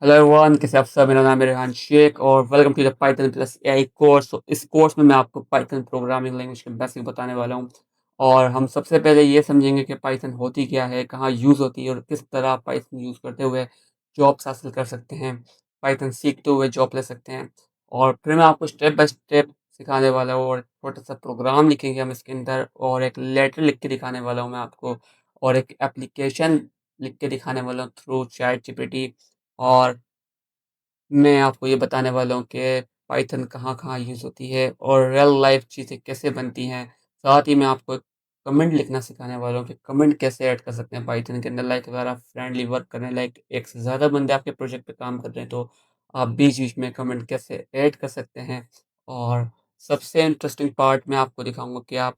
Hello everyone, कैसे आप सब? मेरा नाम है रेहान शेख और welcome to the Python plus AI course. तो इस कोर्स में मैं आपको पाइथन प्रोग्रामिंग लैंग्वेज के बेसिक बताने वाला हूँ। और हम सबसे पहले ये समझेंगे कि पाइथन होती क्या है, कहाँ यूज़ होती है और किस तरह पाइथन यूज़ करते हुए जॉब्स हासिल कर सकते हैं, पाइथन सीखते हुए जॉब ले सकते हैं। और फिर मैं आपको स्टेप बाय स्टेप सिखाने वाला हूँ और छोटा सा प्रोग्राम लिखेंगे हम इसके अंदर, और एक लेटर लिख के दिखाने वाला हूँ मैं आपको, और एक एप्लीकेशन लिख के दिखाने वाला हूँ थ्रू चैट जीपीटी। और मैं आपको ये बताने वाला हूँ कि पाइथन कहाँ-कहाँ यूज़ होती है और रियल लाइफ़ चीज़ें कैसे बनती हैं। साथ ही मैं आपको एक कमेंट लिखना सिखाने वाला हूँ कि कमेंट कैसे ऐड कर सकते हैं पाइथन के अंदर। लाइक अगर आप फ्रेंडली वर्क कर रहे हैं, लाइक एक से ज़्यादा बंदे आपके प्रोजेक्ट पे काम कर रहे हैं, तो आप बीच-बीच में कमेंट कैसे ऐड कर सकते हैं। और सबसे इंटरेस्टिंग पार्ट मैं आपको दिखाऊँगा कि आप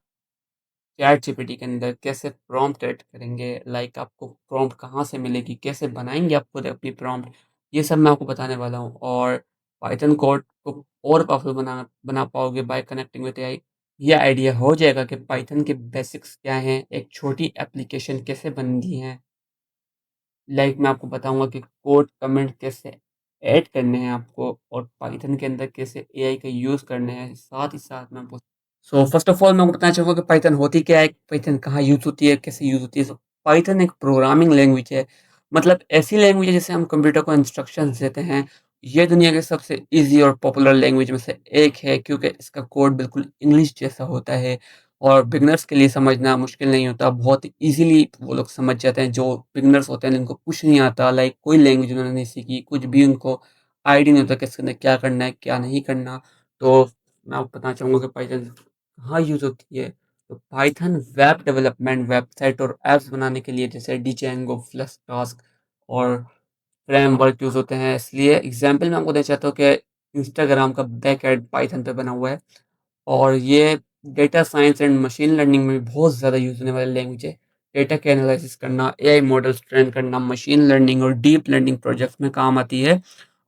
चैट जीपीटी के अंदर कैसे प्रॉम्प्ट ऐड करेंगे, लाइक आपको प्रॉम्प्ट कहाँ से मिलेगी, कैसे बनाएँगे आप खुद अपनी प्रॉम्प्ट, ये सब मैं आपको बताने वाला हूँ। और पाइथन कोड को और पावरफुल बना पाओगे बाय कनेक्टिंग विद एआई। ये आइडिया हो जाएगा कि पाइथन के बेसिक्स क्या हैं, एक छोटी एप्लीकेशन कैसे बनती है। लाइक मैं आपको बताऊँगा कि कोड कमेंट कैसे ऐड करने हैं आपको और पाइथन के अंदर कैसे एआई का यूज़ करने हैं। साथ ही साथ मैं आपको फर्स्ट ऑफ ऑल मैं आपको बताना चाहूँगा कि पाइथन होती क्या है, पाइथन कहाँ यूज़ होती है, कैसे यूज़ होती है। पाइथन एक प्रोग्रामिंग लैंग्वेज है, मतलब ऐसी लैंग्वेज है जिसे हम कंप्यूटर को इंस्ट्रक्शंस देते हैं। ये दुनिया के सबसे ईज़ी और पॉपुलर लैंग्वेज में से एक है, क्योंकि इसका कोड बिल्कुल इंग्लिश जैसा होता है और बिगिनर्स के लिए समझना मुश्किल नहीं होता। बहुत ईज़िली वो लोग समझ जाते हैं जो बिगिनर्स होते हैं, जिनको कुछ नहीं आता, लाइक कोई लैंग्वेज उन्होंने नहीं सीखी, कुछ भी उनको आइडिया नहीं होता कि इसके अंदर क्या करना है, क्या नहीं करना। तो मैं आपको बताना चाहूँगा कि पाइथन कहाँ यूज़ होती है। तो पाइथन वेब डेवलपमेंट, वेबसाइट और ऐप्स बनाने के लिए जैसे डिजेंगो, फ्लक्सटास्क और फ्रेमवर्क यूज़ होते हैं। इसलिए एग्ज़ाम्पल मैं आपको देना चाहता हूँ कि इंस्टाग्राम का बैकएंड पाइथन पे बना हुआ है। और ये data science and machine learning में भी बहुत ज़्यादा यूज़ होने वाली लैंग्वेज है। डेटा के एनालिसिस करना, एआई मॉडल्स ट्रेन करना, मशीन लर्निंग और डीप लर्निंग प्रोजेक्ट्स में काम आती है।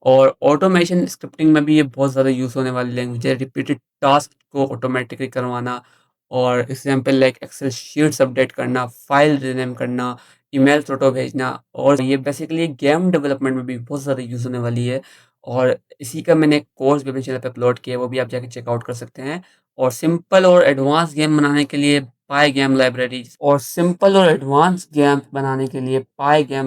और ऑटोमेशन स्क्रिप्टिंग में भी ये बहुत ज़्यादा यूज़ होने वाली लैंग्वेज है। रिपीटेड टास्क को ऑटोमेटिकली करवाना और example like Excel sheets update करना, फाइल रीनेम करना, ईमेल्स ऑटो भेजना। और ये बेसिकली गेम डेवलपमेंट में भी बहुत ज़्यादा यूज़ होने वाली है। और इसी का मैंने एक कोर्स भी अपने चैनल पे अपलोड किया है, वो भी आप जाके चेकआउट कर सकते हैं। और सिंपल और एडवांस गेम बनाने के लिए Pygame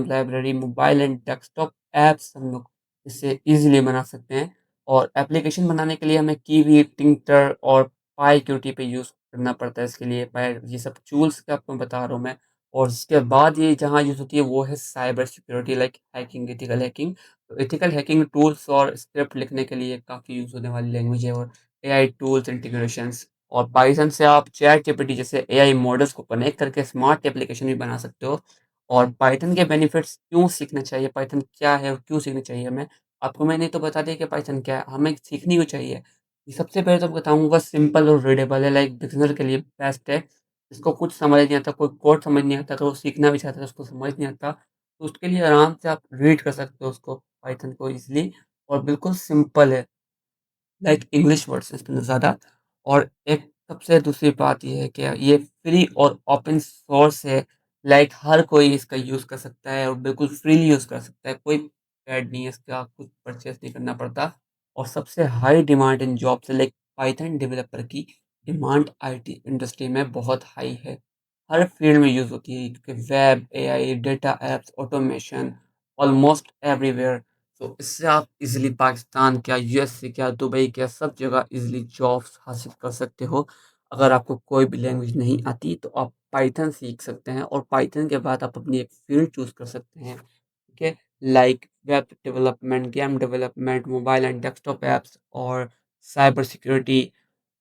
library mobile and desktop apps हम लोग इससे ईज़िली बना सकते हैं। और एप्लीकेशन बनाने के लिए हमें कीवी, टिंकर और पाईक्यूटी पे यूज़ करना पड़ता है इसके लिए। पाई ये सब टूल्स का आपको बता रहा हूँ मैं। और उसके बाद ये जहाँ यूज़ होती है वो है cyber security, like hacking, ethical hacking. तो एथिकल हैकिंग टूल्स और स्क्रिप्ट लिखने के लिए काफ़ी यूज़ होने वाली लैंग्वेज है। और एआई टूल्स इंटीग्रेशंस और पाइथन से आप चैट जीपीटी जैसे एआई मॉडल्स को कनेक्ट करके स्मार्ट एप्लीकेशन भी बना सकते हो। और पाइथन के बेनिफिट्स क्यों सीखना चाहिए, पाइथन क्या है और क्यों सीखना चाहिए हमें, आपको मैंने तो बता दिया कि पाइथन क्या है, हमें सीखनी क्यों चाहिए। ये सबसे पहले तो बताऊँगा, सिंपल और रीडेबल है, लाइक बिगिनर के लिए बेस्ट है। जिसको कुछ समझ नहीं आता, कोई कोड समझ नहीं आता, तो वो सीखना भी चाहता है, उसको समझ नहीं आता, तो उसके लिए आराम से आप रीड कर सकते हो उसको, पाइथन को ईज़िली। और बिल्कुल सिंपल है, लाइक इंग्लिश वर्ड्स हैं इसके अंदर ज़्यादा। और एक सबसे दूसरी बात ये है कि ये फ्री और ओपन सोर्स है, लाइक हर कोई इसका यूज़ कर सकता है और बिल्कुल फ्रीली यूज़ कर सकता है, कोई ऐड नहीं है इसका, कुछ परचेज़ नहीं करना पड़ता। और सबसे हाई डिमांड इन जॉब्स है, लाइक पाइथन डेवलपर की डिमांड आईटी इंडस्ट्री में बहुत हाई है। हर फील्ड में यूज़ होती है, क्योंकि web, AI, data apps, automation almost everywhere. तो इससे आप इज़िली पाकिस्तान क्या, यूएसए क्या, दुबई क्या, सब जगह इज़िली जॉब्स हासिल कर सकते हो। अगर आपको कोई भी लैंग्वेज नहीं आती तो आप पाइथन सीख सकते हैं और पाइथन के बाद आप अपनी एक फ़ील्ड चूज़ कर सकते हैं, ठीक है? Like web development, game development, mobile and desktop apps और साइबर सिक्योरिटी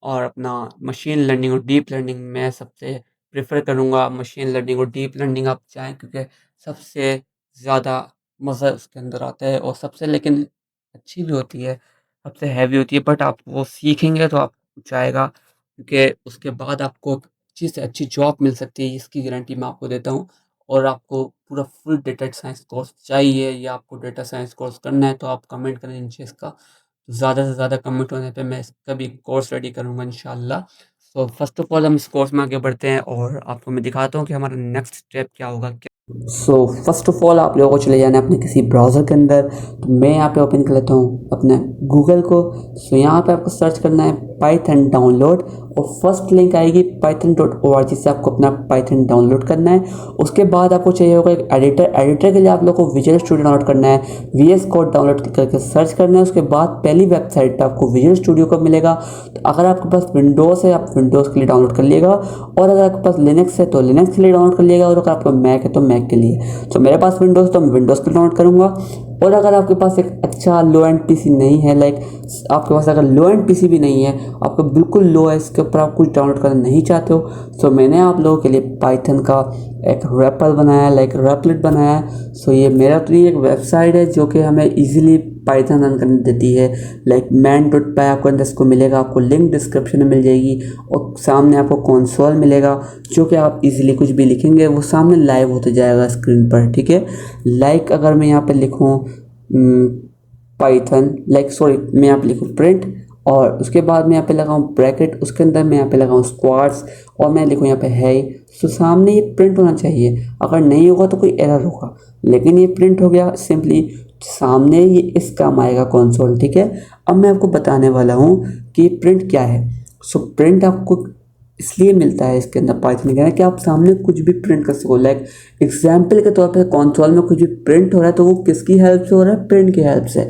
और अपना मशीन लर्निंग और डीप लर्निंग। मैं सबसे प्रेफ़र करूँगा मशीन लर्निंग और डीप लर्निंग आप चाहें, क्योंकि सबसे ज़्यादा मज़ा उसके अंदर आता है और सबसे लेकिन अच्छी भी होती है, सबसे हेवी होती है, बट आप वो सीखेंगे तो आपको कुछ आएगा, क्योंकि उसके बाद आपको एक अच्छी से अच्छी जॉब मिल सकती है, इसकी गारंटी मैं आपको देता हूँ। और आपको पूरा फुल डेटा साइंस कोर्स चाहिए या आपको डेटा साइंस कोर्स करना है तो आप कमेंट करें नीचे इसका। ज़्यादा से ज़्यादा कमेंट होने पे मैं इसका भी कोर्स रेडी करूँगा इंशाल्लाह। तो फर्स्ट ऑफ ऑल हम इस कोर्स में आगे बढ़ते हैं और आपको मैं दिखाता हूँ कि हमारा नेक्स्ट स्टेप क्या होगा। फर्स्ट ऑफ ऑल आप लोगों को चले जाना है अपने किसी ब्राउज़र के अंदर। तो मैं यहाँ पे ओपन कर लेता हूँ अपने गूगल को। यहाँ पे आपको सर्च करना है पाइथन डाउनलोड, और फर्स्ट लिंक आएगी python.org से आपको अपना पाइथन डाउनलोड करना है। उसके बाद आपको चाहिए होगा एक एडिटर। एडिटर के लिए आप लोग को विजुअल स्टूडियो डाउनलोड करना है, VS कोड डाउनलोड करके सर्च करना है। उसके बाद पहली वेबसाइट पर आपको विजुअल स्टूडियो का मिलेगा। तो अगर आपके पास विंडोज़ है आप विंडोज़ के लिए डाउनलोड कर लिएगा, और अगर आपके पास लिनक्स है तो लिनक्स के लिए डाउनलोड कर लिएगा, और अगर आपका मैक है तो मैक के लिए। तो मेरे पास विंडोज़ तो मैं विंडोज़ के लिए डाउनलोड करूँगा। और अगर आपके पास एक अच्छा लो एंड पीसी नहीं है, लाइक आपके पास अगर लो एंड पीसी भी नहीं है, आपको बिल्कुल लो है, इसके ऊपर आप कुछ डाउनलोड करना नहीं चाहते हो, तो मैंने आप लोगों के लिए पाइथन का एक रैपल बनाया, लाइक रैपलेट बनाया। ये मेरा तो ये एक वेबसाइट है जो कि हमें इजीली पाइथन रन करने देती है। लाइक man.py आपको अंदर इसको मिलेगा, आपको लिंक डिस्क्रिप्शन में मिल जाएगी, और सामने आपको कंसोल मिलेगा, जो कि आप इजीली कुछ भी लिखेंगे वो सामने लाइव होते जाएगा स्क्रीन पर। ठीक है, लाइक अगर मैं यहाँ पे लिखूँ पाइथन, लाइक सॉरी मैं यहाँ पे लिखूँ प्रिंट, और उसके बाद मैं यहाँ पे लगाऊँ ब्रैकेट, उसके अंदर मैं यहाँ पे लगाऊँ स्क्वाड्स, और मैं लिखूँ यहाँ पे है। तो सामने ये प्रिंट होना चाहिए। अगर नहीं होगा तो कोई एरर होगा, लेकिन ये प्रिंट हो गया सिंपली, सामने ये इस काम आएगा कंसोल। ठीक है, अब मैं आपको बताने वाला हूँ कि प्रिंट क्या है। प्रिंट आपको इसलिए मिलता है इसके अंदर पाइथन के अंदर कि आप सामने कुछ भी प्रिंट कर सको। लाइक एग्जाम्पल के तौर पे कंसोल में कुछ भी प्रिंट हो रहा है तो वो किसकी हेल्प से हो रहा है? प्रिंट की हेल्प से।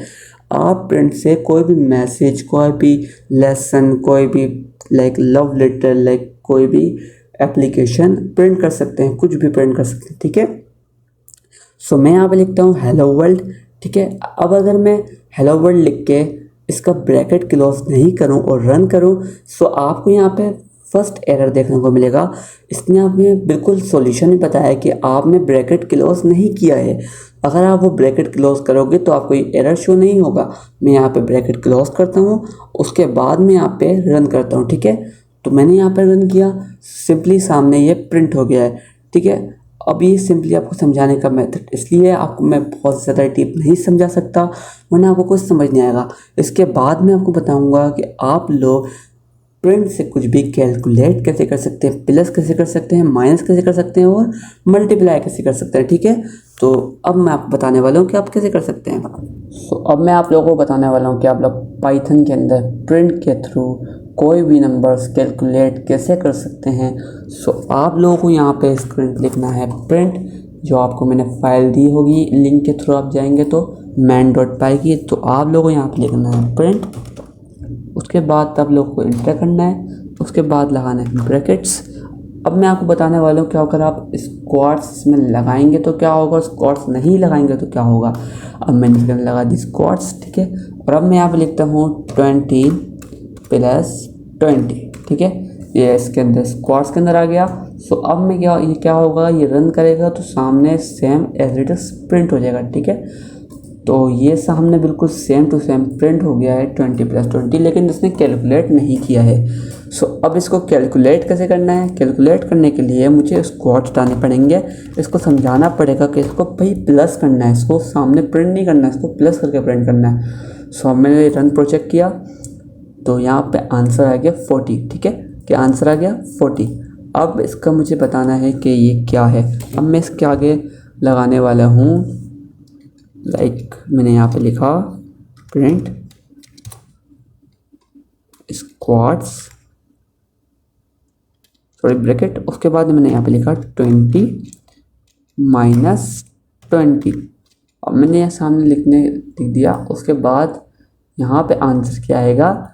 आप प्रिंट से कोई भी मैसेज, कोई भी लेसन, कोई भी लाइक लव लेटर, लाइक कोई भी एप्लीकेशन प्रिंट कर सकते हैं, कुछ भी प्रिंट कर सकते हैं। ठीक है, मैं यहाँ पे लिखता हूँ हेलो वर्ल्ड। ठीक है, अब अगर मैं हेलो वर्ल्ड लिख के इसका ब्रैकेट क्लोज नहीं करूँ और रन करूँ, आपको यहाँ पे फर्स्ट एरर देखने को मिलेगा। इसने आपने बिल्कुल सॉल्यूशन ही बताया कि आपने ब्रैकेट क्लोज नहीं किया है। अगर आप वो ब्रैकेट क्लोज करोगे तो आपको ये एरर शो नहीं होगा। मैं यहाँ पे ब्रैकेट क्लोज करता हूँ, उसके बाद मैं यहाँ पे रन करता हूँ। ठीक है, तो मैंने यहाँ पे रन किया, सिंपली सामने ये प्रिंट हो गया है। ठीक है, अब ये सिंपली आपको समझाने का मेथड इसलिए आपको मैं बहुत ज़्यादा डीप नहीं समझा सकता, वरना आपको कुछ समझ नहीं आएगा। इसके बाद मैं आपको बताऊंगा कि आप लोग प्रिंट से कुछ भी कैलकुलेट कैसे कर सकते हैं, प्लस कैसे कर सकते हैं, माइनस कैसे कर सकते हैं, और मल्टीप्लाई कैसे कर सकते हैं। ठीक है, तो अब मैं आपको बताने वाला हूँ कि आप कैसे कर सकते हैं। अब मैं आप लोगों को बताने वाला हूँ कि आप लोग पाइथन के अंदर प्रिंट के थ्रू कोई भी नंबर्स कैलकुलेट कैसे कर सकते हैं। आप लोगों को यहाँ पे स्क्रीन पे लिखना है प्रिंट, जो आपको मैंने फाइल दी होगी, लिंक के थ्रू आप जाएंगे तो man.py की, तो आप लोगों को यहाँ पे लिखना है प्रिंट। उसके बाद आप लोग को इंटर करना है, उसके बाद लगाना है ब्रैकेट्स। अब मैं आपको बताने वाला हूँ क्या अगर आप स्क्वाड्स में लगाएंगे तो क्या होगा, स्क्वाड्स नहीं लगाएंगे तो क्या होगा। अब मैंने इसके अंदर लगा दी स्क्वाड्स। ठीक है, और अब मैं यहाँ पे लिखता हूँ 20 + 20। ठीक है, ये इसके अंदर स्क्वाड्स के अंदर आ गया। अब मैं ये क्या होगा, ये रन करेगा तो सामने same as it is print हो जाएगा। ठीक है, तो ये सामने बिल्कुल सेम टू सेम प्रिंट हो गया है 20 + 20, लेकिन इसने कैलकुलेट नहीं किया है। अब इसको कैलकुलेट कैसे करना है? कैलकुलेट करने के लिए मुझे स्क्वाड्स डालने पड़ेंगे, इसको समझाना पड़ेगा कि इसको भाई प्लस करना है, इसको सामने प्रिंट नहीं करना है, इसको प्लस करके प्रिंट करना है। अब मैंने रन प्रोजेक्ट किया तो यहाँ पे आंसर आ गया 40। ठीक है, क्या आंसर आ गया 40। अब इसका मुझे बताना है कि ये क्या है। अब मैं इसके आगे लगाने वाला हूँ, लाइक मैंने यहाँ पे लिखा प्रिंट स्क्वाड्स, सॉरी ब्रैकेट, उसके बाद मैंने यहाँ पे लिखा 20 - 20। अब मैंने यहाँ सामने लिख दिया। उसके बाद यहाँ पे आंसर क्या आएगा,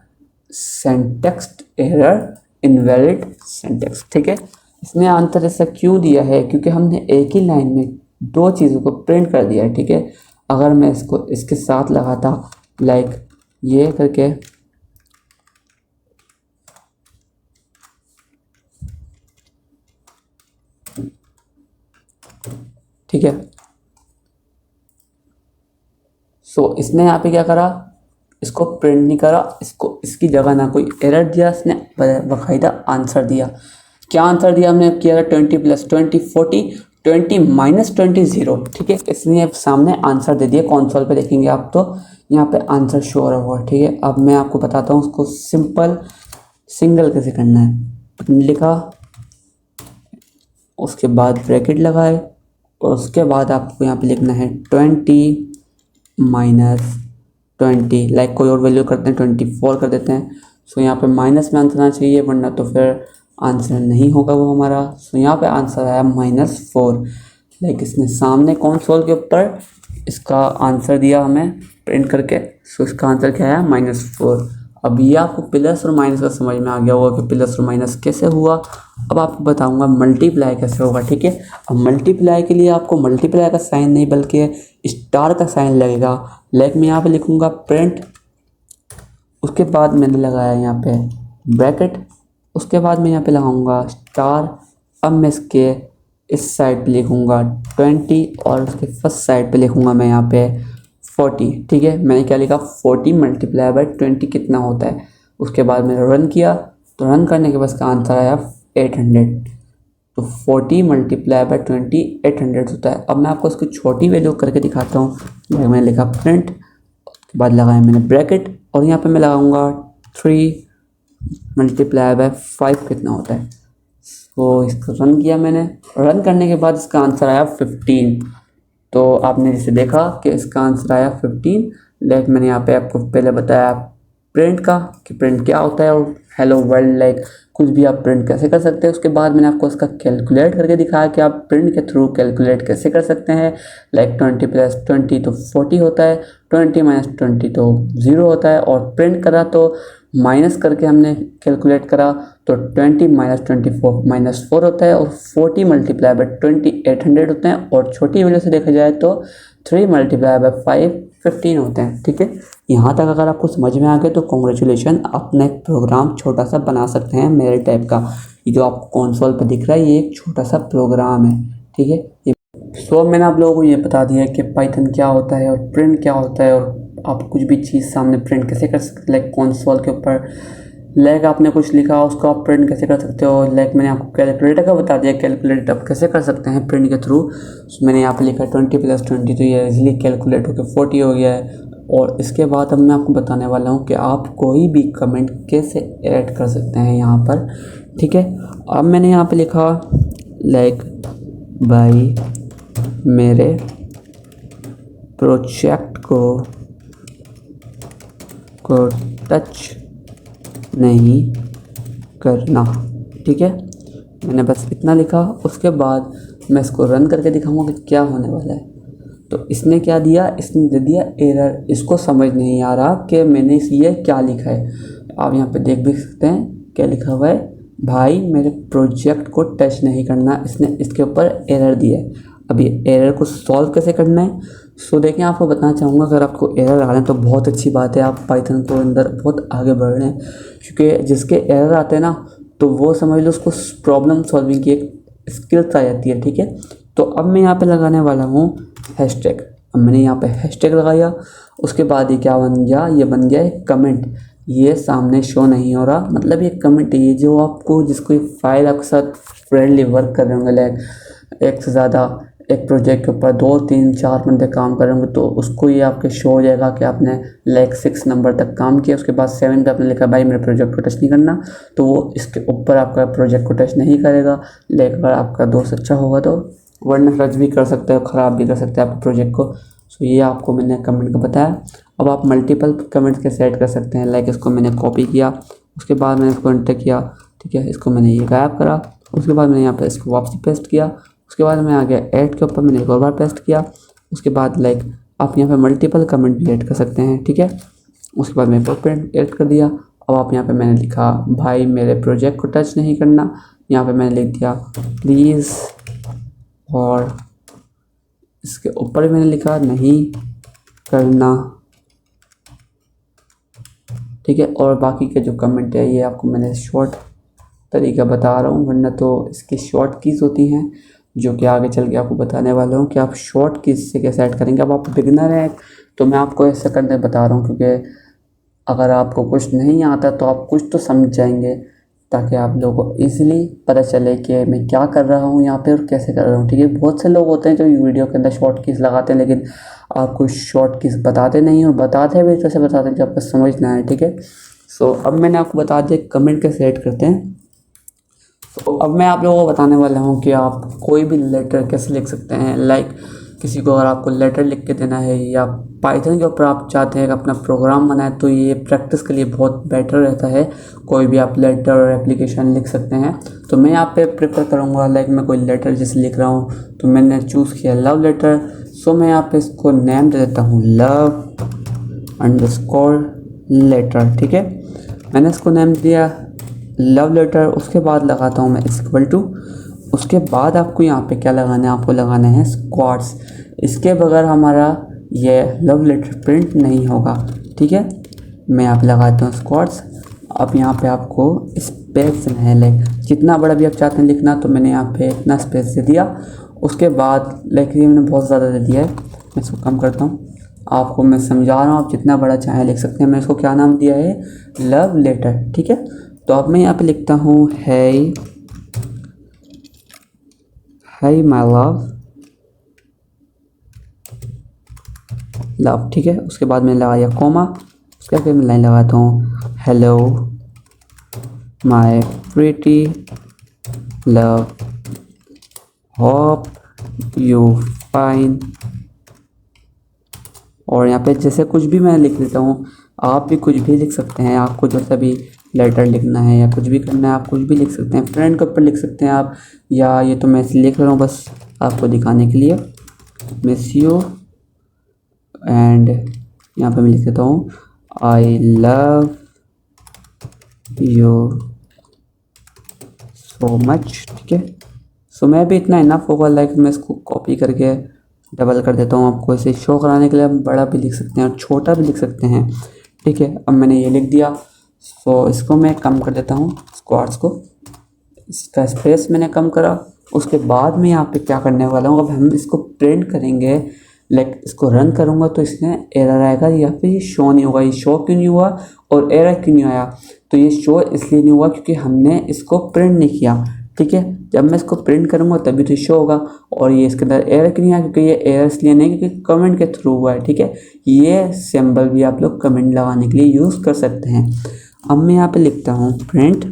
सिंटैक्स एरर, इनवैलिड सिंटैक्स। ठीक है, इसने आंसर ऐसा क्यों दिया है, क्योंकि हमने एक ही लाइन में दो चीज़ों को प्रिंट कर दिया है। ठीक है, अगर मैं इसको इसके साथ लगाता, लाइक ये करके, ठीक है, इसने यहाँ पे क्या करा, इसको प्रिंट नहीं करा, इसको इसकी जगह ना कोई एरर दिया, इसने बाकायदा आंसर दिया। क्या आंसर दिया हमने, किया 20 + 20 40, 20 - 20 0। ठीक है, इसने सामने आंसर दे दिया। कंसोल पे देखेंगे आप तो यहाँ पे आंसर शो हो रहा होगा। ठीक है, अब मैं आपको बताता हूँ उसको सिंपल सिंगल कैसे करना है। लिखा, उसके बाद ब्रैकेट लगाए, और उसके बाद आपको यहाँ पे लिखना है 20 माइनस 20, लाइक कोई और वैल्यू करते हैं 24 कर देते हैं। सो यहाँ पे माइनस में आंसर आना चाहिए, वरना तो फिर आंसर नहीं होगा वो हमारा। सो यहाँ पे आंसर आया -4। लाइक इसने सामने कंसोल के ऊपर इसका आंसर दिया हमें प्रिंट करके। सो इसका आंसर क्या आया -4। अब ये आपको प्लस और माइनस का समझ में आ गया होगा कि प्लस और माइनस कैसे हुआ। अब आपको बताऊंगा मल्टीप्लाई कैसे होगा, ठीक है। अब मल्टीप्लाई के लिए आपको मल्टीप्लाई का साइन नहीं बल्कि स्टार का साइन लगेगा। लाइक मैं यहाँ पे लिखूंगा प्रिंट, उसके बाद मैंने लगाया यहाँ पे ब्रैकेट, उसके बाद मैं यहाँ पे लगाऊंगा स्टार। अब मैं इसके इस साइड पे लिखूंगा 20 और उसके फर्स्ट साइड पे लिखूंगा मैं यहाँ पे 40, ठीक है। मैंने क्या लिखा 40 मल्टीप्लाई बाय 20 कितना होता है। उसके बाद मैंने रन किया, तो रन करने के बाद इसका आंसर आया 800। तो 40 मल्टीप्लाई बाय 20 800 होता है। अब मैं आपको इसकी छोटी वैल्यू करके दिखाता हूँ। मैंने लिखा प्रिंट, उसके बाद लगाया मैंने ब्रैकेट और यहाँ पे मैं लगाऊंगा 3 मल्टीप्लाई बाय 5 कितना होता है। तो इसको रन किया मैंने, रन करने के बाद इसका आंसर आया 15। तो आपने जैसे देखा कि इसका आंसर आया 15। लाइक मैंने यहाँ पे आपको पहले बताया प्रिंट का कि प्रिंट क्या होता है और हेलो वर्ल्ड लाइक कुछ भी आप प्रिंट कैसे कर सकते हैं। उसके बाद मैंने आपको इसका कैलकुलेट करके दिखाया कि आप प्रिंट के थ्रू कैलकुलेट कैसे कर सकते हैं। लाइक 20 प्लस 20 तो 40 होता है, 20 माइनस 20 तो 0 होता है, और प्रिंट करा तो माइनस करके हमने कैलकुलेट करा तो 20 माइनस 24 -4 होता है, और 40 मल्टीप्लाई बाय 20 800 होते हैं, और छोटी वैल्यू से देखा जाए तो 3 मल्टीप्लाई बाय 5 15 होते हैं, ठीक है। यहाँ तक अगर आपको समझ में आ गया तो कॉन्ग्रेचुलेशन, अपना एक प्रोग्राम छोटा सा बना सकते हैं मेरे टाइप का। ये जो आपको कंसोल पर दिख रहा है ये एक छोटा सा प्रोग्राम है, ठीक है। ये सो मैंने आप लोगों को ये बता दिया कि पाइथन क्या होता है और प्रिंट क्या होता है, और आप कुछ भी चीज़ सामने प्रिंट कैसे कर सकते हैं। लाइक कंसोल के ऊपर लाइक आपने कुछ लिखा उसको आप प्रिंट कैसे कर सकते हो। लाइक मैंने आपको कैलकुलेटर का बता दिया, कैलकुलेटर आप कैसे कर सकते हैं प्रिंट के थ्रू। मैंने यहाँ पे लिखा 20 प्लस 20 तो ये इजीली कैलकुलेट होकर 40 हो गया है। और इसके बाद अब मैं आपको बताने वाला हूँ कि आप कोई भी कमेंट कैसे ऐड कर सकते हैं यहाँ पर, ठीक है। अब मैंने यहाँ पे लिखा लाइक भाई मेरे प्रोजेक्ट को टच नहीं करना, ठीक है। मैंने बस इतना लिखा। उसके बाद मैं इसको रन करके दिखाऊंगा कि क्या होने वाला है। तो इसने क्या दिया, इसने दे दिया एरर। इसको समझ नहीं आ रहा कि मैंने ये क्या लिखा है। आप यहाँ पे देख भी सकते हैं क्या लिखा हुआ है, भाई मेरे प्रोजेक्ट को टच नहीं करना। इसने इसके ऊपर एरर दिया है। अब ये एरर को सॉल्व कैसे करना है, सो देखें आपको बताना चाहूँगा। अगर आपको एरर आ रहे हैं तो बहुत अच्छी बात है, आप पाइथन को अंदर बहुत आगे बढ़ रहे हैं। क्योंकि जिसके एरर आते हैं ना तो वो समझ लो उसको प्रॉब्लम सॉल्विंग की एक स्किल्स आ जाती है, ठीक है। तो अब मैं यहाँ पे लगाने वाला हूँ हैशटैग। अब मैंने यहाँ पे हैशटैग लगाया, उसके बाद ये क्या बन गया, ये बन गया एक कमेंट। ये सामने शो नहीं हो रहा, मतलब ये कमेंट ये जो आपको जिसको फाइल आपके साथ फ्रेंडली वर्क कर रहे होंगे, लाइक एक से ज़्यादा एक प्रोजेक्ट के ऊपर 2 3 4 बंदे काम कर रहे होंगे, तो उसको ये आपके शो हो जाएगा कि आपने लाइक 6 नंबर तक काम किया। उसके बाद 7 पे आपने लिखा भाई मेरे प्रोजेक्ट को टच नहीं करना, तो वो इसके ऊपर आपका प्रोजेक्ट को टच नहीं करेगा। लेकिन अगर आपका दोस्त अच्छा होगा तो वर्ड टच भी कर सकते हो, ख़राब भी कर सकते हैं आपके प्रोजेक्ट को। सो ये आपको मैंने कमेंट का बताया। अब आप मल्टीपल कमेंट्स कैसे ऐड कर सकते हैं। लाइक इसको मैंने कॉपी किया, उसके बाद मैंने इसको एंटर किया, ठीक है। इसको मैंने ये गायब करा, उसके बाद मैंने यहाँ पर इसको वापसी पेस्ट किया। उसके बाद मैं आ गया ऐड के ऊपर, मैंने एक और बार पेस्ट किया। उसके बाद लाइक आप यहाँ पे मल्टीपल कमेंट भी ऐड कर सकते हैं, ठीक है। उसके बाद मैंने प्रिंट ऐड कर दिया। अब आप यहाँ पे मैंने लिखा भाई मेरे प्रोजेक्ट को टच नहीं करना, यहाँ पे मैंने लिख दिया प्लीज़, और इसके ऊपर मैंने लिखा नहीं करना, ठीक है। और बाकी के जो कमेंट है ये आपको मैंने शॉर्ट तरीका बता रहा हूँ, वरना तो इसकी शॉर्ट कीज़ होती हैं जो कि आगे चल के आपको बताने वाला हूँ कि आप शॉर्ट कीज़ से कैसे ऐड करेंगे। अब आप बिगिनर हैं तो मैं आपको ऐसे करने बता रहा हूँ, क्योंकि अगर आपको कुछ नहीं आता तो आप कुछ तो समझ जाएंगे, ताकि आप लोगों को ईजिली पता चले कि मैं क्या कर रहा हूँ यहाँ पे और कैसे कर रहा हूँ, ठीक है। बहुत से लोग होते हैं जो वीडियो के अंदर शॉर्ट कीज़ लगाते हैं, लेकिन आपको शॉर्ट कीज़ बताते नहीं, और बताते भी कैसे बताते हैं कि आपको समझ ना आए, ठीक है। सो अब मैंने आपको बता दिया कमेंट कैसे ऐड करते हैं। तो अब मैं आप लोगों को बताने वाला हूँ कि आप कोई भी लेटर कैसे लिख सकते हैं। लाइक किसी को अगर आपको लेटर लिख के देना है या पाइथन के ऊपर आप चाहते हैं कि अपना प्रोग्राम बनाए, तो ये प्रैक्टिस के लिए बहुत बेटर रहता है। कोई भी आप लेटर और एप्लीकेशन लिख सकते हैं। तो मैं यहाँ पे प्रेफर करूँगा, लाइक मैं कोई लेटर जैसे लिख रहा हूँ तो मैंने चूज़ किया लव लेटर। सो मैं यहाँ पे इसको नेम दे देता हूँ love_letter। ठीक है, मैंने इसको नेम दिया लव लेटर। उसके बाद लगाता हूँ मैं इक्वल टू। उसके बाद आपको यहाँ पे क्या लगाना है, आपको लगाना है स्क्वाड्स। इसके बगैर हमारा ये लव लेटर प्रिंट नहीं होगा। ठीक है, मैं यहाँ पे लगाता हूँ स्क्वाड्स। अब यहाँ पे आपको स्पेस देना है, लाइक जितना बड़ा भी आप चाहते हैं लिखना, तो मैंने यहाँ पे इतना स्पेस दे दिया। उसके बाद लाइक ये मैंने बहुत ज़्यादा दे दिया है, मैं इसको कम करता हूँ। आपको मैं समझा रहा हूँ, आप जितना बड़ा चाहें लिख सकते हैं। मैंने इसको क्या नाम दिया है, लव लेटर। ठीक है, तो अब मैं यहाँ पे लिखता हूँ hey माय लव। ठीक है, उसके बाद मैंने लगाया कोमा। उसके बाद मैं लाइन लगाता हूँ hello my pretty love, hope you fine. और यहाँ पे जैसे कुछ भी मैं लिख देता हूँ, आप भी कुछ भी लिख सकते हैं। आपको जैसा भी लेटर लिखना है या कुछ भी करना है, आप कुछ भी लिख सकते हैं। फ्रेंड के ऊपर लिख सकते हैं आप, या ये तो मैं लिख रहा हूँ बस आपको दिखाने के लिए, मिस यू। एंड यहाँ पे मैं लिख देता हूँ I love you so much. ठीक है, सो मैं भी इतना इनफ होगा। लाइक मैं इसको कॉपी करके डबल कर देता हूँ। आपको इसे शो कराने के लिए आप बड़ा भी लिख सकते हैं और छोटा भी लिख सकते हैं। ठीक है, अब मैंने ये लिख दिया। सो इसको मैं कम कर देता हूँ, स्क्वाड्स को, इसका स्पेस मैंने कम करा। उसके बाद मैं यहाँ पे क्या करने वाला हूँ, अब हम इसको प्रिंट करेंगे। लाइक इसको रन करूँगा तो इसमें एरर आएगा, या फिर ये शो नहीं होगा। ये शो क्यों नहीं हुआ और एरर क्यों नहीं आया, तो ये शो इसलिए नहीं हुआ क्योंकि हमने इसको प्रिंट नहीं किया। ठीक है, जब मैं इसको प्रिंट करूँगा तभी तो शो होगा। और ये इसके अंदर एरर क्यों नहीं आया, क्योंकि ये एरर इसलिए नहीं क्योंकि कमेंट के थ्रू हुआ है। ठीक है, ये सिंबल भी आप लोग कमेंट लगाने के लिए यूज़ कर सकते हैं। अब मैं यहाँ पे लिखता हूँ प्रिंट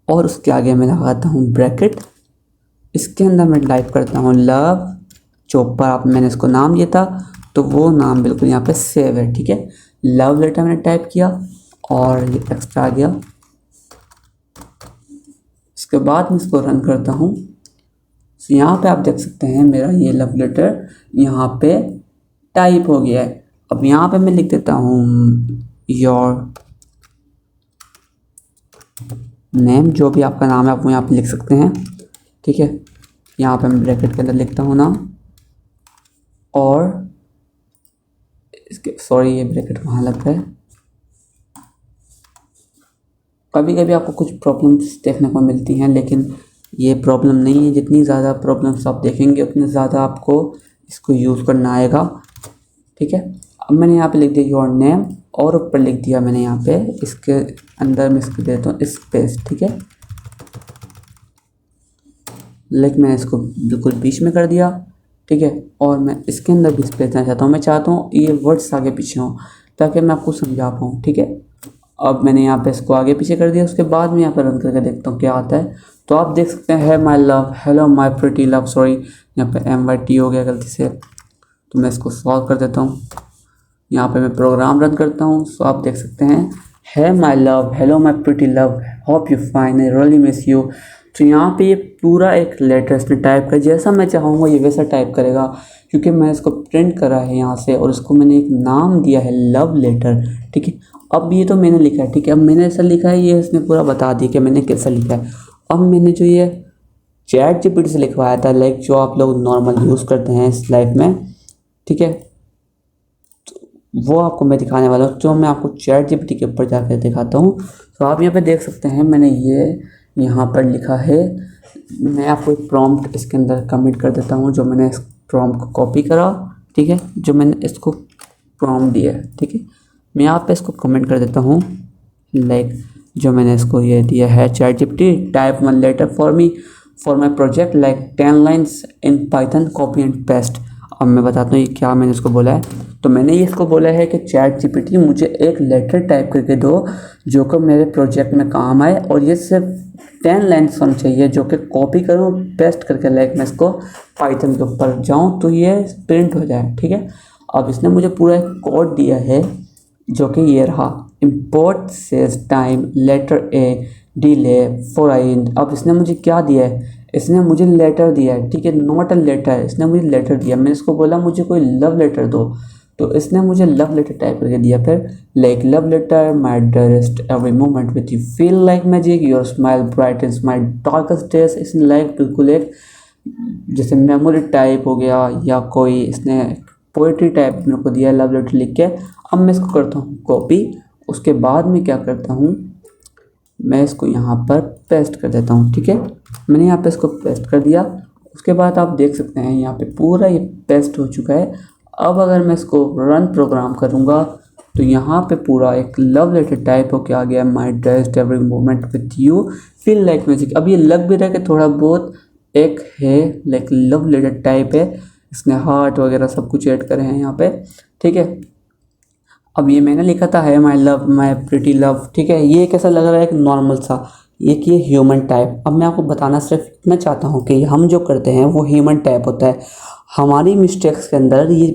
और उसके आगे मैं लगाता हूँ ब्रैकेट। इसके अंदर मैं टाइप करता हूँ लव, जो ऊपर आप मैंने इसको नाम दिया था तो वो नाम बिल्कुल यहाँ पे सेव है। ठीक है, लव लेटर मैंने टाइप किया और ये टेक्स्ट आ गया। इसके बाद मैं इसको रन करता हूँ। तो यहाँ पे आप देख सकते हैं मेरा ये लव लेटर यहाँ पे टाइप हो गया है। अब यहाँ पे मैं लिख देता हूँ योर नेम, जो भी आपका नाम है आप वो यहाँ पे लिख सकते हैं। ठीक है, यहाँ पे मैं ब्रैकेट के अंदर लिखता हूँ नाम, और इसके सॉरी ये ब्रैकेट वहाँ लग गया है। कभी कभी आपको कुछ प्रॉब्लम्स देखने को मिलती हैं, लेकिन ये प्रॉब्लम नहीं है। जितनी ज़्यादा प्रॉब्लम्स आप देखेंगे उतनी ज़्यादा आपको इसको यूज़ करना आएगा। ठीक है, अब मैंने यहाँ पे लिख दिया योर नेम और ऊपर लिख दिया मैंने यहाँ पे इसके अंदर मैं इसको देता हूँ स्पेस। ठीक है, लेकिन मैंने इसको बिल्कुल बीच में कर दिया। ठीक है, और मैं इसके अंदर भी स्पेस देना चाहता हूँ। मैं चाहता हूँ ये वर्ड्स आगे पीछे हों ताकि मैं आपको समझा पाऊँ। ठीक है, अब मैंने यहाँ पे इसको आगे पीछे कर दिया। उसके बाद मैं यहाँ पर रन करके देखता हूँ क्या आता है। तो आप देख सकते हैं है my love, hello my pretty love, sorry यहाँ पे MYT हो गया गलती से, तो मैं इसको सॉल्व कर देता हूँ। यहाँ पे मैं प्रोग्राम रन करता हूँ। सो आप देख सकते हैं है my love, hello my pretty love, hope you fine, I really miss you. तो यहाँ पे ये पूरा एक लेटर इसने टाइप कर, जैसा मैं चाहूँगा ये वैसा टाइप करेगा, क्योंकि मैं इसको प्रिंट करा है यहाँ से और इसको मैंने एक नाम दिया है लव लेटर। ठीक है, अब ये तो मैंने लिखा है। ठीक है, अब मैंने ऐसा लिखा है, ये इसने पूरा बता दिया कि मैंने कैसा लिखा है। अब मैंने जो ये ChatGPT से लिखवाया था, लाइक जो आप लोग नॉर्मल यूज़ करते हैं इस लाइफ में, ठीक है, वो आपको मैं दिखाने वाला हूँ। जो मैं आपको ChatGPT के ऊपर जाकर दिखाता हूँ। तो आप यहाँ पे देख सकते हैं मैंने ये यहाँ पर लिखा है। मैं आपको एक प्रॉम्प्ट इसके अंदर कमेंट कर देता हूँ, जो मैंने इस प्रॉम्प्ट को कॉपी करा। ठीक है, जो मैंने इसको प्रॉम्प्ट दिया है। ठीक है, मैं यहाँ पे इसको कमेंट कर देता हूँ, लाइक जो मैंने इसको ये दिया है ChatGPT type one letter for me for my project like 10 lines in Python copy and paste. अब मैं बताता हूँ ये क्या मैंने इसको बोला है। तो मैंने ये इसको बोला है कि चैट जीपीटी मुझे एक लेटर टाइप करके दो जो कि मेरे प्रोजेक्ट में काम आए, और ये सिर्फ 10 लाइन्स होनी चाहिए जो कि कॉपी करूँ पेस्ट करके, लाइक मैं इसको पाइथन के ऊपर जाऊँ तो ये प्रिंट हो जाए, ठीक है। अब इसने मुझे पूरा एक कोड दिया है जो कि ये रहा, import sys time letter a delay for I. अब इसने मुझे क्या दिया है, इसने मुझे लेटर दिया है, ठीक है, नॉट अ लेटर, इसने मुझे लेटर दिया। मैंने इसको बोला मुझे कोई लव लेटर दो, तो इसने मुझे लव लेटर टाइप करके दिया। फिर like love letter my dearest every moment with you feel like magic your smile brightens my darkest days. इसने लाइक बिल्कुल एक जैसे मेमोरी टाइप हो गया या कोई इसने पोइट्री टाइप मेरे को दिया लव लेटर लिख के। अब मैं इसको करता हूँ कॉपी, उसके बाद में क्या करता हूँ, मैं इसको यहाँ पर पेस्ट कर देता हूँ, ठीक है। मैंने यहाँ पे इसको पेस्ट कर दिया। उसके बाद आप देख सकते हैं यहाँ पे पूरा ये पेस्ट हो चुका है। अब अगर मैं इसको रन प्रोग्राम करूँगा तो यहाँ पे पूरा एक लव लेटर टाइप होके आ गया, माई डेस्ट every moment with you feel like music. अब ये लग भी रहा है कि थोड़ा बहुत एक है लाइक लव लेटर टाइप है, इसने हार्ट वगैरह सब कुछ ऐड करे हैं यहाँ पे, ठीक है। अब ये मैंने लिखा था है my love my pretty love, ठीक है। ये कैसा लग रहा है, एक नॉर्मल सा, एक ये ह्यूमन टाइप। अब मैं आपको बताना सिर्फ इतना चाहता हूँ कि हम जो करते हैं वो ह्यूमन टाइप होता है। हमारी मिस्टेक्स के अंदर ये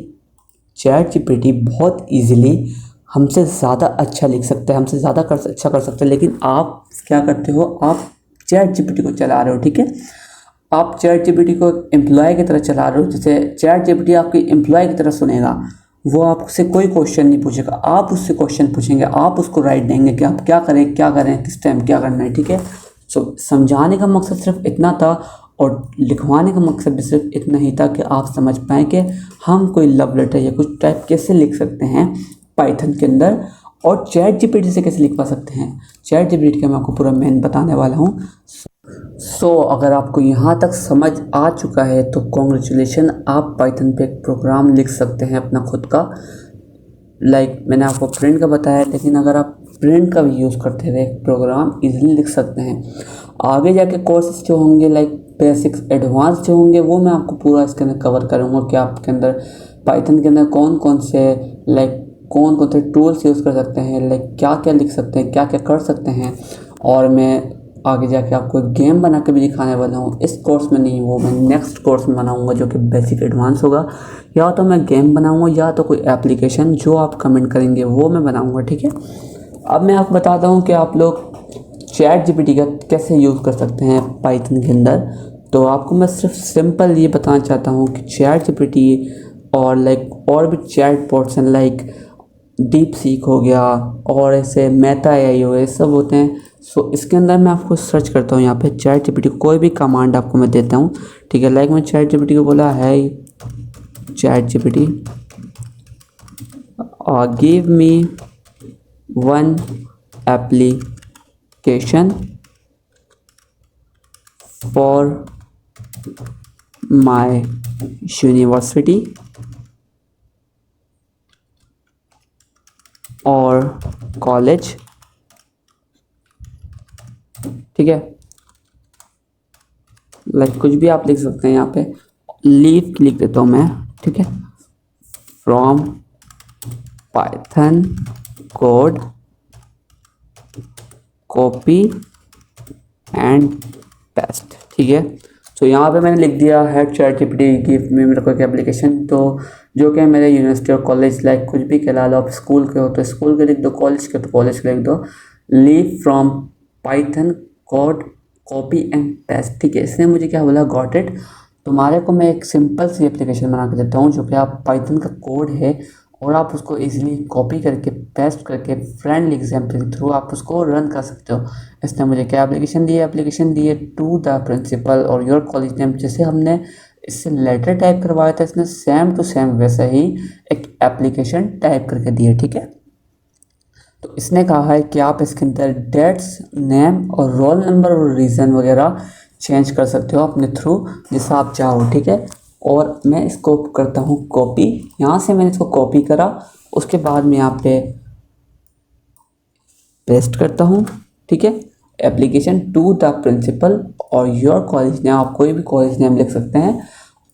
चैट जीपीटी बहुत इजीली हमसे ज़्यादा अच्छा लिख सकता है, हमसे ज़्यादा अच्छा कर सकता है। लेकिन आप क्या करते हो, आप चैट जीपीटी को चला रहे हो, ठीक है। आप चैट जीपीटी को एम्प्लॉय की तरह चला रहे हो, जैसे चैट जीपीटी आपकी एम्प्लॉय की तरह सुनेगा, वो आपसे कोई क्वेश्चन नहीं पूछेगा, आप उससे क्वेश्चन पूछेंगे, आप उसको राइट देंगे कि आप क्या करें किस टाइम क्या करना है, ठीक है। सो समझाने का मकसद सिर्फ इतना था और लिखवाने का मकसद भी सिर्फ इतना ही था कि आप समझ पाएँ कि हम कोई लव लेटर या कुछ टाइप कैसे लिख सकते हैं पाइथन के अंदर, और चैट जीपीटी से कैसे लिखवा सकते हैं। चैट जीपीटी का मैं आपको पूरा मेन बताने वाला हूँ। अगर आपको यहाँ तक समझ आ चुका है तो कॉन्ग्रेचुलेशन, आप पाइथन पे एक प्रोग्राम लिख सकते हैं अपना खुद का। मैंने आपको प्रिंट का बताया, लेकिन अगर आप प्रिंट का भी यूज़ करते हुए एक प्रोग्राम इजीली लिख सकते हैं। आगे जाके कोर्सेज जो होंगे बेसिक्स एडवांस जो होंगे वो मैं आपको पूरा इसके अंदर कवर करूँगा कि आपके अंदर पाइथन के अंदर कौन कौन से टूल्स यूज़ कर सकते हैं, क्या क्या लिख सकते हैं, क्या क्या कर सकते हैं। और मैं आगे जाके आपको एक गेम बना के भी दिखाने वाला हूँ। इस कोर्स में नहीं, वो मैं नेक्स्ट कोर्स में बनाऊँगा जो कि बेसिक एडवांस होगा। या तो मैं गेम बनाऊँगा या तो कोई एप्लीकेशन जो आप कमेंट करेंगे वो मैं बनाऊँगा, ठीक है। अब मैं आपको बताता हूँ कि आप लोग चैट जीपीटी का कैसे यूज़ कर सकते हैं पाइथन के अंदर। तो आपको मैं सिर्फ सिंपल ये बताना चाहता हूँ कि चैट जीपीटी और भी चैट बॉट्स हैं डीप सीक हो गया और ऐसे मेटा एआई हो गए, सब होते हैं। इसके अंदर मैं आपको सर्च करता हूँ यहाँ पे चैट जीपीटी, कोई भी कमांड आपको मैं देता हूँ, ठीक है। मैं चैट जीपीटी को बोला है chat GPT give me one application for my university और कॉलेज, ठीक है। कुछ भी आप लिख सकते हैं, यहाँ पे लीव लिख देता हूँ मैं, ठीक है। From Python code copy and paste, ठीक है। तो यहाँ पे मैंने लिख दिया है चैट जीपीटी गिव मी मेरे को एक एप्लीकेशन, तो जो कि मेरे यूनिवर्सिटी और कॉलेज कुछ भी कहला लो। आप स्कूल के हो तो स्कूल के लिख दो, कॉलेज के तो कॉलेज के लिख दो। Leave from Python code copy and paste, ठीक है। इसने मुझे क्या बोला, गॉट इट। तुम्हारे को मैं एक सिंपल सी एप्लीकेशन बना के देता हूँ जो कि आप पाइथन का कोड है और आप उसको इजीली कॉपी करके पेस्ट करके फ्रेंडली एग्जाम्पल के थ्रू आप उसको रन कर सकते हो। इसने मुझे क्या एप्लीकेशन दी है टू द प्रिंसिपल और योर कॉलेज नेम। जैसे हमने इससे लेटर टाइप करवाया था, इसने सेम टू सेम वैसा ही एक एप्लीकेशन टाइप करके दी है, ठीक है। तो इसने कहा है कि आप इसके अंदर डेट्स, नेम और रोल नंबर और रीज़न वगैरह चेंज कर सकते हो अपने थ्रू जैसा आप चाहो, ठीक है। और मैं इसको करता हूँ कॉपी, यहाँ से मैंने इसको कॉपी करा, उसके बाद मैं यहाँ पे पेस्ट करता हूँ, ठीक है। एप्लीकेशन टू द प्रिंसिपल और योर कॉलेज नेम, आप कोई भी कॉलेज नेम लिख सकते हैं।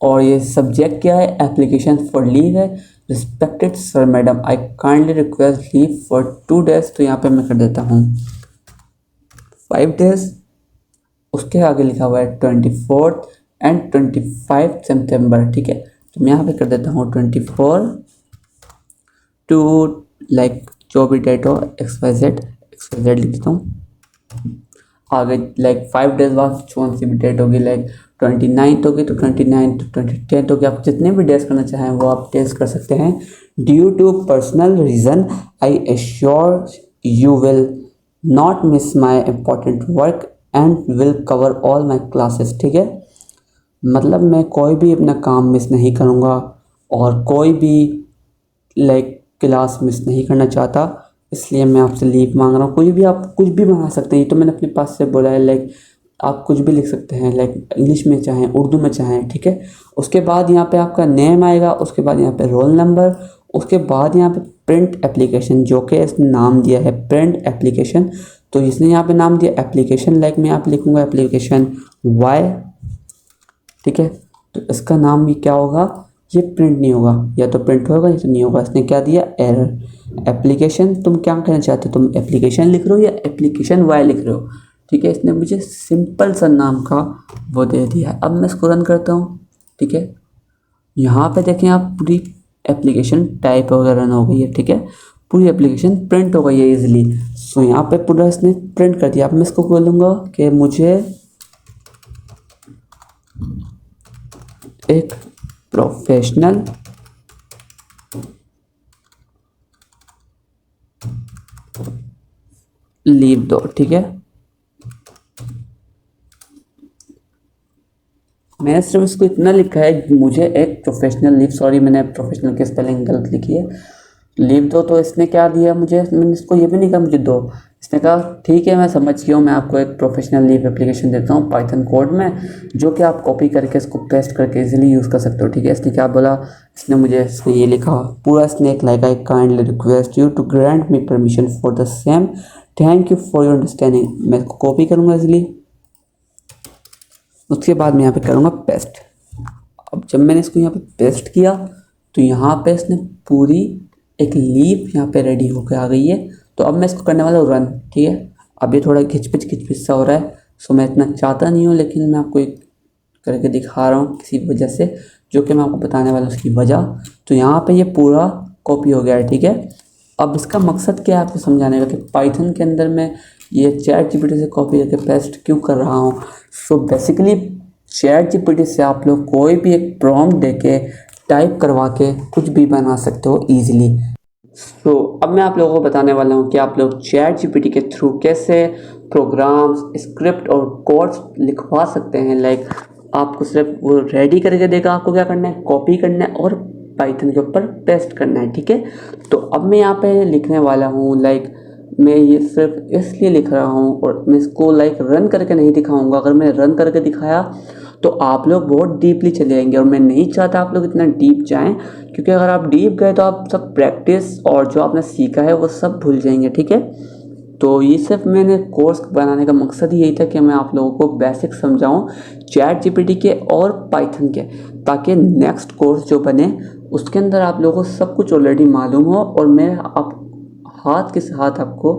और ये सब्जेक्ट क्या है, एप्लीकेशन फॉर लीव है। Respected sir madam, I kindly request leave for 2 days, तो यहाँ पे मैं कर देता हूँ 5 days। उसके आगे लिखा हुआ है 24 एंड 25 सितंबर, ठीक है। तो मैं यहाँ पे कर देता हूँ 24 टू लाइक जो भी डेट हो XYZ लिख देता हूँ। आगे लाइक 5 days बाद कौन सी भी डेट होगी, लाइक 29 होगी तो 29 तो 20 होगी। आप जितने भी डेज करना चाहें वो आप डेज कर सकते हैं। Due to personal reason I assure you will not miss my important work and will cover all my classes, ठीक है। मतलब मैं कोई भी अपना काम मिस नहीं करूँगा और कोई भी लाइक क्लास मिस नहीं करना चाहता, इसलिए मैं आपसे लीव मांग रहा हूँ। कोई भी आप कुछ भी मंगा सकते हैं, ये तो मैंने अपने पास से बोला है। लाइक आप कुछ भी लिख सकते हैं, लाइक इंग्लिश में चाहें उर्दू में चाहें, ठीक है। उसके बाद यहाँ पे आपका नेम आएगा, उसके बाद यहाँ पे रोल नंबर, उसके बाद यहाँ पे प्रिंट एप्लीकेशन, जो कि इसने नाम दिया है प्रिंट एप्लीकेशन, तो इसने यहाँ पे नाम दिया एप्लीकेशन। लाइक मैं यहाँ पे लिखूँगा एप्लीकेशन वाई, ठीक है। तो इसका नाम भी क्या होगा, ये प्रिंट नहीं होगा, या तो प्रिंट होगा या तो नहीं होगा। इसने क्या दिया, एरर। एप्लीकेशन, तुम क्या कहना चाहते हो, तुम एप्लीकेशन लिख रहे हो या एप्लीकेशन वाई लिख रहे हो, ठीक है। इसने मुझे सिंपल सा नाम का वो दे दिया है। अब मैं इसको रन करता हूँ, ठीक है। यहाँ पे देखें आप, पूरी एप्लीकेशन टाइप वगैरह रन हो गई है, ठीक है। पूरी एप्लीकेशन प्रिंट हो गई है ईजिली। सो यहाँ पे पूरा इसने प्रिंट कर दिया। अब मैं इसको बोलूँगा कि मुझे एक प्रोफेशनल लीव दो, ठीक है। मैंने सिर्फ इसको इतना लिखा है, मुझे एक प्रोफेशनल लीव, सॉरी मैंने प्रोफेशनल की स्पेलिंग गलत लिखी है, लीव दो। तो इसने क्या दिया मुझे, मैंने इसको ये भी नहीं कहा मुझे दो, इसने कहा ठीक है मैं समझ गया हूँ, मैं आपको एक प्रोफेशनल लीव एप्लीकेशन देता हूँ पाइथन कोड में, जो कि आप कॉपी करके इसको पेस्ट करके इजीली यूज़ कर सकते हो, ठीक है। इसने क्या बोला, इसने ये लिखा पूरा, इसने एक like I kindly request you to grant me permission for the same, thank you for your understanding. मैं इसको कॉपी करूँगा इजीली, उसके बाद मैं यहाँ पे करूँगा पेस्ट। अब जब मैंने इसको यहाँ पे पेस्ट किया तो यहाँ पे इसने पूरी एक लीव यहाँ पे रेडी होकर आ गई है। तो अब मैं इसको करने वाला हूँ रन, ठीक है। अब ये थोड़ा खिचपिच सा हो रहा है, सो मैं इतना चाहता नहीं हूँ, लेकिन मैं आपको एक करके दिखा रहा हूँ किसी वजह से, जो कि मैं आपको बताने वाला हूँ उसकी वजह। तो यहाँ पे ये पूरा कॉपी हो गया है, ठीक है। अब इसका मकसद क्या है आपको समझाने का, कि पाइथन के अंदर मैं ये चैट जीपीटी से कॉपी करके पेस्ट क्यों कर रहा हूँ। सो बेसिकली चैट जीपीटी से आप लोग कोई भी एक प्रॉम्प्ट देके टाइप करवा के कुछ भी बना सकते हो ईजिली। सो अब मैं आप लोगों को बताने वाला हूँ कि आप लोग चैट जीपीटी के थ्रू कैसे प्रोग्राम्स, स्क्रिप्ट और कोड्स लिखवा सकते हैं। लाइक आपको सिर्फ वो रेडी करके देगा, आपको क्या करना है, कॉपी करना है और पाइथन के ऊपर पेस्ट करना है, ठीक है। तो अब मैं यहाँ पे लिखने वाला हूँ, लाइक मैं ये सिर्फ इसलिए लिख रहा हूँ और मैं इसको लाइक रन करके नहीं दिखाऊंगा। अगर मैं रन करके दिखाया तो आप लोग बहुत डीपली चले जाएंगे, और मैं नहीं चाहता आप लोग इतना डीप जाएं, क्योंकि अगर आप डीप गए तो आप सब प्रैक्टिस और जो आपने सीखा है वो सब भूल जाएंगे, ठीक है। तो ये सिर्फ मैंने कोर्स बनाने का मकसद ही यही था कि मैं आप लोगों को बेसिक समझाऊं चैट जीपीटी के और पाइथन के, ताकि नेक्स्ट कोर्स जो बने उसके अंदर आप लोगों को सब कुछ ऑलरेडी मालूम हो, और मैं आप हाथ के साथ आपको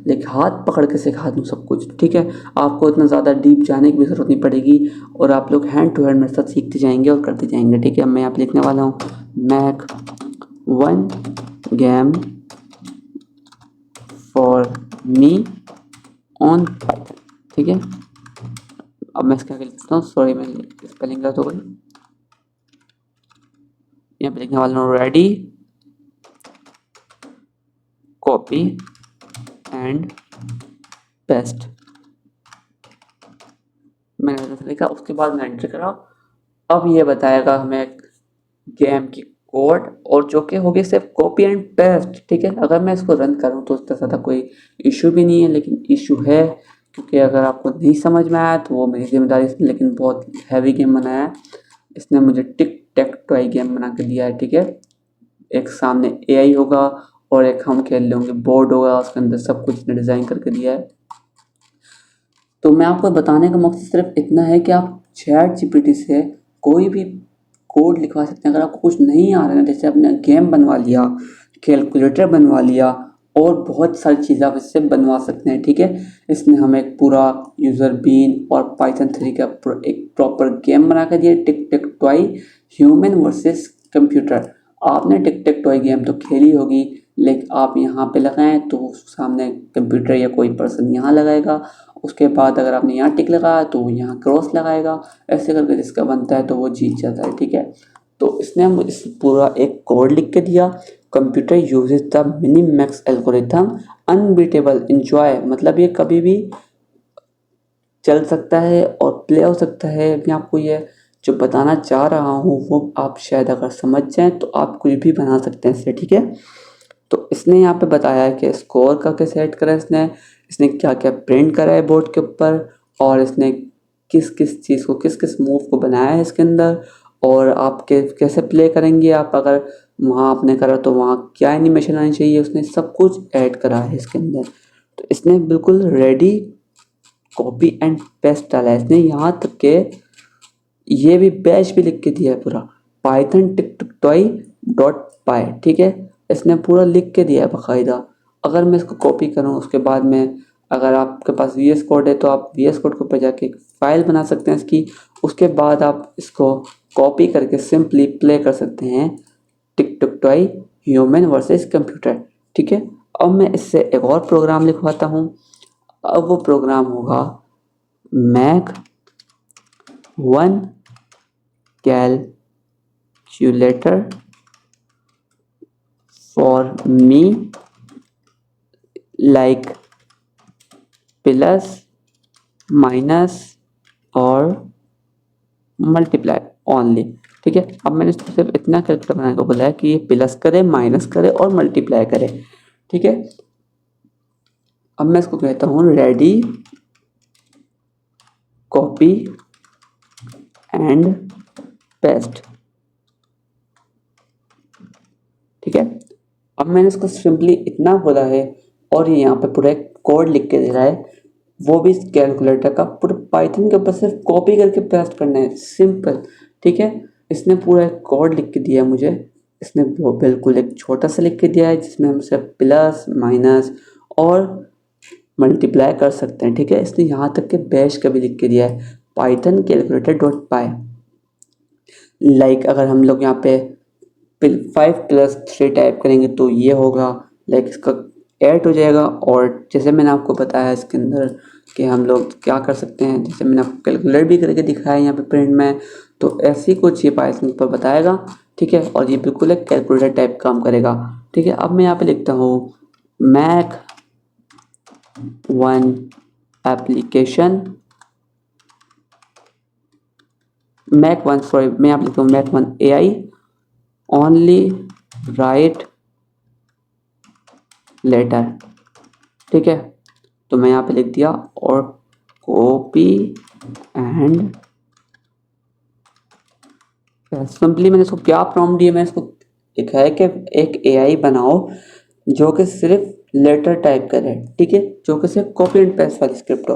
लाइक हाथ पकड़ के सिखा दूँ सब कुछ, ठीक है। आपको इतना ज़्यादा डीप जाने की भी ज़रूरत नहीं पड़ेगी, और आप लोग हैंड टू हैंड मेरे साथ सीखते जाएंगे और करते जाएंगे, ठीक है। मैं यहाँ पे लिखने वाला हूँ make 1 game for me on Python, ठीक है। अब मैं इसका लिखता हूँ, सॉरी मैं स्पेलिंग गलत हो गई। यहाँ पे लिखने वाला हूँ रेडी, कॉपी एंड पेस्ट। मैंने ऐसा लिखा, उसके बाद मैं एंटर करा। अब ये बताएगा हमें गेम की कोड, और जो कि होगी सिर्फ कॉपी एंड पेस्ट, ठीक है। अगर मैं इसको रन करूँ तो उससे ज़्यादा कोई इशू भी नहीं है, लेकिन इशू है क्योंकि अगर आपको नहीं समझ में आया तो वो मेरी जिम्मेदारी है। लेकिन बहुत हैवी गेम बनाया है इसने, मुझे टिक टेक टॉय गेम बना के दिया है, ठीक है। एक सामने एआई होगा और एक हम खेल लेंगे, बोर्ड होगा, उसके अंदर सब कुछ डिज़ाइन करके दिया है। तो मैं आपको बताने का मकसद सिर्फ इतना है कि आप चैट जीपीटी से कोई भी कोड लिखवा सकते हैं। अगर आपको कुछ नहीं आ रहा है, जैसे आपने गेम बनवा लिया, कैलकुलेटर बनवा लिया और बहुत सारी चीज़ें आप इससे बनवा सकते हैं। ठीक है, इसने हमें एक पूरा यूज़र बीन और पाइथन 3 का एक प्रॉपर गेम बना कर दिया, टिक टिक टॉय ह्यूमन वर्सेस कंप्यूटर। आपने टिक टिक टॉय गेम तो खेली होगी, लेकिन आप यहाँ पे लगाएं तो सामने कंप्यूटर या कोई पर्सन यहाँ लगाएगा, उसके बाद अगर आपने यहाँ टिक लगाया तो वो यहाँ क्रॉस लगाएगा, ऐसे करके जिसका बनता है तो वो जीत जाता है। ठीक है, तो इसने हम इस पूरा एक कोड लिख के दिया, computer uses the minimax algorithm unbeatable enjoy, मतलब ये कभी भी चल सकता है और प्ले हो सकता है। मैं आपको ये जो बताना चाह रहा हूँ वो आप शायद अगर समझ जाएं तो आप कुछ भी बना सकते हैं इससे। ठीक है, तो इसने यहाँ पे बताया है कि स्कोर का कैसे सेट करा इसने इसने क्या क्या प्रिंट करा है बोर्ड के ऊपर, और इसने किस किस चीज़ को, किस किस मूव को बनाया है इसके अंदर, और आप कैसे प्ले करेंगे। आप अगर वहाँ आपने करा तो वहाँ क्या एनिमेशन आनी चाहिए, उसने सब कुछ ऐड करा है इसके अंदर। तो इसने बिल्कुल रेडी कॉपी एंड पेस्ट डाला है इसने, यहाँ तक के ये भी बैच भी लिख के दिया है पूरा, पाइथन टिक टिक टॉय डॉट पाई। ठीक है, इसने पूरा लिख के दिया है बाकायदा। अगर मैं इसको कॉपी करूँ उसके बाद में, अगर आपके पास वी एस कोड है तो आप वी एस कोड के ऊपर जाके एक फाइल बना सकते हैं इसकी, उसके बाद आप इसको कॉपी करके सिंपली प्ले कर सकते हैं टिक टिक टॉय ह्यूमन वर्सेस कंप्यूटर। ठीक है, अब मैं इससे एक और प्रोग्राम लिखवाता हूँ। अब वो प्रोग्राम होगा make one calculator for me like plus minus और मल्टीप्लाई ओनली। ठीक है, अब मैंने इसको सिर्फ इतना कैलकुलेटर बनाने को बोला है कि ये प्लस करे, माइनस करे और मल्टीप्लाई करे। ठीक है, अब मैं इसको कहता हूँ रेडी कॉपी एंड पेस्ट। ठीक है, अब मैंने इसको सिंपली इतना बोला है और ये यहाँ पे पूरा एक कोड लिख के दे रहा है, वो भी कैलकुलेटर का पूरा पाइथन के ऊपर सिर्फ कॉपी करके पेस्ट करना है, सिंपल। ठीक है, इसने पूरा एक कोड लिख के दिया है मुझे, इसने वो बिल्कुल एक छोटा सा लिख के दिया है जिसमें हम सिर्फ प्लस माइनस और मल्टीप्लाई कर सकते हैं। ठीक है, इसने यहाँ तक के बैश का भी लिख के दिया है, पाइथन कैलकुलेटर डॉट पाई। लाइक अगर हम लोग यहाँ पे 5+3 टाइप करेंगे तो ये होगा, लाइक इसका 8 हो जाएगा। और जैसे मैंने आपको बताया इसके अंदर कि हम लोग क्या कर सकते हैं, जैसे मैंने आपको कैलकुलेट भी करके दिखाया है यहाँ पे प्रिंट में, तो ऐसी कुछ ये पाइथन पर बताएगा। ठीक है, और ये बिल्कुल एक कैलकुलेटर टाइप काम करेगा। ठीक है, अब मैं यहाँ पे लिखता हूँ make one application, make one, sorry मैं यहाँ पे लिखता हूँ make one AI only write letter. ठीक है, तो मैं यहाँ पे लिख दिया और कॉपी एंड सिंपली मैंने इसको क्या प्रॉम्प्ट दिया, मैंने इसको लिखा है कि एक AI बनाओ जो कि सिर्फ लेटर टाइप करे। ठीक है, जो कि सिर्फ कॉपी एंड पेस्ट वाली स्क्रिप्ट हो।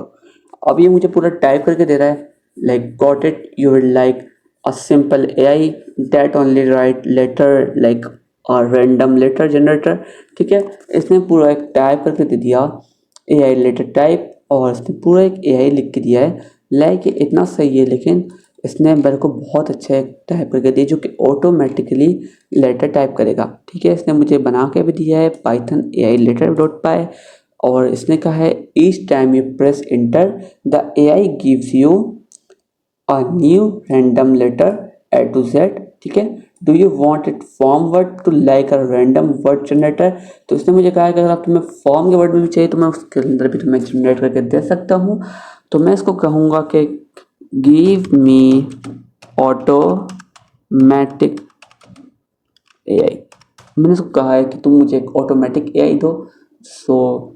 अब ये मुझे पूरा टाइप करके दे रहा है, like got it, you will like a simple AI that only write letter like a random letter generator। ठीक है, इसने पूरा एक टाइप करके दे दिया AI लेटर टाइप, और इसने पूरा एक AI लिख के दिया है। लाइक इतना सही है, लेकिन इसने मेरे को बहुत अच्छा एक टाइप करके दिया जो कि ऑटोमेटिकली लेटर टाइप करेगा। ठीक है, इसने मुझे बना के भी दिया है Python AI letter dot py, और इसने कहा है each time you press enter the AI gives you a new random letter A to Z। ठीक है, do you want it form word too like a random word generator. तो इसने मुझे कहा है कि अगर आप तुम्हें फॉर्म के वर्ड में भी चाहिए तो मैं उसके अंदर भी तुम्हें जनरेट करके दे सकता हूँ। तो मैं इसको कहूँगा कि गिव मी ऑटोमेटिक AI। मैंने इसको कहा है कि तुम मुझे एक ऑटोमेटिक AI दो। सो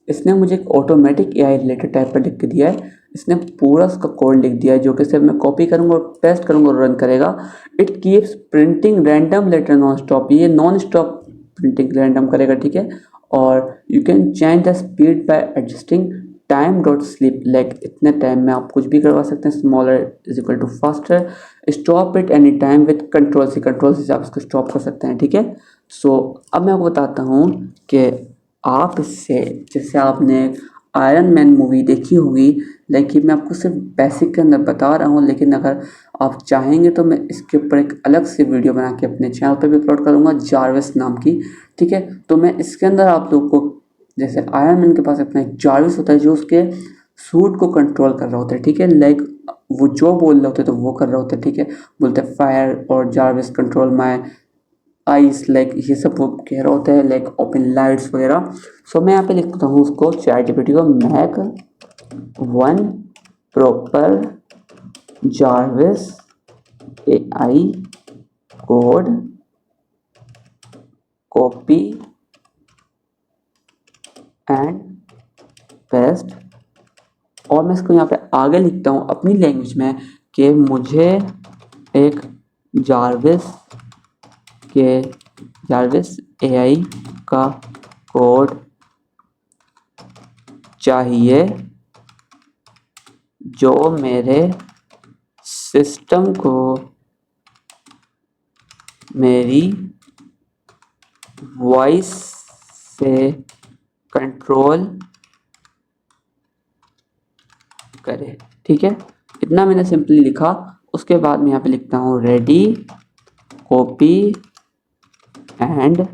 इसने मुझे एक ऑटोमेटिक AI रिलेटेड टाइप पर लिख के दिया है। इसने पूरा उसका कोड लिख दिया है जो कि सिर्फ मैं कॉपी करूँगा और पेस्ट करूँगा और रन करेगा। It keeps printing random letter non stop, ये नॉन स्टॉप प्रिंटिंग रैंडम करेगा। ठीक है, और you can change the speed by adjusting time dot sleep like इतने टाइम में आप कुछ भी करवा सकते हैं, smaller is equal to faster, stop it any time with control से आप इसको स्टॉप कर सकते हैं, ठीक है। सो अब मैं आपको बताता हूँ कि आप इससे, जैसे आपने आयरन मैन मूवी देखी होगी, लेकिन मैं आपको सिर्फ बेसिक के अंदर बता रहा हूँ, लेकिन अगर आप चाहेंगे तो मैं इसके ऊपर एक अलग से वीडियो बना के अपने चैनल पे भी अपलोड करूँगा, जारविस नाम की, ठीक है। तो मैं इसके अंदर आप लोग को, जैसे आयरन मैन के पास अपना एक जारविस होता है जो उसके सूट को कंट्रोल कर रहा होता है, ठीक है। लाइक वो जो बोल रहे होते हैं तो वो कर रहे होते हैं, ठीक है। बोलते हैं फायर और Jarvis control my ice, like ये सब वो कह रहे होते हैं, लाइक ओपन लाइट्स वगैरह। सो मैं यहाँ पे लिखता हूँ उसको चैट जीपीटी को, make one proper Jarvis AI code copy and paste. और मैं इसको यहाँ पे आगे लिखता हूँ अपनी लैंग्वेज में कि मुझे एक जारविस AI का कोड चाहिए जो मेरे सिस्टम को मेरी वॉइस से कंट्रोल करे, ठीक है। इतना मैंने सिंपली लिखा। उसके बाद मैं यहाँ पे लिखता हूँ रेडी कॉपी एंड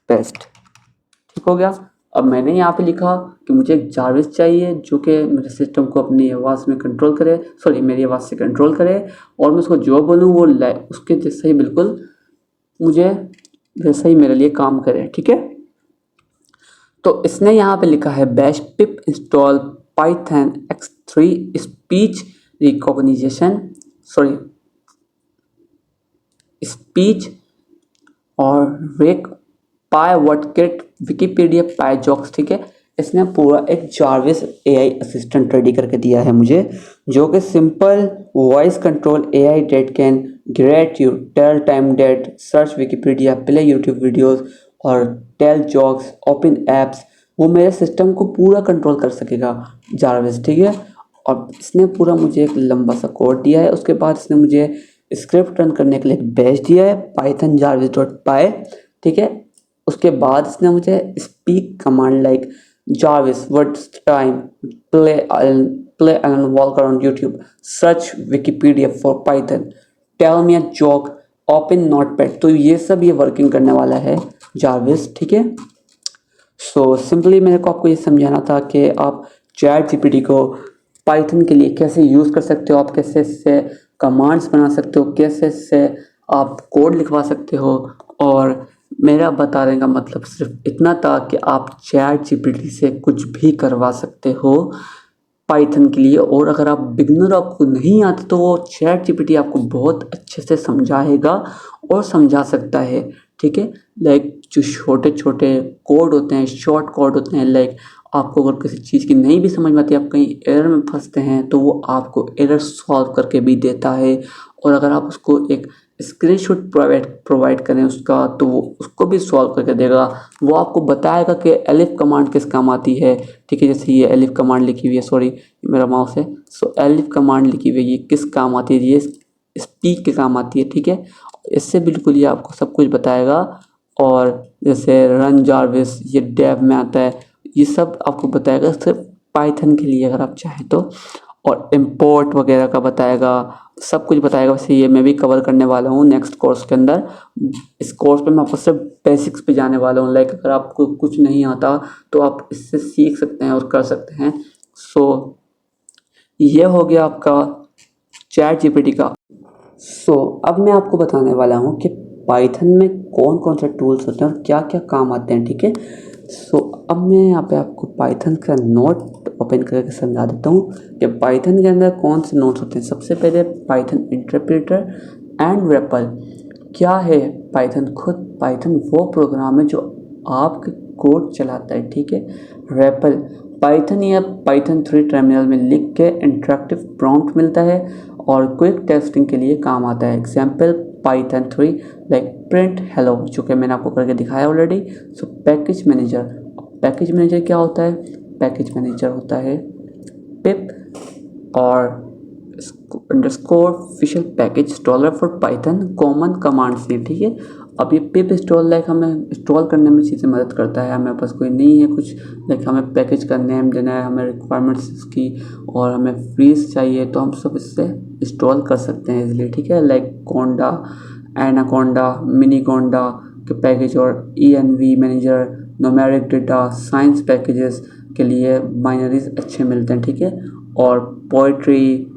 पेस्ट, ठीक हो गया। अब मैंने यहाँ पे लिखा कि मुझे एक जारविस चाहिए जो कि मेरे सिस्टम को अपनी आवाज़ में कंट्रोल करे, सॉरी मेरी आवाज़ से कंट्रोल करे, और मैं उसको जो बोलूँ वो उसके जैसे ही बिल्कुल मुझे वैसा ही मेरे लिए काम करे, ठीक है। तो इसने यहाँ पे लिखा है बैश पिप install Python x3 speech recognition, sorry speech और रेक पाई वर्टकिट विकीपीडिया पाई जॉक्स, ठीक है। इसने पूरा एक जारविस AI असिस्टेंट रेडी करके दिया है मुझे, जो कि simple voice control AI that can greet you tell time that search Wikipedia play YouTube videos और टेल जॉक्स ओपन एप्स, वो मेरे सिस्टम को पूरा कंट्रोल कर सकेगा जारविस, ठीक है। और इसने पूरा मुझे एक लंबा सा कोड दिया है। उसके बाद इसने मुझे स्क्रिप्ट रन करने के लिए एक बैश दिया है पाइथन जारविस डॉट पाई, ठीक है। उसके बाद इसने मुझे speak command like Jarvis what's time play and walk around YouTube search Wikipedia for Python tell me a joke open Notepad, तो ये सब ये वर्किंग करने वाला है जारविस, ठीक है। सो सिंपली मेरे को आपको ये समझाना था कि आप चैट जीपीटी को पाइथन के लिए कैसे यूज़ कर सकते हो, आप कैसे इससे कमांड्स बना सकते हो, कैसे इससे आप कोड लिखवा सकते हो। और मेरा बताने का मतलब सिर्फ इतना था कि आप चैट जीपीटी से कुछ भी करवा सकते हो पाइथन के लिए। और अगर आप बिगनर, आपको नहीं आते, तो वो चैट जीपीटी आपको बहुत अच्छे से समझाएगा और समझा सकता है, ठीक है। लाइक जो छोटे छोटे कोड होते हैं, शॉर्ट कोड होते हैं, लाइक आपको अगर किसी चीज़ की नहीं भी समझ में आती, आप कहीं एरर में फंसते हैं, तो वो आपको एरर सॉल्व करके भी देता है। और अगर आप उसको एक स्क्रीनशॉट प्रोवाइड करें उसका, तो वो उसको भी सॉल्व करके देगा। वो आपको बताएगा कि एलिफ कमांड किस काम आती है, ठीक है। जैसे ये एलिफ कमांड लिखी हुई है, सॉरी मेरा माउस है, सो एलिफ कमांड लिखी हुई है, ये किस काम आती है, ये स्पीक के काम आती है, ठीक है। इससे बिल्कुल ये आपको सब कुछ बताएगा। और जैसे रन जारविस ये डेव में आता है, ये सब आपको बताएगा सिर्फ पाइथन के लिए अगर आप चाहें तो। और इम्पोर्ट वगैरह का बताएगा, सब कुछ बताएगा। वैसे ये मैं भी कवर करने वाला हूँ नेक्स्ट कोर्स के अंदर। इस कोर्स पे मैं आपको सिर्फ बेसिक्स पे जाने वाला हूँ, लाइक अगर आपको कुछ नहीं आता तो आप इससे सीख सकते हैं और कर सकते हैं। सो ये हो गया आपका चैट जीपीटी का। अब मैं आपको बताने वाला हूँ कि पाइथन में कौन कौन से टूल्स होते हैं और क्या क्या काम आते हैं, ठीक है। अब मैं यहाँ पे आपको पाइथन का नोट ओपन करके समझा देता हूँ कि पाइथन के अंदर कौन से नोट्स होते हैं। सबसे पहले पाइथन इंटरप्रेटर एंड रेपल। क्या है पाइथन? खुद पाइथन वो प्रोग्राम है जो आपके कोड चलाता है, ठीक है। रेपल पाइथन या पाइथन 3 टर्मिनल में लिख के इंटरेक्टिव प्रॉम्प्ट मिलता है और क्विक टेस्टिंग के लिए काम आता है। Example Python 3 like print hello, जो कि मैंने आपको करके दिखाया ऑलरेडी। पैकेज मैनेजर क्या होता है? पैकेज मैनेजर होता है पिप और underscore official package installer for Python common command से, ठीक है। अब ये पिप इंस्टॉल लाइक हमें इंस्टॉल करने में चीज़ें मदद करता है। हमें पास कोई नहीं है कुछ, लाइक हमें पैकेज का नेम देना है, हमें रिक्वायरमेंट्स इसकी और हमें फ्रीज चाहिए तो हम सब इससे इंस्टॉल कर सकते हैं इजीली, ठीक है। लाइक कोंडा, एनाकोंडा, मिनीकोंडा के पैकेज और ENV manager, numeric data science packages के लिए बाइनरीज अच्छे मिलते हैं, ठीक है। और poetry,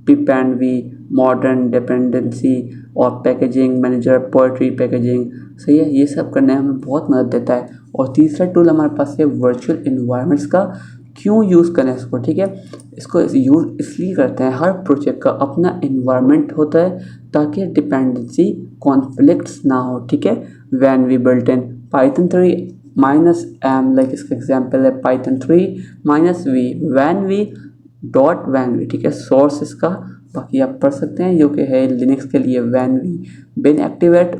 pip and V, modern dependency और पैकेजिंग मैनेजर, पोएट्री पैकेजिंग, सही है। ये सब करने में हमें बहुत मदद देता है। और तीसरा टूल हमारे पास है वर्चुअल इन्वायरमेंट्स का। क्यों यूज़ करें इसको, ठीक है। इसको यूज़ इसलिए करते हैं, हर प्रोजेक्ट का अपना इन्वायरमेंट होता है ताकि डिपेंडेंसी कॉन्फ्लिक्ट्स ना हो, ठीक है। Venv built in Python 3 -m, like इसका एग्जांपल है Python 3 -v venv dot venv, ठीक है। सोर्स इसका बाकी आप पढ़ सकते हैं, जो कि है लिनक्स के लिए वैन वी बिन एक्टिवेट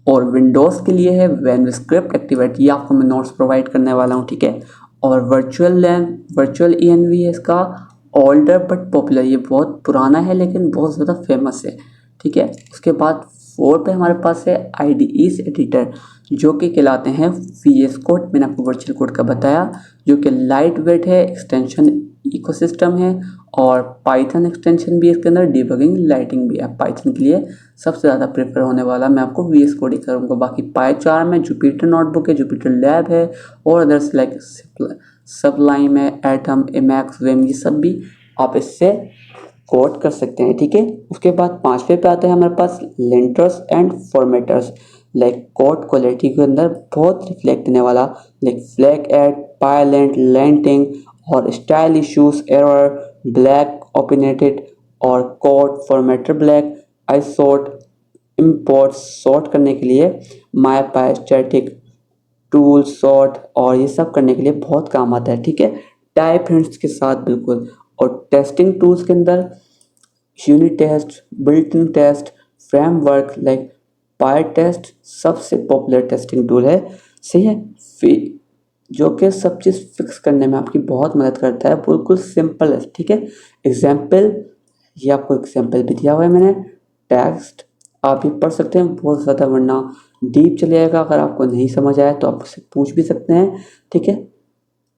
और विंडोज़ के लिए है वैन वी स्क्रिप्ट एक्टिवेट। ये आपको मैं नोट्स प्रोवाइड करने वाला हूँ, ठीक है। और वर्चुअल ENV है इसका, ओल्डर बट पॉपुलर, ये बहुत पुराना है लेकिन बहुत ज़्यादा फेमस है, ठीक है। उसके बाद 4 पे हमारे पास है IDEs एडिटर, जो कि कहलाते हैं VS कोड। मैंने आपको वर्चुअल कोड का बताया, जो कि लाइट वेट है, एक्सटेंशन इकोसिस्टम है और पाइथन एक्सटेंशन भी है इसके अंदर, डिबगिंग लाइटिंग भी है। पाइथन के लिए सबसे ज़्यादा प्रेफर होने वाला मैं आपको VS कोड ही करूँगा। बाकी PyCharm है, जुपिटर नोटबुक है, जुपिटर लैब है और अदर्स लाइक सबलाइम है, एटम, एमैक्स, वेम, ये सब भी आप इससे कोड कर सकते हैं, ठीक है। उसके बाद 5वें पे आता है हमारे पास linters and formatters, like code quality के अंदर बहुत रिफ्लेक्ट देने वाला, like Flake8, Pylint, linting और style issues, error, Black opinionated और code formatter Black, isort, import sort करने के लिए मायपाई स्टैटिक टूल सॉर्ट और ये सब करने के लिए बहुत काम आता है, ठीक है। टाइप हिंट्स के साथ बिल्कुल। और टेस्टिंग टूल्स के अंदर unit test, built in test, framework like pytest सबसे पॉपुलर टेस्टिंग टूल है, सही है। जो कि सब चीज़ फिक्स करने में आपकी बहुत मदद करता है, बिल्कुल सिंपल है, ठीक है। एग्जाम्पल, ये आपको एग्जाम्पल भी दिया हुआ है मैंने, टेक्स्ट आप ये पढ़ सकते हैं बहुत ज़्यादा, वरना डीप चले जाएगा। अगर आपको नहीं समझ आया तो आप उससे पूछ भी सकते हैं, ठीक है।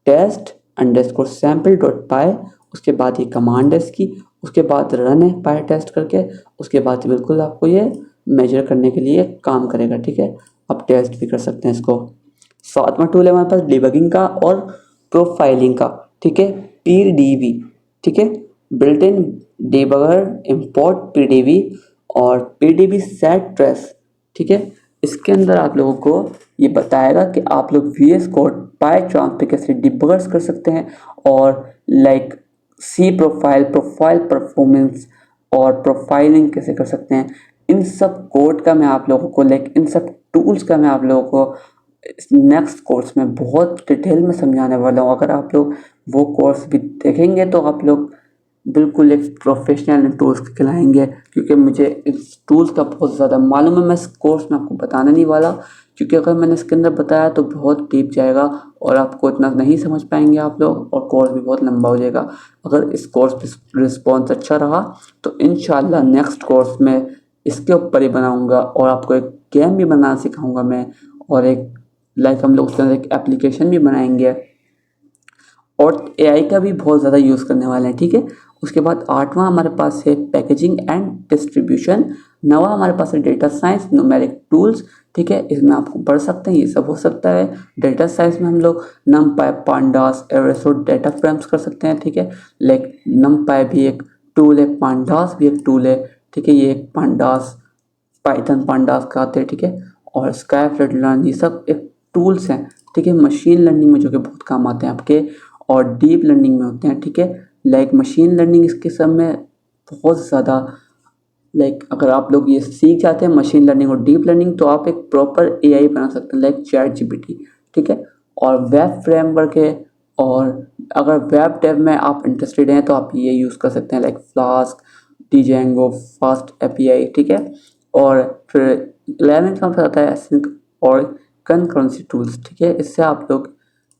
test_sample.py, उसके बाद ये कमांड है इसकी, उसके बाद रन है पाई टेस्ट करके, उसके बाद बिल्कुल आपको ये मेजर करने के लिए काम करेगा, ठीक है। आप टेस्ट भी कर सकते हैं इसको। 7वां टूल है हमारे पास डिबगिंग का और प्रोफाइलिंग का, ठीक है, PDB, ठीक है। Built in debugger, import PDB और PDB सेट ट्रेस, ठीक है। इसके अंदर आप लोगों को ये बताएगा कि आप लोग VS कोड PyCharm पे कैसे डिबगर्स कर सकते हैं और like C profile, profile performance और प्रोफाइलिंग कैसे कर सकते हैं। इन सब कोड का मैं आप लोगों को, लाइक इन सब टूल्स का मैं आप लोगों को नेक्स्ट कोर्स में बहुत डिटेल में समझाने वाला हूँ। अगर आप लोग वो कोर्स भी देखेंगे तो आप लोग बिल्कुल एक प्रोफेशनल टूल्स कहलाएंगे, क्योंकि मुझे इस टूल्स का बहुत ज़्यादा मालूम है। मैं इस कोर्स में आपको बताने नहीं वाला, क्योंकि अगर मैंने इसके अंदर बताया तो बहुत डीप जाएगा और आपको इतना नहीं समझ पाएंगे आप लोग, और कोर्स भी बहुत लंबा हो जाएगा। अगर इस कोर्स पे रिस्पॉन्स अच्छा रहा तो इंशाल्लाह नेक्स्ट कोर्स में इसके ऊपर ही बनाऊँगा और आपको एक गेम भी बनाना सिखाऊँगा मैं, और एक लाइक हम लोग उसके अंदर एक एप्लीकेशन भी बनाएंगे और AI का भी बहुत ज़्यादा यूज़ करने वाले हैं, ठीक है। उसके बाद 8वां हमारे पास है पैकेजिंग एंड डिस्ट्रीब्यूशन। 9वां हमारे पास है डेटा साइंस, न्यूमेरिक टूल्स, ठीक है। इसमें आपको पढ़ सकते हैं, ये सब हो सकता है। डेटा साइंस में हम लोग numpy, pandas, एरेसो डेटा फ्रेम्स कर सकते हैं, ठीक है। लाइक numpy भी एक टूल है, pandas भी एक टूल है, ठीक है। ये एक pandas, पाइथन pandas का आते हैं, ठीक है। और स्काईफ्लैट लर्न, ये सब एक टूल्स हैं, ठीक है। मशीन लर्निंग में जो कि बहुत काम आते हैं आपके, और डीप लर्निंग में होते हैं, ठीक है। लाइक मशीन लर्निंग इसके सब में बहुत ज़्यादा, लाइक अगर आप लोग ये सीख जाते हैं मशीन लर्निंग और डीप लर्निंग तो आप एक प्रॉपर AI बना सकते हैं, लाइक ChatGPT, ठीक है। और वेब फ्रेमवर्क है, और अगर वेब डेव में आप इंटरेस्टेड हैं तो आप ये यूज़ कर सकते हैं, like flask, Django, fast API, ठीक है। और फिर 11th में आता है एसिंक और कंकरेंसी टूल्स, ठीक है। इससे आप लोग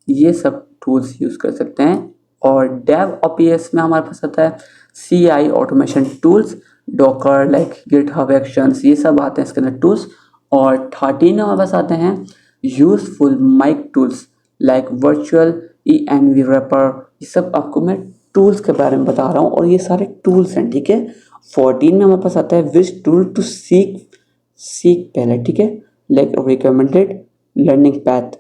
ये सब टूल्स यूज़ कर सकते हैं। और डेव ओपीएस में हमारे पास आता है CI automation tools, Docker like GitHub actions, ये सब आते हैं इसके अंदर टूल्स। और 13 में हमारे पास आते हैं useful mic tools like virtual ENV wrapper. ये सब आपको मैं टूल्स के बारे में बता रहा हूँ और ये सारे टूल्स हैं, ठीक है। 14 में हमारे पास आता है विच टूल टू सीक पहले, ठीक है, लाइक रिकमेंडेड लर्निंग पैथ।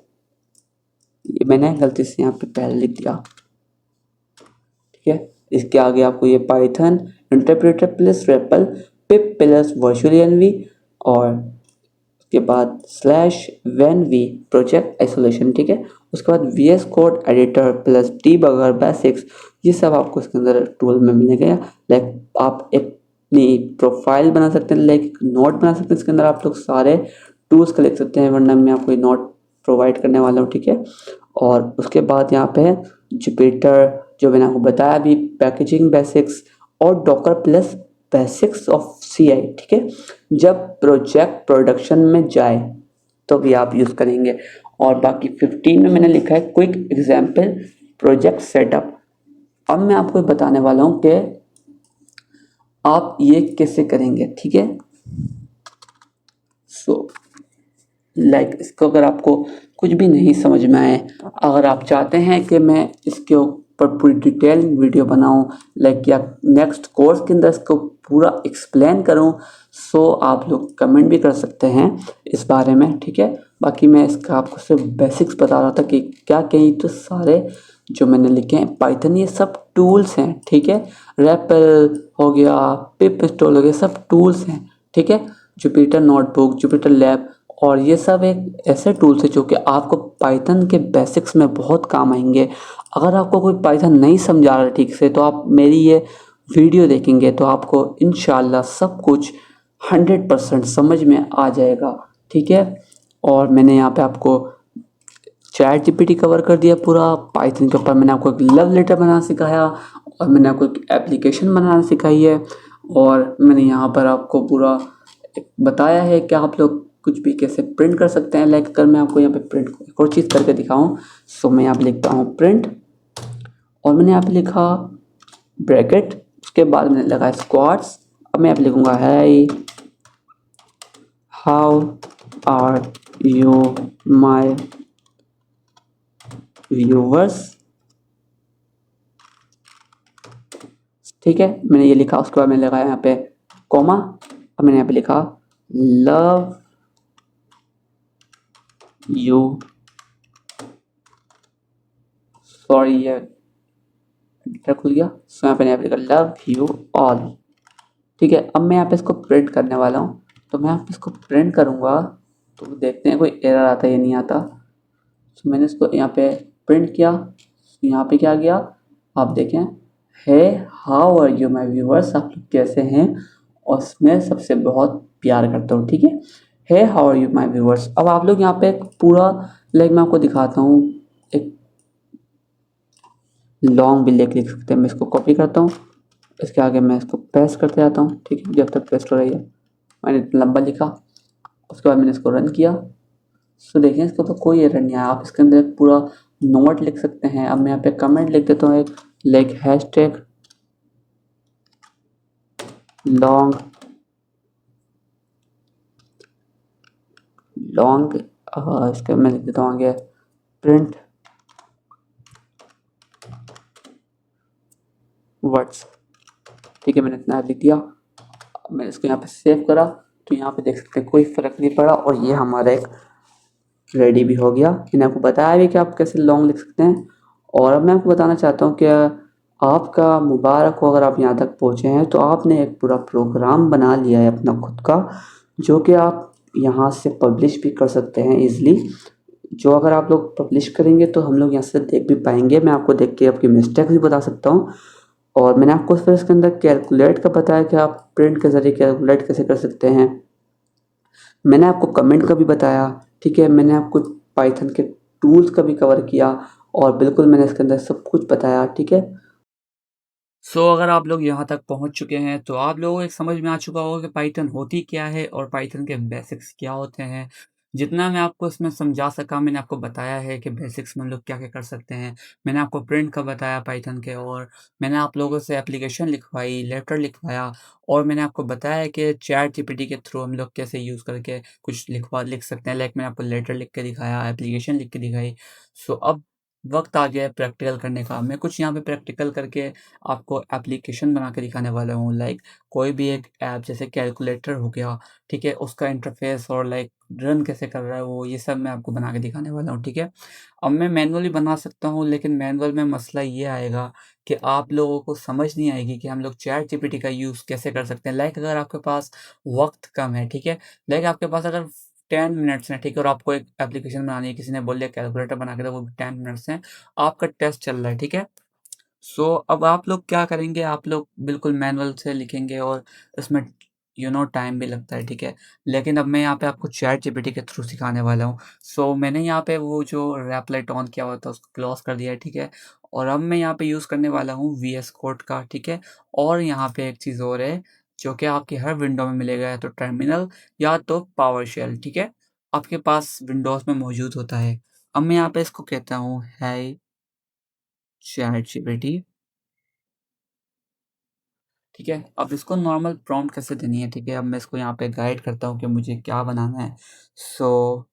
ये मैंने गलती से यहाँ पे पहले लिख दिया, ठीक है। इसके आगे आपको ये Python interpreter plus REPL pip plus virtual env, और उसके बाद slash venv project isolation, ठीक है। उसके बाद VS code editor plus debugger basics, ये सब आपको इसके अंदर टूल में मिलेगा। लाइक आप अपनी प्रोफाइल बना सकते हैं, लाइक नोट बना सकते हैं, इसके अंदर आप लोग सारे टूल्स का लिख सकते हैं, वरना मैं आपको नोट प्रोवाइड करने वाला हूँ, ठीक है। और उसके बाद यहाँ पे है जुपिटर, जो मैंने आपको बताया अभी, पैकेजिंग बेसिक्स और Docker plus basics of CI, ठीक है। जब प्रोजेक्ट प्रोडक्शन में जाए तो भी आप यूज़ करेंगे। और बाकी 15 में मैंने लिखा है क्विक एग्जाम्पल प्रोजेक्ट सेटअप। अब मैं आपको बताने वाला हूँ कि आप ये कैसे करेंगे, ठीक है। सो लाइक इसको अगर आपको कुछ भी नहीं समझ में आए, अगर आप चाहते हैं कि मैं इसके ऊपर पूरी डिटेल वीडियो बनाऊं, लाइक या नेक्स्ट कोर्स के अंदर इसको पूरा एक्सप्लेन करूं, सो आप लोग कमेंट भी कर सकते हैं इस बारे में, ठीक है। बाकी मैं इसका आपको सिर्फ बेसिक्स बता रहा था कि क्या कहीं तो सारे जो मैंने लिखे हैं पाइथन ये सब टूल्स हैं, ठीक है। रेपल हो गया, पिप इंस्टॉल हो गया, सब टूल्स हैं, ठीक है। जुपिटर नोटबुक, जुपिटर लैब, और ये सब एक ऐसे टूल्स है जो कि आपको पाइथन के बेसिक्स में बहुत काम आएंगे। अगर आपको कोई पाइथन नहीं समझा रहा ठीक से, तो आप मेरी ये वीडियो देखेंगे तो आपको इंशाल्लाह सब कुछ 100% समझ में आ जाएगा, ठीक है। और मैंने यहाँ पे आपको ChatGPT कवर कर दिया पूरा, पाइथन के ऊपर मैंने आपको एक लव लेटर बनाना सिखाया, और मैंने आपको एक एप्लीकेशन बनाना सिखाई है, और मैंने यहाँ पर आपको पूरा बताया है कि आप लोग कुछ भी कैसे प्रिंट कर सकते हैं। लाइक अगर मैं आपको यहाँ पे प्रिंट एक और चीज़ करके दिखाऊँ, सो मैं यहाँ पे लिखता हूँ प्रिंट, और मैंने यहाँ पे लिखा ब्रैकेट, उसके बाद मैंने लगाया स्क्वाड्स। अब मैं यहाँ पे लिखूँगा hi how are you my viewers, ठीक है। मैंने ये लिखा, उसके बाद मैंने लगाया यहाँ पे कॉमा। अब मैंने यहाँ पे लिखा लव यू, सॉरी ये खुल गया, सो यहाँ पे लिखा लव यू ऑल, ठीक है। अब मैं यहाँ पे इसको प्रिंट करने वाला हूँ, तो मैं यहाँ पे इसको प्रिंट करूँगा, तो देखते हैं कोई एरर आता है या नहीं आता। तो मैंने इसको यहाँ पे प्रिंट किया, तो यहाँ पे क्या गया आप देखें, है how are you my viewers, आप लोग कैसे हैं, और उसमें सबसे बहुत प्यार करता हूँ, ठीक है how are you my viewers. अब आप लोग यहाँ पे पूरा लाइक मैं आपको दिखाता हूँ, एक लॉन्ग भी लिख सकते हैं। मैं इसको कॉपी करता हूँ, इसके आगे मैं इसको पेस्ट करते जाता हूँ, ठीक है, जब तक पेस्ट हो रही है। मैंने इतना लंबा लिखा, उसके बाद मैंने इसको रन किया, सो देखें इसको तो कोई एरर नहीं आया। आप इसके अंदर एक पूरा नोट लिख सकते हैं। अब मैं यहाँ पे कमेंट लिख देता हूँ एक, लाइक हैशटैग लॉन्ग लॉन्ग, इसके मैं लिख देता हूँ आगे प्रिंट वर्ड्स, ठीक है। मैंने इतना लिख दिया, मैंने इसको यहाँ पे सेव करा, तो यहाँ पे देख सकते हैं कोई फ़र्क नहीं पड़ा, और ये हमारा एक रेडी भी हो गया। मैंने आपको बताया भी कि आप कैसे लॉन्ग लिख सकते हैं। और अब मैं आपको बताना चाहता हूँ कि आपका मुबारक हो, अगर आप यहाँ तक पहुँचे हैं तो आपने एक पूरा प्रोग्राम बना लिया है अपना खुद का, जो कि आप यहाँ से पब्लिश भी कर सकते हैं ईज़िली। जो अगर आप लोग पब्लिश करेंगे तो हम लोग यहाँ से देख भी पाएंगे, मैं आपको देख के आपकी मिस्टेक भी बता सकता हूँ। और मैंने आपको फिर इसके अंदर कैलकुलेट का बताया कि आप प्रिंट के ज़रिए कैलकुलेट कैसे कर सकते हैं। मैंने आपको कमेंट का भी बताया, ठीक है। मैंने आपको पाइथन के टूल्स का भी कवर किया, और बिल्कुल मैंने इसके अंदर सब कुछ बताया, ठीक है। सो अगर आप लोग यहाँ तक पहुँच चुके हैं, तो आप लोगों को एक समझ में आ चुका होगा कि पाइथन होती क्या है और पाइथन के बेसिक्स क्या होते हैं। जितना मैं आपको इसमें समझा सका मैंने आपको बताया है कि बेसिक्स में हम लोग क्या-क्या कर सकते हैं। मैंने आपको प्रिंट का बताया पाइथन के, और मैंने आप लोगों से एप्लीकेशन लिखवाई, लेटर लिखवाया, और मैंने आपको बताया कि चैट जीपीटी के थ्रू हम लोग कैसे यूज़ करके कुछ लिख सकते हैं। लाइक मैंने आपको लेटर लिख के दिखाया, एप्लीकेशन लिख के दिखाई। सो अब वक़्त आ गया है प्रैक्टिकल करने का। मैं कुछ यहाँ पे प्रैक्टिकल करके आपको एप्लीकेशन बना के दिखाने वाला हूँ। लाइक कोई भी एक ऐप जैसे कैलकुलेटर हो गया, ठीक है? उसका इंटरफ़ेस और लाइक रन कैसे कर रहा है वो, ये सब मैं आपको बना के दिखाने वाला हूँ, ठीक है? अब मैं मैनुअली बना सकता हूँ, लेकिन मैनुअल में मसला ये आएगा कि आप लोगों को समझ नहीं आएगी कि हम लोग चैट जीपीटी का यूज़ कैसे कर सकते हैं। लाइक अगर आपके पास वक़्त कम है, ठीक है? लाइक आपके पास अगर 10 मिनट्स हैं, ठीक है? और आपको एक एप्लीकेशन बनानी है, किसी ने बोल दिया कैलकुलेटर बना के दो, वो भी 10 मिनट्स हैं, आपका टेस्ट चल रहा है, ठीक है? सो अब आप लोग क्या करेंगे, आप लोग बिल्कुल मैनुअल से लिखेंगे, और इसमें टाइम भी लगता है, ठीक है? लेकिन अब मैं यहाँ पे आपको चैट जीपीटी के थ्रू सिखाने वाला हूँ। सो मैंने यहाँ पे वो जो रैपलेट ऑन किया हुआ था उसको क्लोज़ कर दिया है, ठीक है? और अब मैं यहाँ पे यूज़ करने वाला हूँ वीएस कोड का, ठीक है? और यहाँ पे एक चीज़ और है, जो कि आपकी हर विंडो में मिलेगा, या तो टर्मिनल या तो पावरशेल, ठीक है? आपके पास विंडोज़ में मौजूद होता है। अब मैं यहाँ पे इसको कहता हूँ, हाय चैट जीपीटी। ठीक है? अब इसको नॉर्मल प्रॉम्प्ट कैसे देनी है, ठीक है? अब मैं इसको यहाँ पे गाइड करता हूँ कि मुझे क्या बनाना है। सो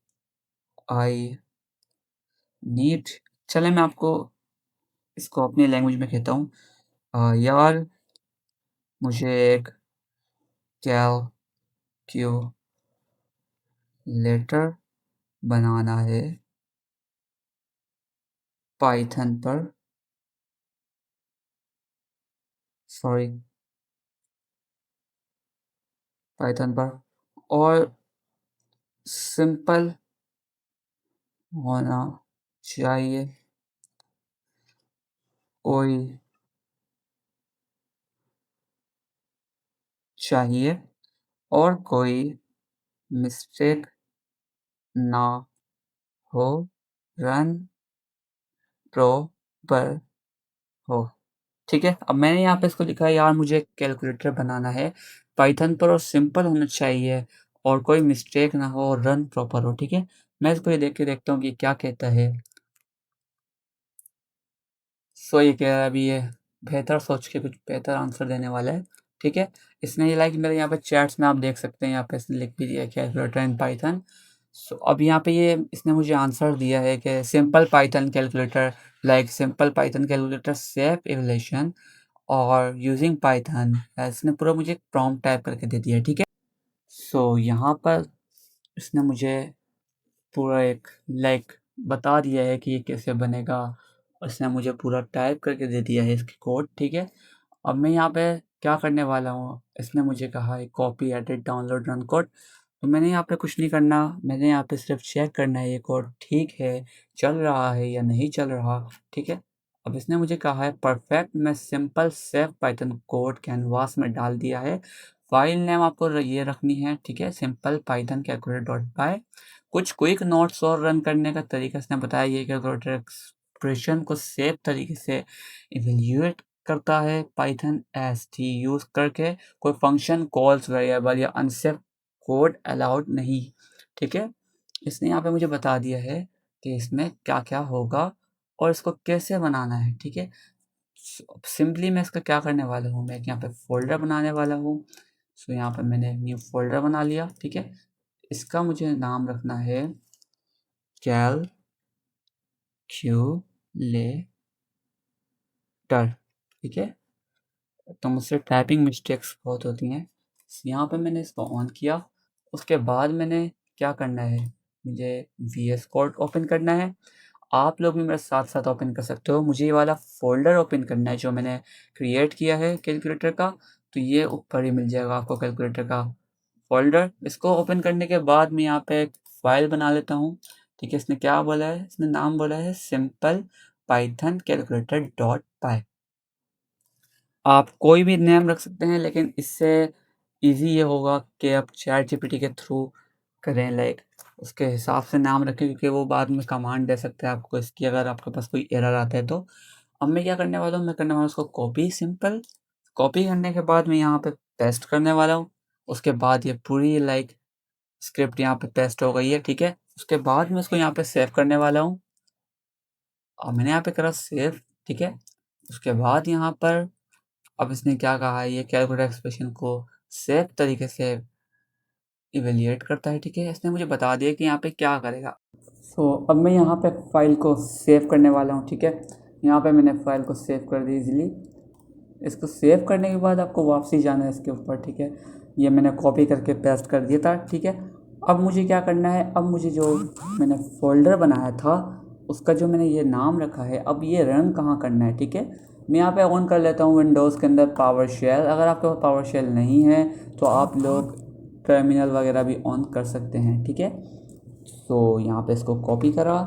आई नीड, चलिए मैं आपको इसको अपनी लैंग्वेज में कहता हूँ। यार मुझे एक कैलकुलेटर बनाना है पाइथन पर, सॉरी पाइथन पर, और सिंपल होना चाहिए, कोई चाहिए, और कोई मिस्टेक ना हो, रन प्रॉपर हो। ठीक है? अब मैंने यहाँ पे इसको लिखा है, यार मुझे कैलकुलेटर बनाना है पाइथन पर, और सिंपल होना चाहिए, और कोई मिस्टेक ना हो, और रन प्रॉपर हो, ठीक है? मैं इसको ये देख के देखता हूँ कि क्या कहता है। सो ये कह रहा है, अभी ये बेहतर सोच के कुछ बेहतर आंसर देने वाला है, ठीक है? इसने ये लाइक मेरे यहाँ पे चैट्स में आप देख सकते हैं, यहाँ पे इसने लिख भी दिया है कैलकुलेटर इन पाइथन। सो अब यहाँ पे ये इसने मुझे आंसर दिया है कि simple Python calculator, like simple Python calculator save evaluation और यूजिंग पाइथन, इसने पूरा मुझे प्रॉम्प्ट टाइप करके दे दिया है, ठीक है? सो यहाँ पर इसने मुझे पूरा एक लाइक बता दिया है कि ये कैसे बनेगा, और इसने मुझे पूरा टाइप करके दे दिया है इसकी कोड, ठीक है? अब मैं यहाँ पे क्या करने वाला हूँ, इसने मुझे कहा है copy, edit, download, run code. तो मैंने यहाँ पे कुछ नहीं करना, मैंने यहाँ पे सिर्फ चेक करना है ये कोड ठीक है, चल रहा है या नहीं चल रहा, ठीक है? अब इसने मुझे कहा है परफेक्ट, मैं simple save Python code canvas में डाल दिया है। फाइल नेम आपको ये रखनी है, ठीक है? सिंपल पाइथन कैलकुलेटर डॉट पाई। कुछ क्विक नोट्स और रन करने का तरीका इसने बताया, ये कैलकुलेटर एक्सप्रेशन को सेफ तरीके से इवेल्युएट करता है पाइथन एसटी यूज़ करके, कोई फंक्शन कॉल्स वेरिएबल या अनसेफ कोड अलाउड नहीं, ठीक है? इसने यहाँ पे मुझे बता दिया है कि इसमें क्या-क्या होगा और इसको कैसे बनाना है, ठीक है? सिंपली मैं इसका क्या करने वाला हूँ, मैं एक यहाँ पे फ़ोल्डर बनाने वाला हूँ। सो यहाँ पे मैंने न्यू फ़ोल्डर बना लिया, ठीक है? इसका मुझे नाम रखना है कैलकुलेटर, ठीक है? तो मुझसे टाइपिंग मिस्टेक्स बहुत होती हैं। यहाँ पे मैंने इसको ऑन किया, उसके बाद मैंने क्या करना है, मुझे वीएस कोड ओपन करना है। आप लोग भी मेरे साथ-साथ ओपन कर सकते हो। मुझे ये वाला फ़ोल्डर ओपन करना है जो मैंने क्रिएट किया है कैलकुलेटर का, तो ये ऊपर ही मिल जाएगा आपको कैलकुलेटर का फ़ोल्डर। इसको ओपन करने के बाद मैं यहाँ पे एक फ़ाइल बना लेता हूँ, ठीक है? इसने क्या बोला है, इसने नाम बोला है सिंपल पाइथन कैलकुलेटर डॉट पाई। आप कोई भी नेम रख सकते हैं, लेकिन इससे ईज़ी ये होगा कि आप चैट जीपीटी के थ्रू करें, लाइक उसके हिसाब से नाम रखें, क्योंकि वो बाद में कमांड दे सकते हैं आपको इसकी, अगर आपके पास कोई एरर आता है तो। अब मैं क्या करने वाला हूँ, मैं करने वाला हूँ उसको कॉपी, सिंपल कॉपी करने के बाद मैं यहाँ पे पेस्ट करने वाला हूँ। उसके बाद ये पूरी लाइक स्क्रिप्ट यहाँ पे पेस्ट हो गई है, ठीक है। उसके बाद मैं इसको यहाँ पे सेव करने वाला हूँ और मैंने यहाँ पे करा सेव, ठीक है। उसके बाद यहाँ पर अब इसने क्या कहा है, ये कैलकुलेटर एक्सप्रेशन को सेफ तरीके से इवेल्युएट करता है, ठीक है। इसने मुझे बता दिया कि यहाँ पे क्या करेगा। अब मैं यहाँ पे फाइल को सेव करने वाला हूँ, ठीक है। यहाँ पे मैंने फाइल को सेव कर दी इजीली। इसको सेव करने के बाद आपको वापसी जाना है इसके ऊपर, ठीक है। ये मैंने कॉपी करके पेस्ट कर दिया था, ठीक है। अब मुझे क्या करना है, अब मुझे जो मैंने फोल्डर बनाया था उसका जो मैंने ये नाम रखा है, अब ये रन कहाँ करना है, ठीक है। मैं यहाँ पे ऑन कर लेता हूँ विंडोज़ के अंदर पावर शेल। अगर आपके पास पावर शेल नहीं है तो आप लोग टर्मिनल वगैरह भी ऑन कर सकते हैं, ठीक है। तो यहाँ पे इसको कॉपी करा,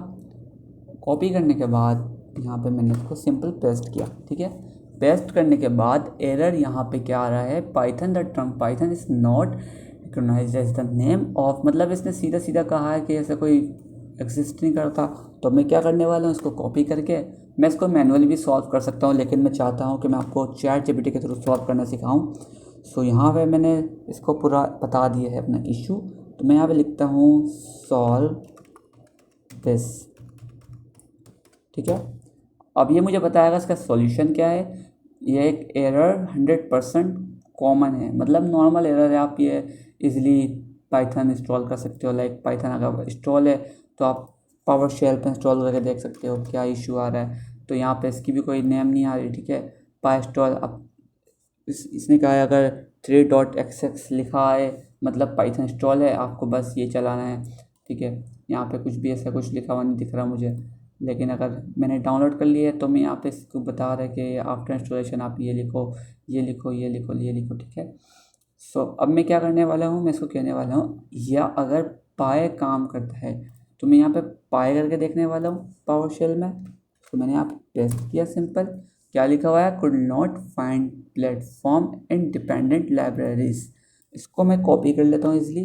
कॉपी करने के बाद यहाँ पे मैंने इसको सिंपल पेस्ट किया, ठीक है। पेस्ट करने के बाद एरर यहाँ पे क्या आ रहा है, Python the term Python is not recognized as the name of, मतलब इसने सीधा सीधा कहा है कि ऐसा कोई एग्जिस्ट नहीं करता। तो मैं क्या करने वाला हूँ, इसको कॉपी करके मैं इसको मैनुअली भी सॉल्व कर सकता हूँ, लेकिन मैं चाहता हूँ कि मैं आपको ChatGPT के थ्रू सॉल्व करना सिखाऊँ। सो यहाँ पे मैंने इसको पूरा बता दिया है अपना इशू। तो मैं यहाँ पे लिखता हूँ सॉल्व दिस, ठीक है। अब ये मुझे बताएगा इसका सॉल्यूशन क्या है। ये एक एरर 100% कॉमन है, मतलब नॉर्मल एरर है। आप ये इजीली पाइथन इंस्टॉल कर सकते हो। लाइक पाइथन अगर इंस्टॉल है तो आप पावर शेल पे इंस्टॉल करके देख सकते हो क्या इशू आ रहा है। तो यहाँ पे इसकी भी कोई नेम नहीं आ रही, ठीक है। पाई इंस्टॉल अब इसने कहा है अगर 3.xx लिखा है मतलब पाइथन इंस्टॉल है, आपको बस ये चलाना है, ठीक है। यहाँ पे कुछ भी ऐसा कुछ लिखा हुआ नहीं दिख रहा मुझे, लेकिन अगर मैंने डाउनलोड कर लिया है तो मैं यहाँ पे इसको बता रहा है कि आफ्टर इंस्टॉलेशन आप ये लिखो, ये लिखो, ये लिखो, ये लिखो, ठीक है। अब मैं क्या करने वाला हूँ, मैं इसको कहने वाला हूँ या अगर पाए काम करता है तो मैं यहाँ पे पाए करके देखने वाला हूँ पावर शेल में। तो मैंने यहाँ पेस्ट किया सिंपल, क्या लिखा हुआ है, could not find platform independent libraries. इसको मैं कॉपी कर लेता हूँ इजली।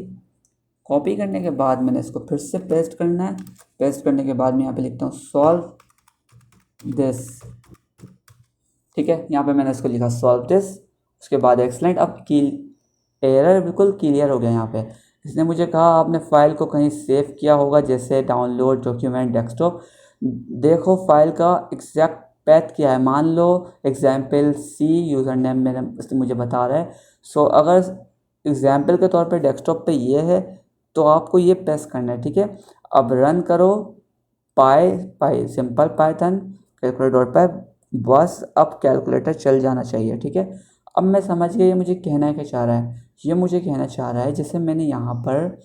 कॉपी करने के बाद मैंने इसको फिर से पेस्ट करना है। पेस्ट करने के बाद मैं यहाँ पे लिखता हूँ सॉल्व दिस, ठीक है। यहाँ पे मैंने इसको लिखा सॉल्व दिस, उसके बाद एक्सलेंट। अब की एरर बिल्कुल क्लियर हो गया। यहाँ पे इसने मुझे कहा आपने फाइल को कहीं सेव किया होगा, जैसे डाउनलोड, डॉक्यूमेंट, डेस्कटॉप। देखो फाइल का एग्जैक्ट पैथ क्या है, मान लो एग्जाम्पल सी यूज़र नेम मेरा इसने मुझे बता रहा है। अगर एग्जाम्पल के तौर पे डेस्कटॉप पे ये है तो आपको ये प्रेस करना है, ठीक है। अब रन करो पाई सिंपल पाइथन कैलकुलेटर डॉट पाई, बस अब कैलकुलेटर चल जाना चाहिए, ठीक है। अब मैं समझ गया ये मुझे कहना क्या चाह रहा है। ये मुझे कहना चाह रहा है जैसे मैंने यहाँ पर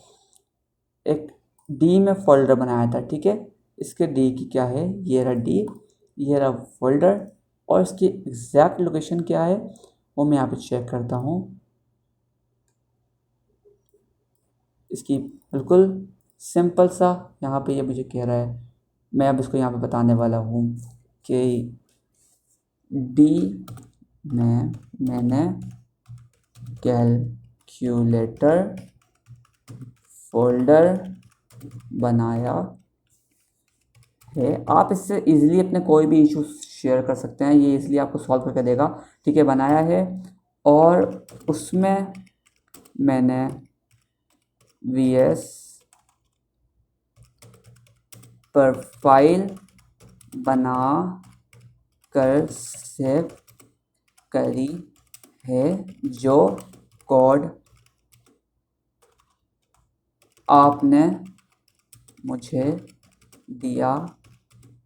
एक डी में फोल्डर बनाया था, ठीक है। इसके डी की क्या है, ये रहा डी, ये रहा फोल्डर, और इसकी एग्जैक्ट लोकेशन क्या है वो मैं यहाँ पे चेक करता हूँ। इसकी बिल्कुल सिंपल सा यहाँ पे ये मुझे कह रहा है, मैं अब इसको यहाँ पे बताने वाला हूँ कि डी में मैंने कैलकुलेटर फोल्डर बनाया है। आप इससे इजीली अपने कोई भी इशू शेयर कर सकते हैं, ये इजीली आपको सॉल्व करके देगा, ठीक है। बनाया है और उसमें मैंने VS पर फाइल बना कर सेव करी है जो कोड आपने मुझे दिया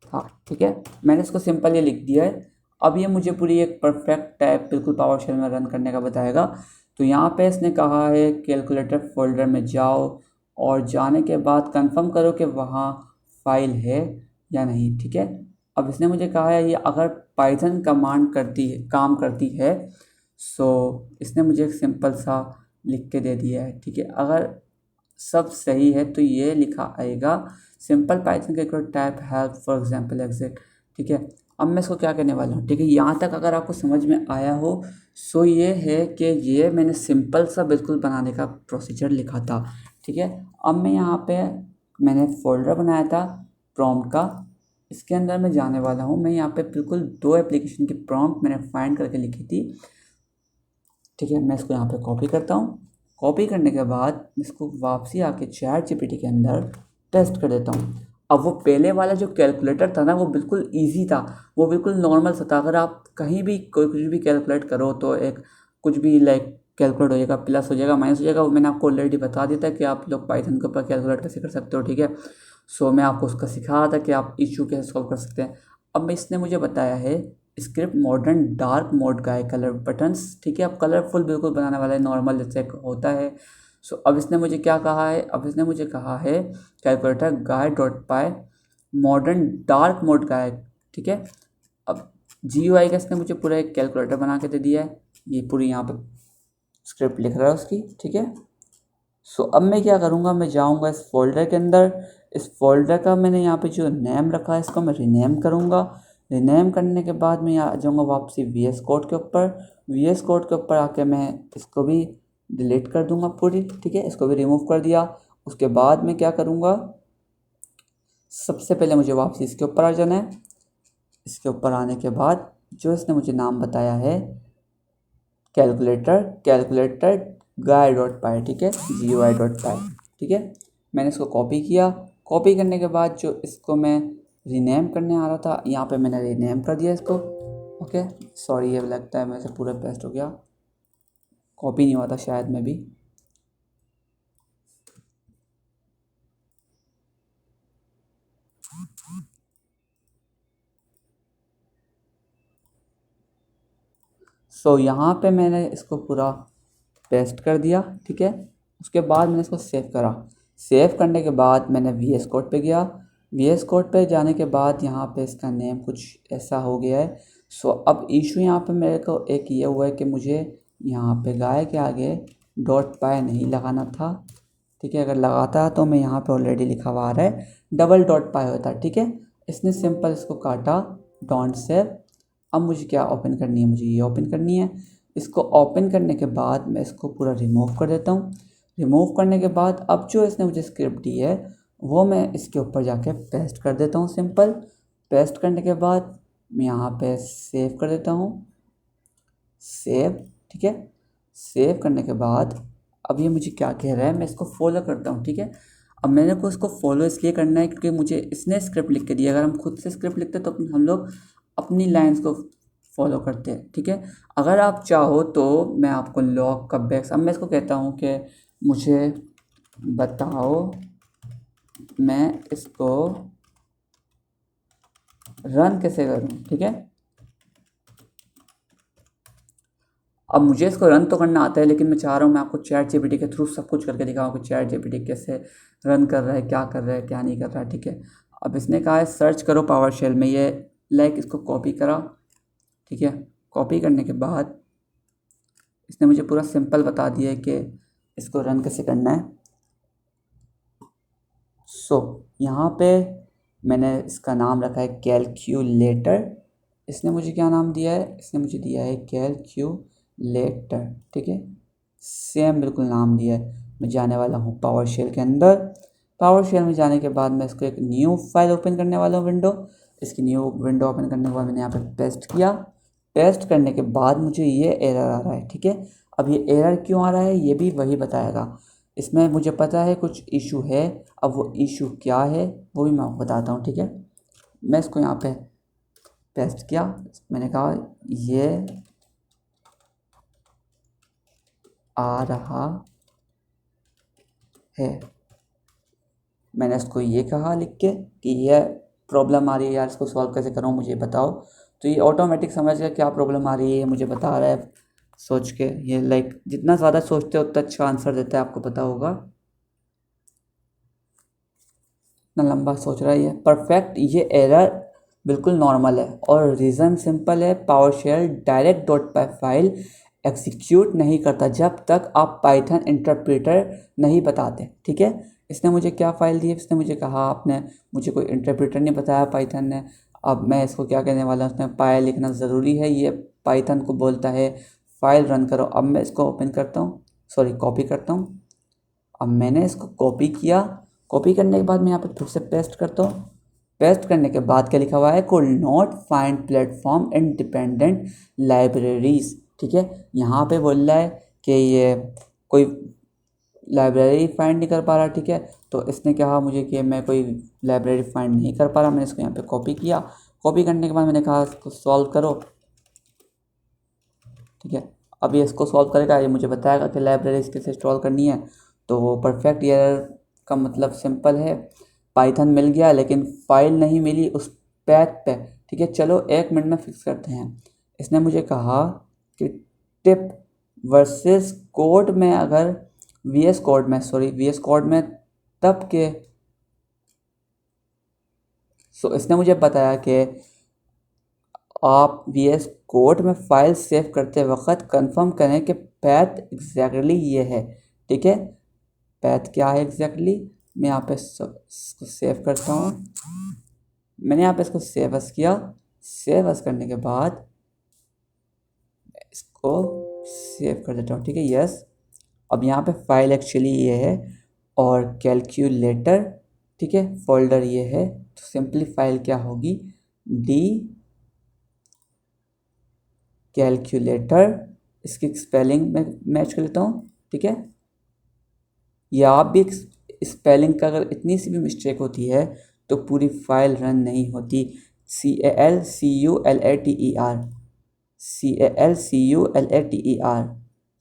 था, ठीक है। मैंने इसको सिंपल ये लिख दिया है। अब ये मुझे पूरी एक परफेक्ट टाइप बिल्कुल पावर शेल में रन करने का बताएगा। तो यहाँ पे इसने कहा है कैलकुलेटर फोल्डर में जाओ और जाने के बाद कंफर्म करो कि वहाँ फाइल है या नहीं, ठीक है। अब इसने मुझे कहा है ये अगर पाइथन कमांड करती है काम करती है, इसने मुझे एक सिंपल सा लिख के दे दिया है, ठीक है। अगर सब सही है तो ये लिखा आएगा simple Python calculator type help for example exit, ठीक है। अब मैं इसको क्या करने वाला हूँ, ठीक है। यहाँ तक अगर आपको समझ में आया हो ये है कि ये मैंने सिंपल सा बिल्कुल बनाने का प्रोसीजर लिखा था, ठीक है। अब मैं यहाँ पे मैंने फोल्डर बनाया था प्रॉम्प्ट का, इसके अंदर मैं जाने वाला हूँ। मैं यहाँ पे बिल्कुल 2 एप्लीकेशन की प्रॉम्प्ट मैंने फाइंड करके लिखी थी, ठीक है। मैं इसको यहाँ पे कॉपी करता हूँ, कॉपी करने के बाद इसको वापसी आके चैट जीपीटी के अंदर पेस्ट कर देता हूँ। अब वो पहले वाला जो कैलकुलेटर था ना वो बिल्कुल ईजी था, वो बिल्कुल नॉर्मल सा था। अगर आप कहीं भी कोई कुछ भी कैलकुलेट करो तो एक कुछ भी लाइक कैलकुलेट हो जाएगा, प्लस हो जाएगा, माइनस हो जाएगा। वो मैंने आपको ऑलरेडी बता दिया था कि आप लोग पाइथन के ऊपर कैलकुलेट कैसे कर सकते हो, ठीक है। सो मैं आपको उसका सिखा रहा था कि आप इशू कैसे सॉल्व कर सकते हैं। अब इसने मुझे बताया है स्क्रिप्ट मॉडर्न डार्क मोड का है, कलर बटन्स, ठीक है। अब कलरफुल बिल्कुल बनाने वाला है, नॉर्मल जैसे होता है। सो अब इसने मुझे क्या कहा है, अब इसने मुझे कहा है कैलकुलेटर गाय डॉट पाई मॉडर्न डार्क मोड का है, ठीक है। अब GUI का इसने मुझे पूरा एक कैलकुलेटर बना के दे दिया है, ये पूरी यहाँ पर स्क्रिप्ट लिख रहा है उसकी, ठीक है। सो अब मैं क्या करूँगा, मैं जाऊँगा इस फोल्डर के अंदर। इस फोल्डर का मैंने यहाँ पे जो नेम रखा है इसको मैं रीनेम करूँगा। रीनेम करने के बाद मैं यहाँ आ जाऊँगा वापसी VS कोड के ऊपर। VS कोड के ऊपर आके मैं इसको भी डिलीट कर दूँगा पूरी, ठीक है। इसको भी रिमूव कर दिया। उसके बाद मैं क्या करूँगा, सबसे पहले मुझे वापसी इसके ऊपर आ जाना है। इसके ऊपर आने के बाद जो इसने मुझे नाम बताया है कैलकुलेटर गाय डॉट पाई, ठीक है, GUI डॉट पाई, ठीक है। मैंने इसको कॉपी किया। कॉपी करने के बाद जो इसको मैं रीनेम करने आ रहा था यहाँ पे मैंने रीनेम कर दिया इसको, ओके। सॉरी, ये लगता है मेरे से पूरा पेस्ट हो गया, कॉपी नहीं हुआ था शायद में भी। सो यहाँ पे मैंने इसको पूरा पेस्ट कर दिया, ठीक है। उसके बाद मैंने इसको सेव करा। सेव करने के बाद मैंने VS कोड पे गया। VS कोड पे जाने के बाद यहाँ पे इसका नेम कुछ ऐसा हो गया है। सो अब इशू यहाँ पे मेरे को एक ये हुआ है कि मुझे यहाँ पे गाय के आगे डॉट पाई नहीं लगाना था, ठीक है। अगर लगाता तो मैं यहाँ पे ऑलरेडी लिखा हुआ आ रहा है डबल डॉट पाई होता, ठीक है। इसने सिंपल इसको काटा, डोंट सेव। अब मुझे क्या ओपन करनी है, मुझे ये ओपन करनी है। इसको ओपन करने के बाद मैं इसको पूरा रिमूव कर देता हूँ। रिमूव करने के बाद अब जो इसने मुझे स्क्रिप्ट दी है वो मैं इसके ऊपर जाके पेस्ट कर देता हूँ, सिंपल। पेस्ट करने के बाद मैं यहाँ पे सेव कर देता हूँ, सेव, ठीक है। सेव करने के बाद अब ये मुझे क्या कह रहा है, मैं इसको फॉलो करता हूँ, ठीक है। अब मैंने को इसको फॉलो इसलिए करना है क्योंकि मुझे इसने स्क्रिप्ट लिख के दी। अगर हम खुद से स्क्रिप्ट लिखते तो हम लोग अपनी लाइंस को फॉलो करते हैं, ठीक है। अगर आप चाहो तो मैं आपको लॉग का बैक्स, अब मैं इसको कहता हूँ कि मुझे बताओ मैं इसको रन कैसे करूँ, ठीक है। अब मुझे इसको रन तो करना आता है लेकिन मैं चाह रहा हूँ मैं आपको चैट जीपीटी के थ्रू सब कुछ करके दिखाऊँ कि चैट जीपीटी कैसे रन कर रहा है, क्या कर रहा है, क्या नहीं कर रहा है, ठीक है। अब इसने कहा है सर्च करो पावर शेल में, ये लाइक इसको कॉपी करा, ठीक है। कॉपी करने के बाद इसने मुझे पूरा सिंपल बता दिया है कि इसको रन कैसे करना है। सो यहाँ पे मैंने इसका नाम रखा है कैलक्यूलेटर। इसने मुझे क्या नाम दिया है, इसने मुझे दिया है कैलक्यूलेटर, ठीक है। सेम बिल्कुल नाम दिया है। मैं जाने वाला हूँ पावर शेल के अंदर। पावर शेल में जाने के बाद मैं इसको एक न्यू फाइल ओपन करने वाला हूँ, विंडो। इसकी न्यू विंडो ओपन करने के बाद मैंने यहाँ पे पेस्ट किया। पेस्ट करने के बाद मुझे ये एरर आ रहा है, ठीक है। अब ये एरर क्यों आ रहा है ये भी वही बताएगा। इसमें मुझे पता है कुछ इशू है, अब वो इशू क्या है वो भी मैं आपको बताता हूँ, ठीक है। मैं इसको यहाँ पे पेस्ट किया। मैंने कहा ये आ रहा है, मैंने इसको ये कहा लिख के कि ये प्रॉब्लम आ रही है यार, इसको सॉल्व कैसे करूँ मुझे बताओ। तो ये ऑटोमेटिक समझ गया क्या प्रॉब्लम आ रही है, मुझे बता रहा है सोच के। ये लाइक जितना ज़्यादा सोचते हो उतना अच्छा आंसर देता है, आपको पता होगा। इतना लंबा सोच रहा है ये परफेक्ट। ये एरर बिल्कुल नॉर्मल है और रीज़न सिंपल है, PowerShell direct dot py file execute नहीं करता जब तक आप पाइथन इंटरप्रेटर नहीं बताते, ठीक है। इसने मुझे क्या फ़ाइल दी है, इसने मुझे कहा आपने मुझे कोई इंटरप्रेटर नहीं बताया पाइथन ने। अब मैं इसको क्या कहने वाला हूँ, उसमें पाई लिखना ज़रूरी है, ये पाइथन को बोलता है फाइल रन करो। अब मैं इसको ओपन करता हूँ, सॉरी कॉपी करता हूँ। अब मैंने इसको कॉपी किया। कॉपी करने के बाद मैं यहाँ पर फिर से पेस्ट करता हूँ। पेस्ट करने के बाद क्या लिखा हुआ है, could not find platform independent libraries, ठीक है। यहाँ पे बोल रहा है कि ये कोई लाइब्रेरी फाइंड नहीं कर पा रहा, ठीक है। तो इसने कहा मुझे कि मैं कोई लाइब्रेरी फाइंड नहीं कर पा रहा। मैंने इसको यहाँ पे कॉपी किया। कॉपी करने के बाद मैंने कहा इसको सॉल्व करो, ठीक है। अब ये इसको सॉल्व करेगा, ये मुझे बताएगा कि लाइब्रेरी कैसे इंस्टॉल करनी है। तो परफेक्ट एरर का मतलब सिंपल है, पाइथन मिल गया लेकिन फाइल नहीं मिली उस पैथ पे, ठीक है। चलो 1 मिनट में फिक्स करते हैं। इसने मुझे कहा कि टिप वर्सेस कोड में, अगर वीएस कोड में तब के इसने मुझे बताया कि आप वीएस कोड में फाइल सेव करते वक्त कंफर्म करें कि पैथ एग्जैक्टली ये है, ठीक है। पैथ क्या है एग्जैक्टली, मैं यहाँ पे इसको सेव करता हूँ। मैंने यहाँ पे इसको सेव एस किया। सेव एस करने के बाद इसको सेव कर देता हूँ, ठीक है। यस, अब यहाँ पे फाइल एक्चुअली ये है और कैलकुलेटर, ठीक है, फोल्डर ये है। तो सिंपली फाइल क्या होगी, डी कैलकुलेटर। इसकी स्पेलिंग में मैच कर लेता हूँ, ठीक है। या आप भी स्पेलिंग का अगर इतनी सी भी मिस्टेक होती है तो पूरी फाइल रन नहीं होती। CALCULATER, CALCULATER,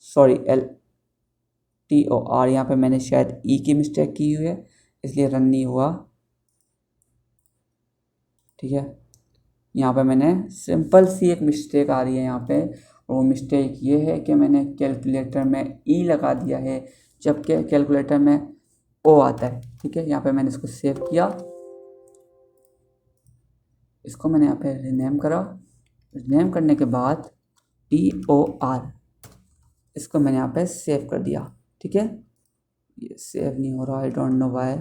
सॉरी LTOR, यहाँ पे मैंने शायद ई की मिस्टेक की हुई है इसलिए रन नहीं हुआ, ठीक है। यहाँ पे मैंने सिंपल सी एक मिस्टेक आ रही है यहाँ पे, और वो मिस्टेक ये है कि मैंने कैलकुलेटर में ई लगा दिया है जबकि कैलकुलेटर में ओ आता है, ठीक है। यहाँ पे मैंने इसको सेव किया, इसको मैंने यहाँ पे रीनेम करा। रीनेम करने के बाद TOR, इसको मैंने यहाँ पे सेव कर दिया, ठीक है। ये सेव नहीं हो रहा, आई डोंट नो वाई।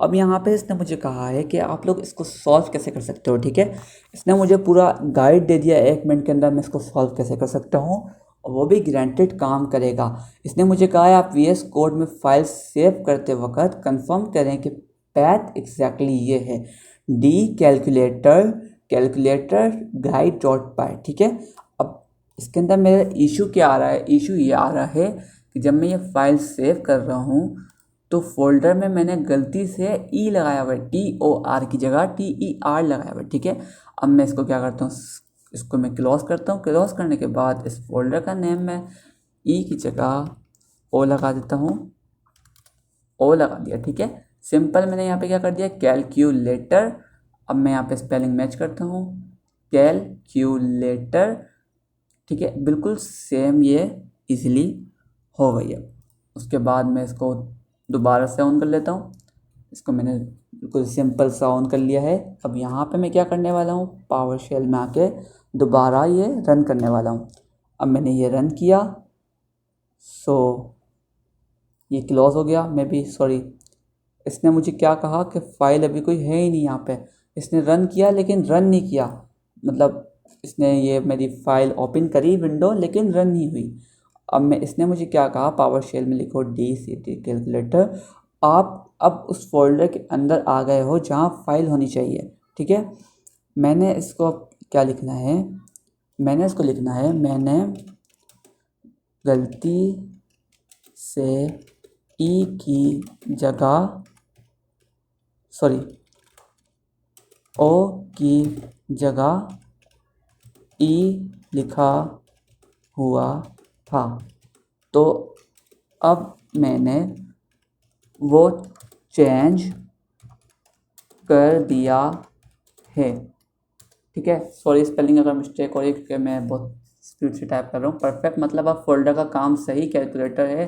अब यहाँ पे इसने मुझे कहा है कि आप लोग इसको सॉल्व कैसे कर सकते हो, ठीक है। इसने मुझे पूरा गाइड दे दिया, 1 मिनट के अंदर मैं इसको सॉल्व कैसे कर सकता हूँ, और वो भी ग्रांटेड काम करेगा। इसने मुझे कहा है आप VS कोड में फाइल सेव करते वक्त कंफर्म करें कि पैथ एग्जैक्टली ये है, डी कैलकुलेटर गाइड डॉट पाई, ठीक है। अब इसके अंदर मेरा इशू क्या आ रहा है, इशू ये आ रहा है कि जब मैं ये फाइल सेव कर रहा हूँ तो फोल्डर में मैंने गलती से ई लगाया हुआ है, TOR की जगह TER लगाया हुआ है, ठीक है। अब मैं इसको क्या करता हूँ, इसको मैं क्लोज करता हूँ। क्लोज करने के बाद इस फोल्डर का नेम मैं ई की जगह ओ लगा देता हूँ, ओ लगा दिया, ठीक है। सिंपल मैंने यहाँ पे क्या कर दिया, कैलकुलेटर। अब मैं यहाँ पे स्पेलिंग मैच करता हूँ, कैलकुलेटर, ठीक है। बिल्कुल सेम ये इजीली हो गई है। उसके बाद मैं इसको दोबारा से ऑन कर लेता हूँ। इसको मैंने बिल्कुल सिंपल सा ऑन कर लिया है। अब यहाँ पे मैं क्या करने वाला हूँ, पावर शेल में आके दोबारा ये रन करने वाला हूँ। अब मैंने ये रन किया, ये क्लोज हो गया। मैं भी सॉरी, इसने मुझे क्या कहा कि फ़ाइल अभी कोई है ही नहीं यहाँ पे। इसने रन किया लेकिन रन नहीं किया, मतलब इसने ये मेरी फ़ाइल ओपन करी विंडो लेकिन रन नहीं हुई। अब इसने मुझे क्या कहा, पावर शेल में लिखो DCT कैलकुलेटर। आप अब उस फोल्डर के अंदर आ गए हो जहाँ फाइल होनी चाहिए, ठीक है। मैंने इसको क्या लिखना है, मैंने इसको लिखना है, मैंने गलती से ई की जगह ओ की जगह ई लिखा हुआ था, तो अब मैंने वो चेंज कर दिया है, ठीक है। सॉरी स्पेलिंग अगर मिस्टेक हो रही है क्योंकि मैं बहुत स्पीड से टाइप कर रहा हूँ। परफेक्ट मतलब अब फोल्डर का काम सही कैलकुलेटर है,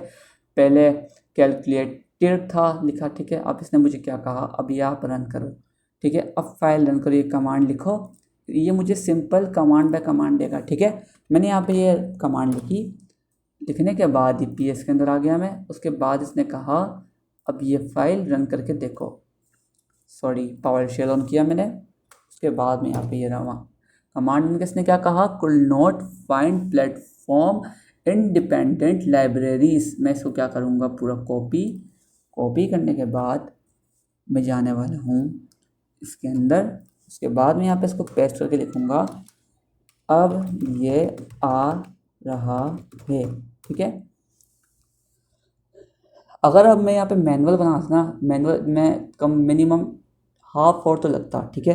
पहले कैलकुलेटर था लिखा, ठीक है। अब इसने मुझे क्या कहा, अब ये आप रन करो, ठीक है। अब फाइल रन करो, ये कमांड लिखो, ये मुझे सिंपल कमांड बाय कमांड देगा, ठीक है। मैंने यहाँ पे ये कमांड लिखी, लिखने के बाद PS के अंदर आ गया मैं। उसके बाद इसने कहा अब ये फाइल रन करके देखो, सॉरी पावर शेल ऑन किया मैंने। उसके बाद में यहाँ पे ये रहा कमांड में किसने क्या कहा, could not find platform independent libraries. मैं इसको क्या करूँगा, पूरा कॉपी करने के बाद मैं जाने वाला हूँ इसके अंदर। उसके बाद मैं यहाँ पे इसको पेस्ट करके लिखूँगा, अब ये आ रहा है, ठीक है। अगर अब मैं यहाँ पे मैनुअल बनाता ना, मैनुअल में कम मिनिमम हाफ आवर तो लगता, ठीक है,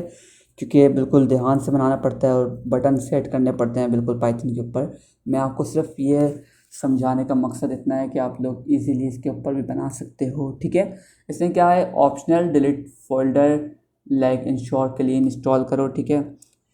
क्योंकि ये बिल्कुल ध्यान से बनाना पड़ता है और बटन सेट करने पड़ते हैं बिल्कुल पाइथन के ऊपर। मैं आपको सिर्फ ये समझाने का मकसद इतना है कि आप लोग इजीली इसके ऊपर भी बना सकते हो, ठीक है। इसमें क्या है, optional delete folder like ensure clean install करो, ठीक है।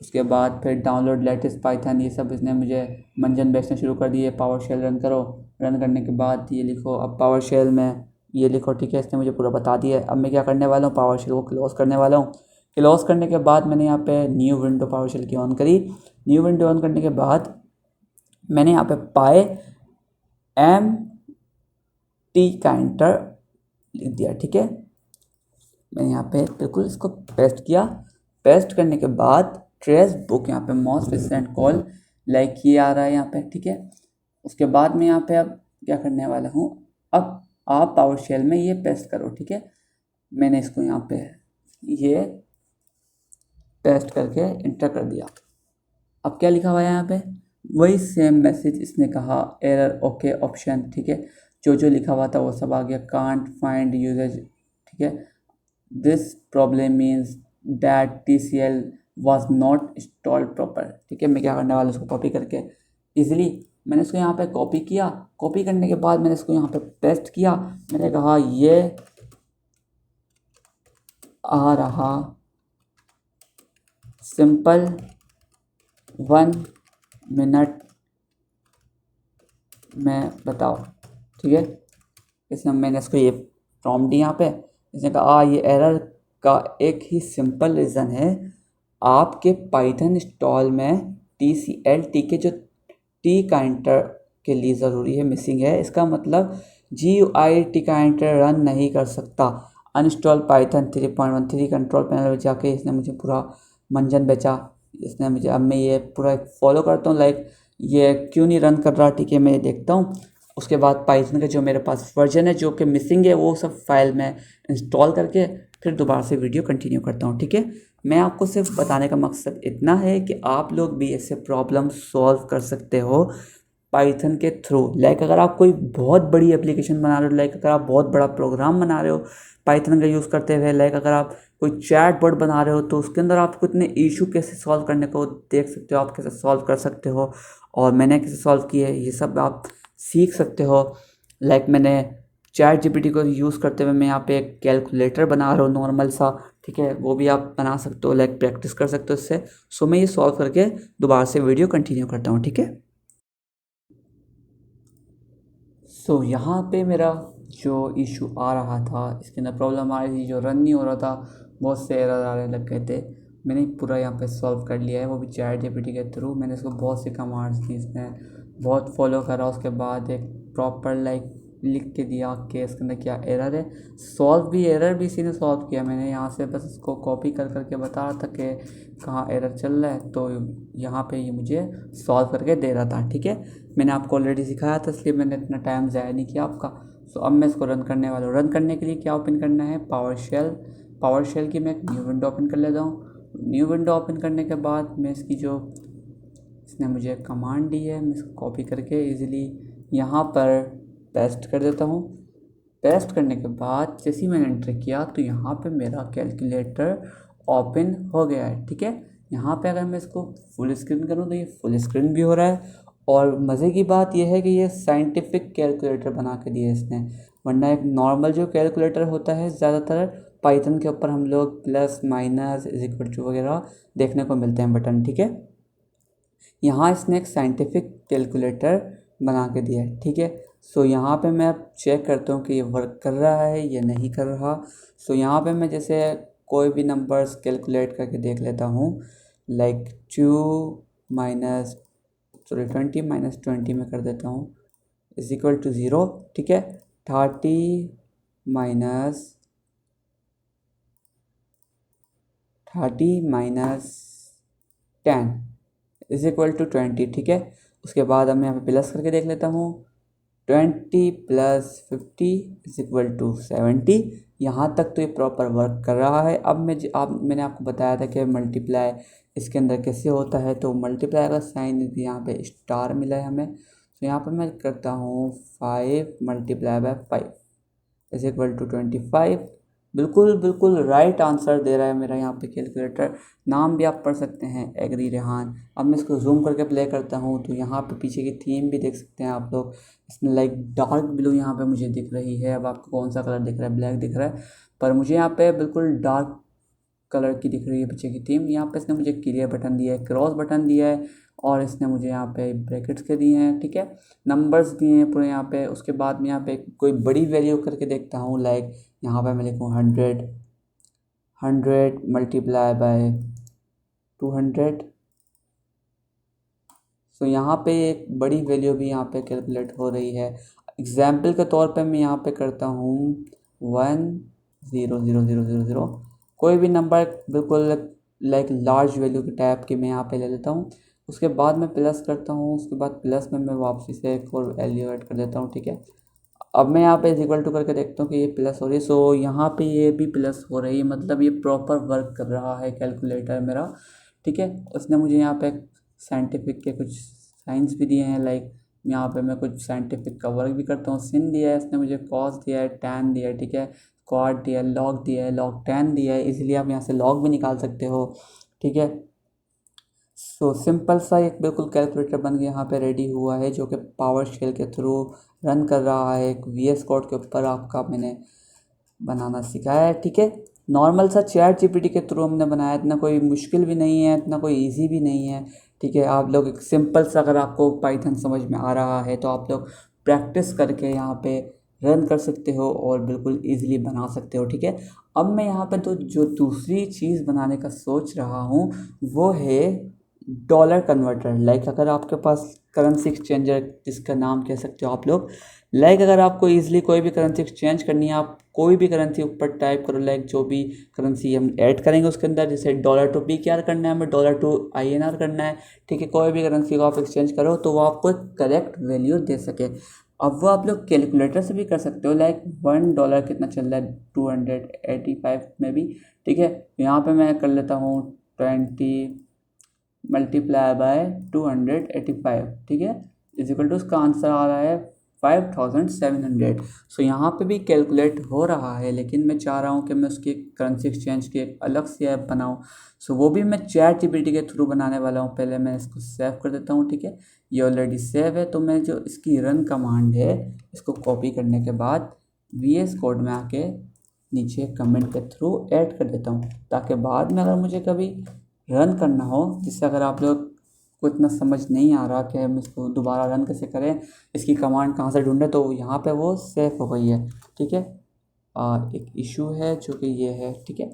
उसके बाद फिर डाउनलोड लेटेस्ट पाइथन, ये सब इसने मुझे मंजन बेचना शुरू कर दिए। पावर शेल रन करो, रन करने के बाद ये लिखो, अब पावर शेल में ये लिखो, ठीक है। इसने मुझे पूरा बता दिया है। अब मैं क्या करने वाला हूँ, पावर शेल को क्लोज़ करने वाला हूँ। क्लोज़ करने के बाद मैंने यहाँ पे न्यू विंडो पावर शेल की ऑन करी। न्यू विंडो ऑन करने के बाद मैंने यहाँ पे पाए एम टी का एंटर लिख दिया, ठीक है। मैंने यहाँ पे बिल्कुल इसको पेस्ट किया। पेस्ट करने के बाद ट्रेस बुक, यहाँ पे मोस्ट रिसेंट कॉल लाइक ये आ रहा है यहाँ पे, ठीक है। उसके बाद मैं यहाँ पे अब क्या करने वाला हूँ, अब आप पावर शेल में ये पेस्ट करो, ठीक है। मैंने इसको यहाँ पे ये पेस्ट करके इंटर कर दिया। अब क्या लिखा हुआ है यहाँ पे, वही सेम मैसेज इसने कहा, एरर ओके ऑप्शन, ठीक है। जो लिखा हुआ था वो सब आ गया, कांट फाइंड यूजेज, ठीक है। This problem means that TCL was not installed proper, ठीक है। मैं क्या करने वाला हूँ, इसको कॉपी करके इजीली मैंने इसको यहाँ पे कॉपी किया। कॉपी करने के बाद मैंने इसको यहाँ पे पेस्ट किया। मैंने कहा ये आ रहा सिंपल 1 मिनट में बताओ, ठीक है। इसमें मैंने इसको ये प्रॉम्प्ट दी यहाँ पे। इसने कहा ये एरर का एक ही सिंपल रीज़न है, आपके पाइथन इंस्टॉल में TCL के जो टी का एंटर के लिए ज़रूरी है, मिसिंग है। इसका मतलब GUI टी का एंटर रन नहीं कर सकता। अनइंस्टॉल पाइथन 3.13 कंट्रोल पैनल में जाके इसने मुझे पूरा मंजन बेचा। इसने मुझे, अब मैं ये पूरा फॉलो करता हूँ, लाइक ये क्यों नहीं रन कर रहा, ठीक है, मैं ये देखता हूँ। उसके बाद पाइथन का जो मेरे पास वर्जन है जो कि मिसिंग है, वो सब फाइल में इंस्टॉल करके फिर दोबारा से वीडियो कंटिन्यू करता हूँ, ठीक है। मैं आपको सिर्फ बताने का मकसद इतना है कि आप लोग भी ऐसे प्रॉब्लम सॉल्व कर सकते हो पाइथन के थ्रू। लाइक अगर आप कोई बहुत बड़ी एप्लीकेशन बना रहे हो, लाइक अगर आप बहुत बड़ा प्रोग्राम बना रहे हो पाइथन का यूज़ करते हुए, लाइक अगर आप कोई चैट बोर्ड बना रहे हो, तो उसके अंदर आपको इतने इशू कैसे सॉल्व करने को देख सकते हो, आप कैसे सॉल्व कर सकते हो और मैंने कैसे सॉल्व किए, ये सब आप सीख सकते हो। लाइक मैंने ChatGPT को यूज़ करते हुए मैं यहाँ पे एक कैलकुलेटर बना रहा हूँ नॉर्मल सा, ठीक है, वो भी आप बना सकते हो, लाइक प्रैक्टिस कर सकते हो इससे। सो मैं ये सॉल्व करके दोबारा से वीडियो कंटिन्यू करता हूँ, ठीक है। सो यहाँ पे मेरा जो इशू आ रहा था, इसके अंदर प्रॉब्लम आ रही थी, जो रन नहीं हो रहा था, बहुत से एरर आने लग गए थे। मैंने पूरा यहाँ पे सॉल्व कर लिया है, वो भी ChatGPT के थ्रू। मैंने इसको बहुत सी कमांड्स दी, इसने बहुत फॉलो करा। उसके बाद एक प्रॉपर लाइक लिख के दिया कि इसके अंदर क्या एरर है। सॉल्व भी, एरर भी इसी ने सॉल्व किया। मैंने यहाँ से बस इसको कॉपी कर करके बता रहा था कि कहाँ एरर चल रहा है, तो यहाँ पे ये मुझे सॉल्व करके दे रहा था, ठीक है। मैंने आपको ऑलरेडी सिखाया था, इसलिए मैंने इतना टाइम ज़ाया नहीं किया आपका। सो अब मैं इसको रन करने वाला हूँ। रन करने के लिए क्या ओपन करना है, पावर शेल की मैं एक न्यू विंडो ओपन कर लेता हूँ। न्यू विंडो ओपन करने के बाद मैं इसकी जो इसने मुझे कमांड दी है, मैं इसको कॉपी करके इजीली यहाँ पर पेस्ट कर देता हूँ। पेस्ट करने के बाद जैसे ही मैंने एंटर किया तो यहाँ पे मेरा कैलकुलेटर ओपन हो गया है, ठीक है। यहाँ पे अगर मैं इसको फुल स्क्रीन करूँ तो ये फुल स्क्रीन भी हो रहा है। और मज़े की बात यह है कि ये साइंटिफिक कैलकुलेटर बना के दिया है इसने, वरना एक नॉर्मल जो कैलकुलेटर होता है ज़्यादातर पाइथन के ऊपर हम लोग plus minus is equal to वगैरह देखने को मिलते हैं बटन, ठीक है। यहाँ इसने एक साइंटिफिक कैलकुलेटर बना के दिया है, ठीक है। सो यहाँ पे मैं अब चेक करता हूँ कि ये वर्क कर रहा है या नहीं कर रहा। सो यहाँ पे मैं जैसे कोई भी नंबर्स कैलकुलेट करके देख लेता हूँ, लाइक 20 में कर देता हूँ इज इक्वल टू 0, ठीक है। 30 माइनस 10 इज इक्वल टू 20, ठीक है। उसके बाद अब मैं यहाँ पे प्लस करके देख लेता हूँ। 20 + 50 = 70। यहाँ तक तो ये प्रॉपर वर्क कर रहा है। अब मैंने आपको बताया था कि मल्टीप्लाई इसके अंदर कैसे होता है, तो मल्टीप्लाई का साइन भी यहाँ पे स्टार मिला है हमें। तो यहाँ पे मैं करता हूँ 5 × 5 = 25। बिल्कुल बिल्कुल राइट आंसर दे रहा है मेरा यहाँ पे कैलकुलेटर। नाम भी आप पढ़ सकते हैं, एग्री रेहान। अब मैं इसको जूम करके प्ले करता हूँ तो यहाँ पे पीछे की थीम भी देख सकते हैं आप लोग। इसमें लाइक डार्क ब्लू यहाँ पे मुझे दिख रही है। अब आपको कौन सा कलर दिख रहा है? ब्लैक दिख रहा है, पर मुझे यहाँ पे बिल्कुल डार्क कलर की दिख रही है पीछे की थीम। यहाँ पे इसने मुझे क्लियर बटन दिया है, क्रॉस बटन दिया है, और इसने मुझे यहाँ पे ब्रैकेट्स के दिए हैं, ठीक है, नंबर्स दिए हैं पूरे यहाँ पे। उसके बाद में यहाँ पे कोई बड़ी वैल्यू करके देखता हूँ, लाइक यहाँ पे मैं लिखूँ 100 × 200। तो यहाँ पे एक बड़ी वैल्यू भी यहाँ पे कैलकुलेट हो रही है। एग्जाम्पल के तौर पे मैं यहाँ पे करता हूँ 1000000। कोई भी नंबर बिल्कुल लाइक लार्ज वैल्यू के टाइप की मैं यहाँ पे ले लेता हूँ। उसके बाद मैं प्लस करता हूँ। उसके बाद प्लस में मैं वापसी से एक और वैल्यू ऐड कर देता हूँ, ठीक है। अब मैं यहाँ पे इक्वल टू करके देखता हूँ कि ये प्लस हो रही है। सो यहाँ पे ये भी प्लस हो रही है, मतलब ये प्रॉपर वर्क कर रहा है कैलकुलेटर मेरा, ठीक है। उसने मुझे यहाँ पे साइंटिफिक के कुछ साइंस भी दिए हैं, लाइक यहाँ पे मैं कुछ साइंटिफिक का वर्क भी करता हूँ। सिन दिया है इसने मुझे, कॉस दिया है, टैन दिया है, ठीक है, क्वाड दिया है, लॉग दिया है, लॉग टैन दिया है। इसलिए आप यहाँ से लॉग भी निकाल सकते हो, ठीक है। सो सिंपल सा एक बिल्कुल कैलकुलेटर बन के यहाँ पे रेडी हुआ है, जो कि पावर शेल के थ्रू रन कर रहा है। एक VS कोड के ऊपर आपका मैंने बनाना सिखाया है, ठीक है। नॉर्मल सा चैट जीपीटी के थ्रू हमने बनाया, इतना कोई मुश्किल भी नहीं है, इतना कोई इजी भी नहीं है, ठीक है। आप लोग एक सिंपल सा, अगर आपको पाइथन समझ में आ रहा है तो आप लोग प्रैक्टिस करके यहाँ पे रन कर सकते हो और बिल्कुल ईजिली बना सकते हो, ठीक है। अब मैं यहाँ पे तो जो दूसरी चीज़ बनाने का सोच रहा हूँ वो है डॉलर कन्वर्टर। लाइक अगर आपके पास करेंसी एक्सचेंजर, जिसका नाम कह सकते हो आप लोग, लाइक अगर आपको ईजिली कोई भी करेंसी एक्सचेंज करनी है, आप कोई भी करेंसी ऊपर टाइप करो, लाइक जो भी करेंसी हम ऐड करेंगे उसके अंदर, जैसे $2 PKR करना है, हमें $2 INR करना है, ठीक है। कोई भी करेंसी को आप एक्सचेंज करो तो वो आपको एक करेक्ट वैल्यू दे सके। अब वो आप लोग कैलकुलेटर से भी कर सकते हो, लाइक $1 कितना चल रहा है 285 में भी, ठीक है। यहाँ पे मैं कर लेता हूँ 20 × 285, ठीक है, इजिकल टू उसका आंसर आ रहा है 5700। सो यहाँ पे भी कैलकुलेट हो रहा है, लेकिन मैं चाह रहा हूँ कि मैं उसकी करेंसी एक्सचेंज की एक अलग सी ऐप बनाऊँ। सो वो भी मैं चैट जीपीटी के थ्रू बनाने वाला हूँ। पहले मैं इसको सेव कर देता हूँ, ठीक है, ये ऑलरेडी सेव है। तो मैं जो इसकी रन कमांड है, इसको कॉपी करने के बाद VS कोड में आके नीचे कमेंट के थ्रू ऐड कर देता हूँ, ताकि बाद में अगर मुझे कभी रन करना हो, जिससे अगर आप लोग को इतना समझ नहीं आ रहा कि हम इसको दोबारा रन कैसे करें, इसकी कमांड कहाँ से ढूंढें, तो यहाँ पे वो सेव हो गई है, ठीक है। एक इशू है जो कि ये है, ठीक है।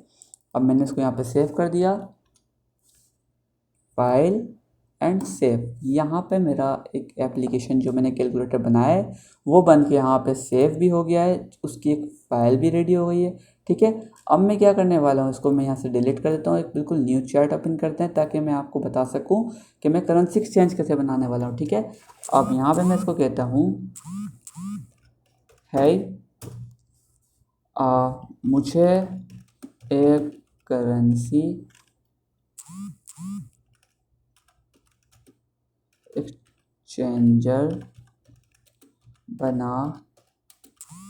अब मैंने इसको यहाँ पे सेव कर दिया, फाइल एंड सेव। यहाँ पे मेरा एक एप्लीकेशन जो मैंने कैलकुलेटर बनाया है वो बन के यहाँ पे सेव भी हो गया है, उसकी एक फ़ाइल भी रेडी हो गई है, ठीक है। अब मैं क्या करने वाला हूँ, इसको मैं यहाँ से डिलीट कर देता हूँ। एक बिल्कुल न्यू चैट ओपन करते हैं ताकि मैं आपको बता सकूँ कि मैं करेंसी एक्सचेंज कैसे बनाने वाला हूँ, ठीक है। अब यहाँ पे मैं इसको कहता हूँ, है मुझे एक करेंसी एक्सचेंजर बना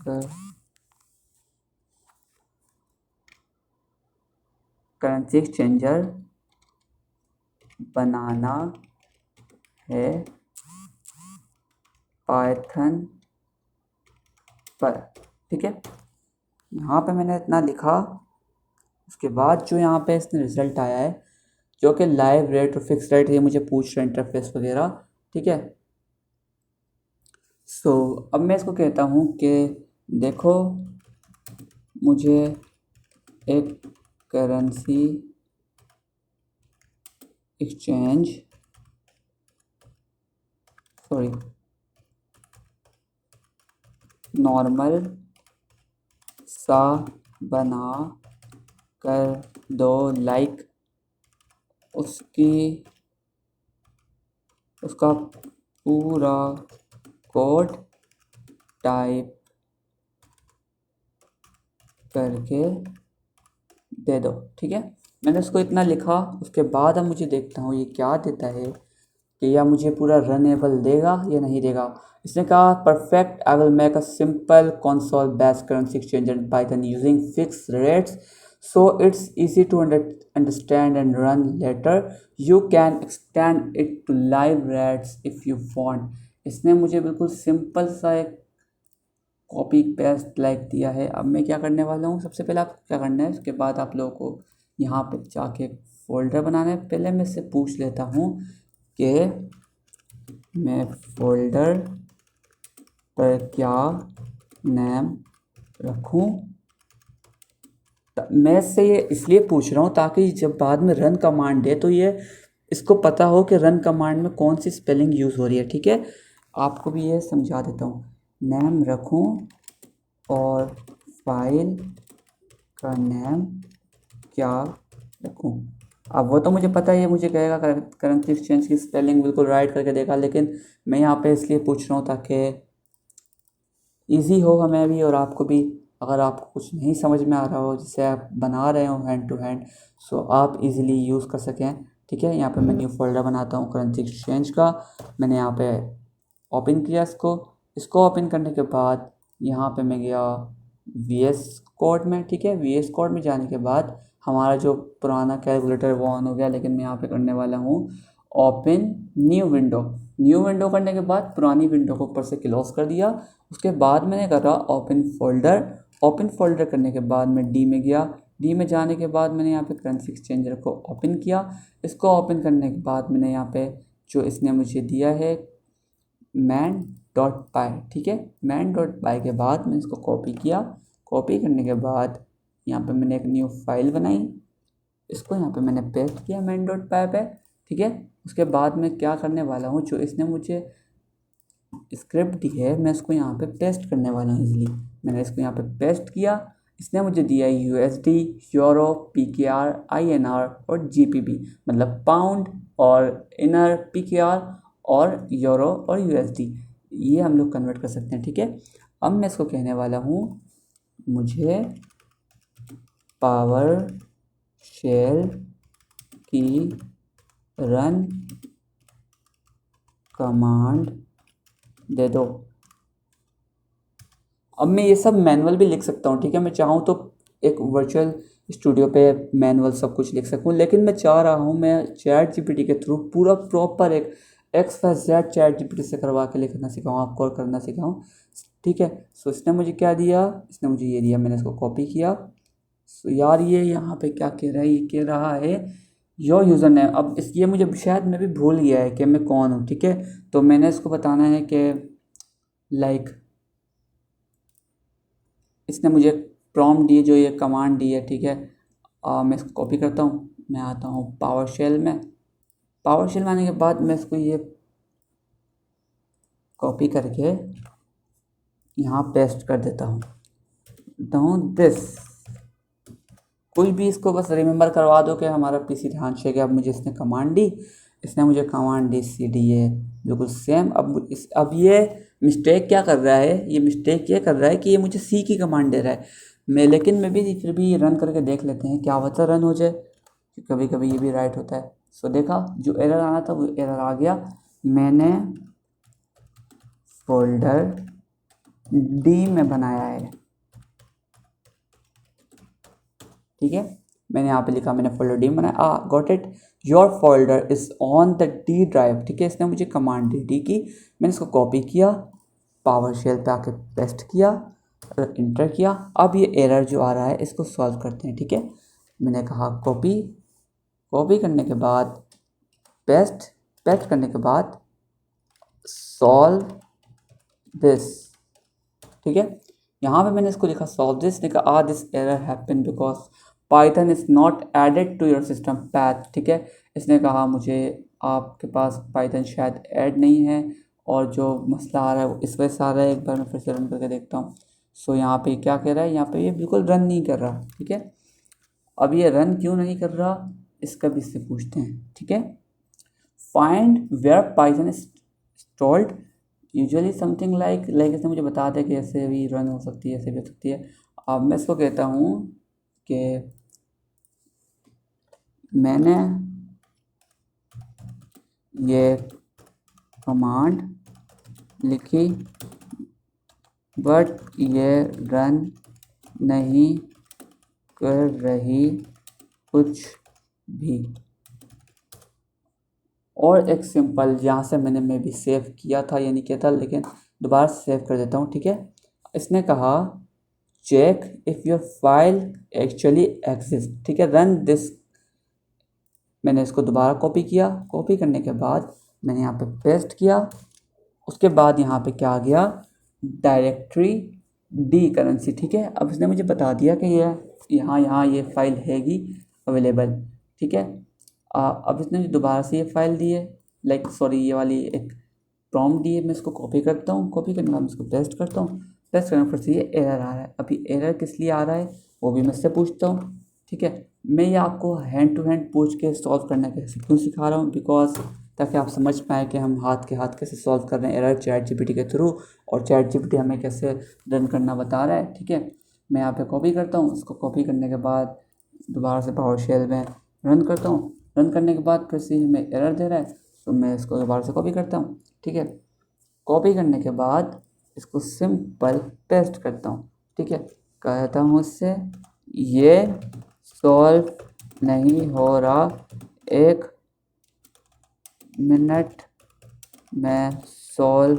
कर करेंसी एक्सचेंजर बनाना है पाइथन पर, ठीक है। यहाँ पे मैंने इतना लिखा। उसके बाद जो यहाँ पे इसने रिज़ल्ट आया है, जो कि लाइव रेट और फिक्स रेट, ये मुझे पूछ रहा है इंटरफेस वगैरह, ठीक है। सो अब मैं इसको कहता हूँ कि देखो मुझे एक करेंसी एक्सचेंज नॉर्मल सा बना कर दो, लाइक उसका पूरा कोड टाइप करके दे दो। ठीक है, मैंने उसको इतना लिखा। उसके बाद अब मुझे देखता हूँ ये क्या देता है कि या मुझे पूरा रनेबल देगा या नहीं देगा। इसने कहा perfect, I will make a simple console based currency exchanger in Python using fix rates so it's easy to understand and run later. You can extend it to live rates if you want. इसने मुझे बिल्कुल simple सा एक copy paste like दिया है। अब मैं क्या करने वाला हूँ, सबसे पहले आपको क्या करना है, उसके बाद आप लोगों को यहाँ पे जाके फोल्डर बनाना है। पहले मैं इससे पूछ लेता हूँ कि मैं फोल्डर पर क्या नेम रखूँ। मैं इससे ये इसलिए पूछ रहा हूँ ताकि जब बाद में रन कमांड दे तो ये इसको पता हो कि रन कमांड में कौन सी स्पेलिंग यूज़ हो रही है। ठीक है, आपको भी ये समझा देता हूँ। नेम रखूँ और फाइल का नेम क्या रखूँ। अब वो तो मुझे पता है, ये मुझे कहेगा करेंसी एक्सचेंज की स्पेलिंग बिल्कुल राइट करके देगा, लेकिन मैं यहाँ पे इसलिए पूछ रहा हूँ ताकि इजी हो हमें भी और आपको भी। अगर आपको कुछ नहीं समझ में आ रहा हो, जिसे आप बना रहे हो हैंड टू हैंड, सो आप इजीली यूज़ कर सकें। ठीक है, यहाँ पे मैं न्यू फोल्डर बनाता हूँ करेंसी एक्सचेंज का। मैंने यहाँ पे ओपन किया इसको ओपन करने के बाद यहाँ पे मैं गया VS कोड में। ठीक है, VS कोड में जाने के बाद हमारा जो पुराना कैलकुलेटर वो ऑन हो गया, लेकिन मैं यहाँ पे करने वाला हूँ open new window. New window करने के बाद पुरानी विंडो को ऊपर से क्लोज कर दिया। उसके बाद मैंने करा ओपन फोल्डर। ओपन फोल्डर करने के बाद मैं डी में गया। डी में जाने के बाद मैंने यहाँ पे करेंसी एक्सचेंजर को ओपन किया। इसको ओपन करने के बाद मैंने यहाँ पे जो इसने मुझे दिया है मैन डॉट पाई। ठीक है, मैन डॉट पाई के बाद मैंने इसको कॉपी किया। कॉपी करने के बाद यहाँ पे मैंने एक न्यू फाइल बनाई। इसको यहाँ पे मैंने पेस्ट किया मैन डॉट पाई पे। ठीक है, उसके बाद मैं क्या करने वाला हूँ, जो इसने मुझे स्क्रिप्ट दी है मैं इसको यहाँ पे पेस्ट करने वाला हूँ इजीली। मैंने इसको यहाँ पे पेस्ट किया। इसने मुझे दिया है USD, यूरो, PKR, INR और GBP, मतलब पाउंड और इनर PKR और यूरो और USD, ये हम लोग कन्वर्ट कर सकते हैं। ठीक है, अब मैं इसको कहने वाला हूँ मुझे पावर शेल की रन कमांड दे दो। अब मैं ये सब मैनुअल भी लिख सकता हूँ। ठीक है, मैं चाहूँ तो एक वर्चुअल स्टूडियो पे मैनुअल सब कुछ लिख सकूँ, लेकिन मैं चाह रहा हूँ मैं चैट GPT के थ्रू पूरा प्रॉपर एक XYZ चैट GPT से करवा के लिखना सिखाऊँ, आपको करना सिखाऊँ। ठीक है, सो इसने मुझे क्या दिया, इसने मुझे ये दिया। मैंने इसको कॉपी किया। सो यार ये यहाँ पे क्या कह रहा है, ये कह रहा है योर यूज़र नेम। अब इस ये मुझे शायद मैं भी भूल गया है कि मैं कौन हूँ। ठीक है, तो मैंने इसको बताना है कि लाइक इसने मुझे प्रॉम्प्ट दी, जो ये कमांड दी है। ठीक है, मैं इसको कॉपी करता हूँ। मैं आता हूँ पावर शेल में। पावर शेल में आने के बाद मैं इसको ये कॉपी करके यहाँ पेस्ट कर देता हूँ दिस। कोई भी इसको बस रिमेंबर करवा दो कि हमारा PC ध्यान से गया। अब मुझे इसने कमांड दी, इसने मुझे कमांड दी CDA, बिल्कुल सेम। अब ये मिस्टेक क्या कर रहा है, ये मिस्टेक ये कर रहा है कि ये मुझे C की कमांड दे रहा है। लेकिन मैं भी फिर भी रन करके देख लेते हैं, क्या पता रन हो जाए, कभी कभी ये भी राइट होता है। सो देखा, जो एरर आना था वो एरर आ गया। मैंने फोल्डर D में बनाया है। ठीक है, मैंने यहाँ पे लिखा, मैंने फोल्डर D में बनाया। Got it, your folder is on the D drive. ठीक है, इसने मुझे कमांड दी D की। मैंने इसको कॉपी किया, पावर शेल पे आके पेस्ट किया और इंटर किया। अब ये एरर जो आ रहा है इसको सॉल्व करते हैं। ठीक है, मैंने कहा कॉपी करने के बाद पेस्ट करने के बाद सॉल्व दिस। ठीक है, यहाँ पे मैंने इसको लिखा सॉल्व दिस, लिखा this error happen because Python is not added to your system path. ठीक है, इसने कहा मुझे आपके पास पाइथन शायद ऐड नहीं है और जो मसला आ रहा है वो इस वजह से आ रहा है। एक बार मैं फिर से रन करके देखता हूँ। सो यहाँ पे क्या कह रहा है, यहाँ पे ये बिल्कुल रन नहीं कर रहा। ठीक है, अब ये रन क्यों नहीं कर रहा इसका भी इससे पूछते हैं। ठीक है, find where Python installed usually something like इसने मुझे बता दिया कि ऐसे भी रन हो सकती है, ऐसे भी हो सकती है। अब मैं इसको कहता हूँ कि मैंने ये कमांड लिखी बट ये रन नहीं कर रही कुछ भी। और एक सिंपल यहाँ से मैंने मे भी सेव किया था या नहीं किया था, लेकिन दोबारा सेव कर देता हूँ, ठीक है। इसने कहा check if your file actually exist, ठीक है, रन दिस। मैंने इसको दोबारा कॉपी किया, कॉपी करने के बाद मैंने यहाँ पे पेस्ट किया। उसके बाद यहाँ पे क्या आ गया, डायरेक्टरी डी करेंसी, ठीक है। अब इसने मुझे बता दिया कि ये यहाँ ये फाइल हैगी अवेलेबल, ठीक है। अब इसने मुझे दोबारा से ये फाइल दी है, सॉरी ये वाली एक प्रॉम्प्ट दी है। मैं इसको कॉपी करता हूँ, कॉपी करने के बाद मैं इसको पेस्ट करता हूँ, पेस्ट करने पर से ये एरर आ रहा है। अभी एरर किस लिए आ रहा है वो भी मैं इससे पूछता हूँ, ठीक है। मैं ये आपको हैंड टू हैंड पूछ के सॉल्व करना कैसे क्यों सिखा रहा हूँ, बिकॉज ताकि आप समझ पाएँ कि हम हाथ के हाथ कैसे सॉल्व कर रहे हैं एरर चैट जीपीटी के थ्रू, और चैट जीपीटी हमें कैसे रन करना बता रहा है, ठीक है। मैं यहाँ पे कॉपी करता हूँ, इसको कॉपी करने के बाद दोबारा से पावर शेल में रन करता हूँ। रन करने के बाद फिर से हमें एरर दे रहा है, तो मैं इसको दोबारा से कॉपी करता हूँ, ठीक है। कॉपी करने के बाद इसको सिंपल पेस्ट करता हूँ, ठीक है। कहता हूँ इससे ये सॉल्व नहीं हो रहा, 1 मिनट में सॉल्व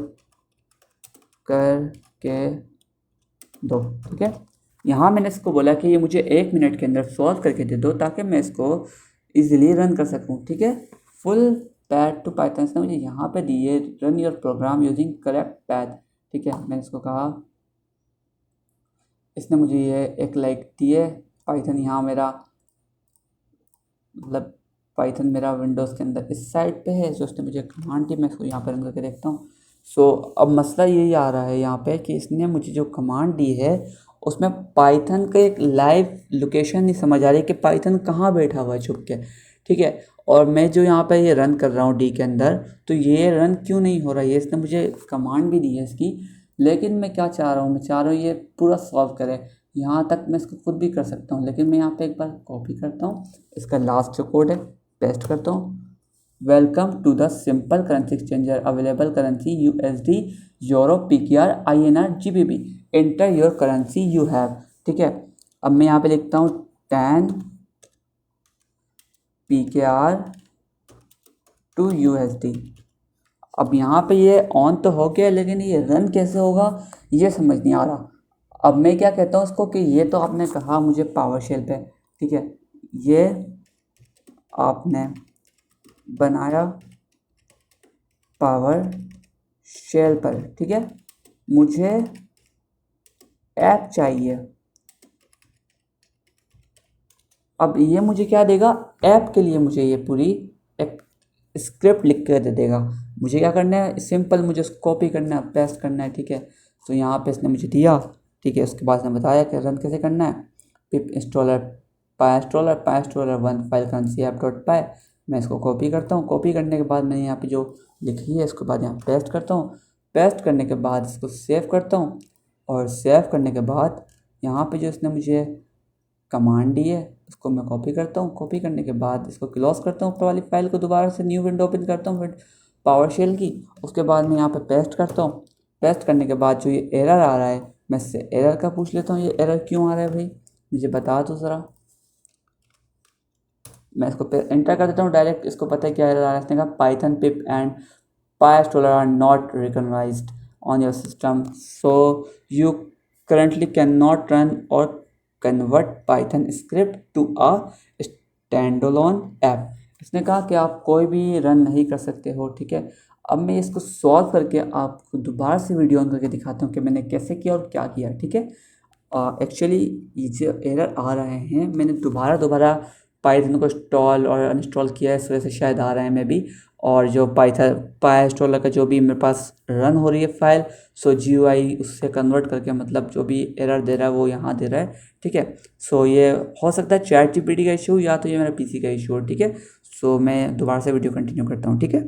करके दो, ठीक है। यहाँ मैंने इसको बोला कि ये मुझे 1 मिनट के अंदर सॉल्व करके दे दो ताकि मैं इसको इजीली रन कर सकूँ, ठीक है। फुल पैथ टू पाइथन इसने मुझे यहाँ पे दी है, run your program using correct path, ठीक है। मैंने इसको कहा, इसने मुझे ये एक लाइक दी है। पाइथन यहाँ मेरा मतलब पाइथन मेरा विंडोज़ के अंदर इस साइड पे है, जो उसने मुझे कमांड दी, मैं इसको यहाँ पर रन करके देखता हूँ। सो अब मसला यही आ रहा है यहाँ पे कि इसने मुझे जो कमांड दी है उसमें पाइथन का एक लाइव लोकेशन नहीं समझ आ रही कि पाइथन कहाँ बैठा हुआ है छुप के, ठीक है। और मैं जो यहाँ पे ये रन कर रहा हूँ डी के अंदर, तो ये रन क्यों नहीं हो रहा है। ये इसने मुझे कमांड भी दी है इसकी, लेकिन मैं क्या चाह रहा हूँ, मैं चाह रहा हूँ ये पूरा सॉल्व करे। यहाँ तक मैं इसको खुद भी कर सकता हूँ, लेकिन मैं यहाँ पे एक बार कॉपी करता हूँ, इसका लास्ट जो कोड है पेस्ट करता हूँ। Welcome to the simple currency exchanger, available currency USD, euro, PKR, INR, GBP, enter your currency you have, ठीक है। अब मैं यहाँ पे लिखता हूँ 10 PKR टू USD। अब यहाँ पे ये ऑन तो हो गया, लेकिन ये रन कैसे होगा ये समझ नहीं आ रहा। अब मैं क्या कहता हूँ उसको कि ये तो आपने कहा मुझे पावर शेल पे, ठीक है, ये आपने बनाया पावर शेल पर, ठीक है। मुझे ऐप चाहिए। अब ये मुझे क्या देगा, ऐप के लिए मुझे ये पूरी एक स्क्रिप्ट लिख कर दे देगा। मुझे क्या करना है, सिंपल मुझे उसको कॉपी करना है, पेस्ट करना है, ठीक है। तो यहाँ पे इसने मुझे दिया, ठीक है। उसके बाद इसने बताया कि रन कैसे करना है। Pip installer PyInstaller 1 file currency app dot py. मैं इसको कॉपी करता हूँ, कॉपी करने के बाद मैंने यहाँ पे जो लिखी है इसके बाद यहाँ पेस्ट करता हूँ। पेस्ट करने के बाद इसको सेव करता हूँ, और सेव करने के बाद यहाँ पे जो इसने मुझे कमांड दी है उसको मैं कॉपी करता हूँ। कॉपी करने के बाद इसको क्लोज करता हूँ, ऊपर वाली फाइल को दोबारा से न्यू विंडो ओपन करता हूँ पावर शेल की। उसके बाद मैं यहाँ पे पेस्ट करता हूँ। पेस्ट करने के बाद जो ये एरर आ रहा है, मैं इससे एरर का पूछ लेता हूँ, ये एरर क्यों आ रहा है भाई, मुझे बता दो ज़रा। मैं इसको एंटर कर देता हूँ डायरेक्ट। इसको पता है क्या एरर आ रहा है, इसने कहा Python pip and PyInstaller are not recognized on your system, so you currently cannot run or convert Python script to a standalone app। इसने कहा कि आप कोई भी रन नहीं कर सकते हो, ठीक है। अब मैं इसको सॉल्व करके आपको दोबारा से वीडियो ऑन करके दिखाता हूँ कि मैंने कैसे किया और क्या किया, ठीक है। एक्चुअली ये जो एरर आ रहे हैं, मैंने दोबारा पाइथन को इंस्टॉल और अनइंस्टॉल किया है, इस वजह से शायद आ रहे हैं मैं भी। और जो पाई इंस्टॉलर का जो भी मेरे पास रन हो रही है फाइल, सो GUI उससे कन्वर्ट करके मतलब जो भी एरर दे रहा है वो यहाँ दे रहा है, ठीक है। सो ये हो सकता है चैट जीपीटी का इशू, या तो ये मेरा PC का इशू है, ठीक है। सो मैं दोबारा से वीडियो कंटिन्यू करता हूँ, ठीक है।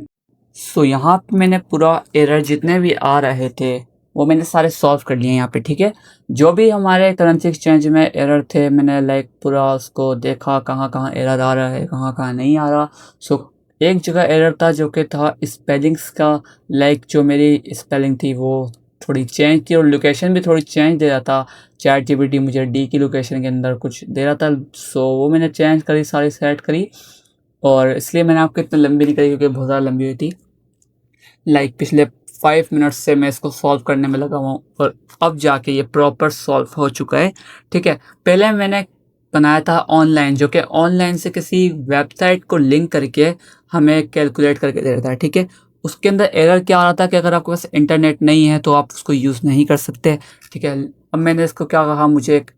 सो यहाँ पे मैंने पूरा एरर जितने भी आ रहे थे वो मैंने सारे सॉल्व कर लिए यहाँ पे, ठीक है। जो भी हमारे करेंसी एक्सचेंज में एरर थे मैंने लाइक पूरा उसको देखा, कहाँ कहाँ एरर आ रहा है, कहाँ कहाँ नहीं आ रहा। सो एक जगह एरर था जो कि था स्पेलिंग्स का, लाइक जो मेरी स्पेलिंग थी वो थोड़ी चेंज थी और लोकेशन भी थोड़ी चेंज दे रहा था। चैट जीपीटी मुझे डी की लोकेशन के अंदर कुछ दे रहा था, सो वो मैंने चेंज करी, सारी सेट करी। और इसलिए मैंने आपको इतनी लंबी नहीं करी क्योंकि बहुत ज़्यादा लंबी हुई थी। लाइक पिछले 5 मिनट से मैं इसको सॉल्व करने में लगा हुआ हूँ और अब जाके ये प्रॉपर सॉल्व हो चुका है, ठीक है। पहले मैंने बनाया था ऑनलाइन, जो कि ऑनलाइन से किसी वेबसाइट को लिंक करके हमें कैलकुलेट करके दे रहा था, ठीक है। उसके अंदर एरर क्या आ रहा था कि अगर आपके पास इंटरनेट नहीं है तो आप उसको यूज़ नहीं कर सकते, ठीक है। अब मैंने इसको क्या कहा, मुझे एक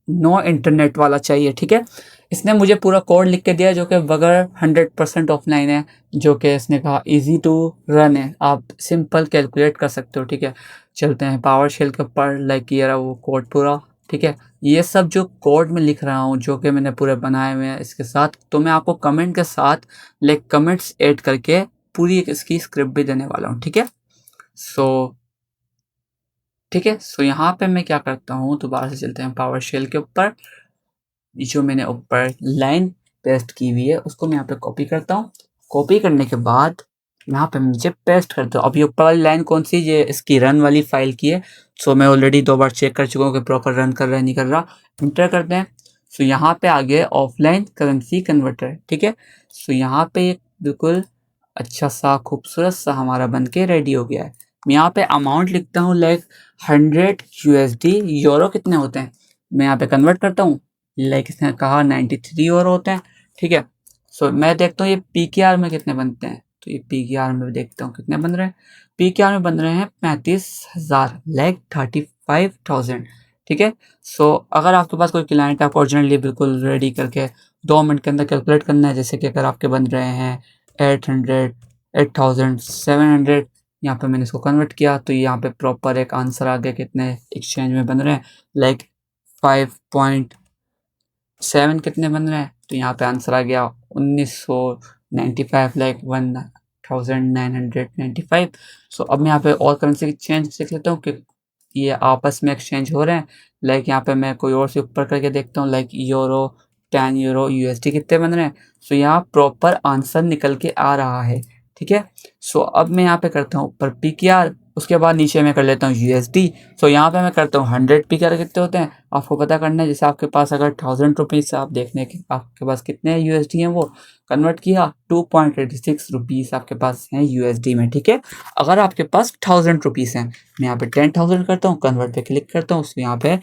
नो इंटरनेट वाला चाहिए, ठीक है। इसने मुझे पूरा कोड लिख के दिया जो कि बगैर 100% ऑफलाइन है, जो कि इसने कहा इजी टू रन है, आप सिंपल कैलकुलेट कर सकते हो, ठीक है। चलते हैं पावर शेल के ऊपर, लाइक ये रहा वो कोड पूरा, ठीक है। ये सब जो कोड में लिख रहा हूँ जो कि मैंने पूरे बनाए हुए हैं इसके साथ, तो मैं आपको कमेंट के साथ लाइक कमेंट्स ऐड करके पूरी एक इसकी स्क्रिप्ट भी देने वाला हूँ, ठीक है। सो ठीक है, सो यहाँ पे मैं क्या करता हूँ, दोबारा से चलते हैं पावर शेल के ऊपर। जो मैंने ऊपर लाइन पेस्ट की हुई है उसको मैं यहाँ पे कॉपी करता हूँ। कॉपी करने के बाद यहाँ पे नीचे पेस्ट करता हूँ। अब ये ऊपर वाली लाइन कौन सी, ये इसकी रन वाली फाइल की है। सो मैं ऑलरेडी 2 बार चेक कर चुका हूँ कि प्रॉपर रन कर रहा है नहीं कर रहा। इंटर करते हैं। सो यहाँ पे आ गया ऑफलाइन करेंसी कन्वर्टर, ठीक है। सो यहाँ पे एक बिल्कुल अच्छा सा खूबसूरत सा हमारा बन के रेडी हो गया है। मैं यहाँ पे अमाउंट लिखता हूँ लाइक 100 USD, यूरो कितने होते हैं मैं यहाँ पे कन्वर्ट करता हूँ। लाइक इसने कहा 93 यूरो होते हैं, ठीक है। सो मैं देखता हूँ ये पीकेआर में कितने बनते हैं, तो ये पीकेआर में देखता हूँ कितने बन रहे हैं। पीकेआर में बन रहे हैं 35,000, लाइक 35,000, ठीक है। सो अगर आपके पास कोई क्लाइंट आपको ओरिजिनली बिल्कुल रेडी करके 2 मिनट के अंदर कैलकुलेट करना है, जैसे कि अगर आपके बन रहे हैं 800, 8,700, यहाँ पे मैंने इसको कन्वर्ट किया तो यहाँ पे प्रॉपर एक आंसर आ गया कितने एक्सचेंज में बन रहे हैं, लाइक 5.7 कितने बन रहे हैं, तो यहाँ पे आंसर आ गया 1995, लाइक 1995। सो अब मैं यहाँ पे और करेंसी एक्सचेंज देख लेता हूँ कि ये आपस में एक्सचेंज हो रहे हैं। लाइक यहाँ पे मैं कोई और से ऊपर करके देखता हूँ, लाइक यूरो, 10 यूरो यूएसडी कितने बन रहे हैं। सो यहाँ प्रॉपर आंसर निकल के आ रहा है, ठीक है। सो अब मैं यहाँ पे करता हूँ ऊपर पीकेआर, उसके बाद नीचे मैं कर लेता हूँ यूएसडी। सो यहाँ पे मैं करता हूँ 100 पीकेआर कितने होते हैं आपको पता करना है। जैसे आपके पास अगर 1000 रुपीज़ से आप देखने के आपके पास कितने यूएसडी हैं, वो कन्वर्ट किया 2.86 रुपीज़ आपके पास हैं यूएसडी में, ठीक है। अगर आपके पास 1000 रुपीज़ हैं, मैं यहाँ पे 10,000 करता हूँ, कन्वर्ट पे क्लिक करता हूँ, उसको यहाँ पे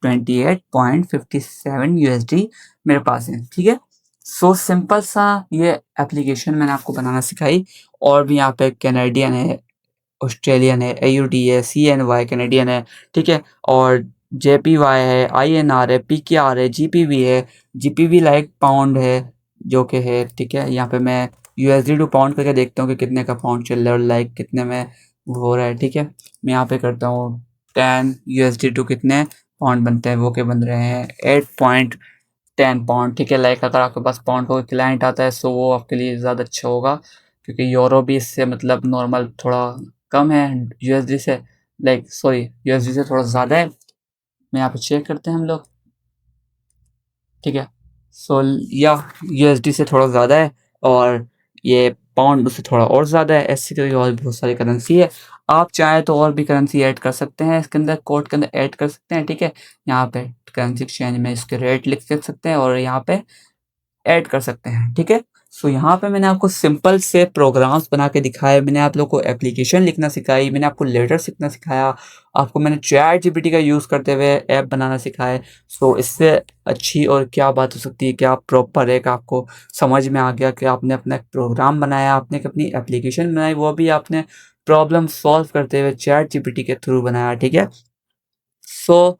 28.57 USD मेरे पास है, ठीक है। सो सिंपल सा ये एप्लीकेशन मैंने आपको बनाना सिखाई। और भी यहाँ पे कैनेडियन है, ऑस्ट्रेलियन है, एयूडी है, सीएनवाई कैनेडियन है, ठीक है। और जेपीवाई है, आईएनआर है, पीकेआर है, जीपीवी है। जीपीवी लाइक पाउंड है जो कि है, ठीक है। यहाँ पे मैं यूएसडी टू पाउंड करके देखता हूँ कि कितने का पाउंड चल रहा है और लाइक कितने में वो हो रहा है, ठीक है। मैं यहाँ पे करता हूँ 10 USD टू कितने पाउंड बनते हैं, वो के बन रहे हैं 8.10 पाउंड, ठीक है। लाइक अगर आपके पास पाउंड का कोई क्लाइंट आता है सो वो आपके लिए ज़्यादा अच्छा होगा, क्योंकि यूरो भी इससे मतलब नॉर्मल थोड़ा कम है यूएसडी से, लाइक सॉरी यूएसडी से थोड़ा ज़्यादा है। मैं यहाँ पे चेक करते हैं हम लोग, ठीक है। सो या यूएसडी से थोड़ा ज़्यादा है और ये पाउंड उससे थोड़ा और ज़्यादा है। ऐसी कोई और भी बहुत सारी करेंसी है, आप चाहें तो और भी करेंसी ऐड कर सकते हैं इसके अंदर, कोड के अंदर ऐड कर सकते हैं, ठीक है। यहाँ पे करेंसी एक्सचेंज में इसके रेट लिख सकते हैं और यहाँ पे ऐड कर सकते हैं, ठीक है। सो यहाँ पे मैंने आपको सिंपल से प्रोग्राम्स बना के दिखाए, मैंने आप लोग को एप्लीकेशन लिखना सिखाई, मैंने आपको लेटर लिखना सिखाया, आपको मैंने चैट जीपीटी का यूज़ करते हुए ऐप बनाना सिखाया। सो इससे अच्छी और क्या बात हो सकती है कि आप प्रॉपर एक आपको समझ में आ गया कि आपने अपना एक प्रोग्राम बनाया, आपने एक अपनी एप्लीकेशन बनाई, वो भी आपने प्रॉब्लम सॉल्व करते हुए चैट जीपीटी के थ्रू बनाया, ठीक है। सो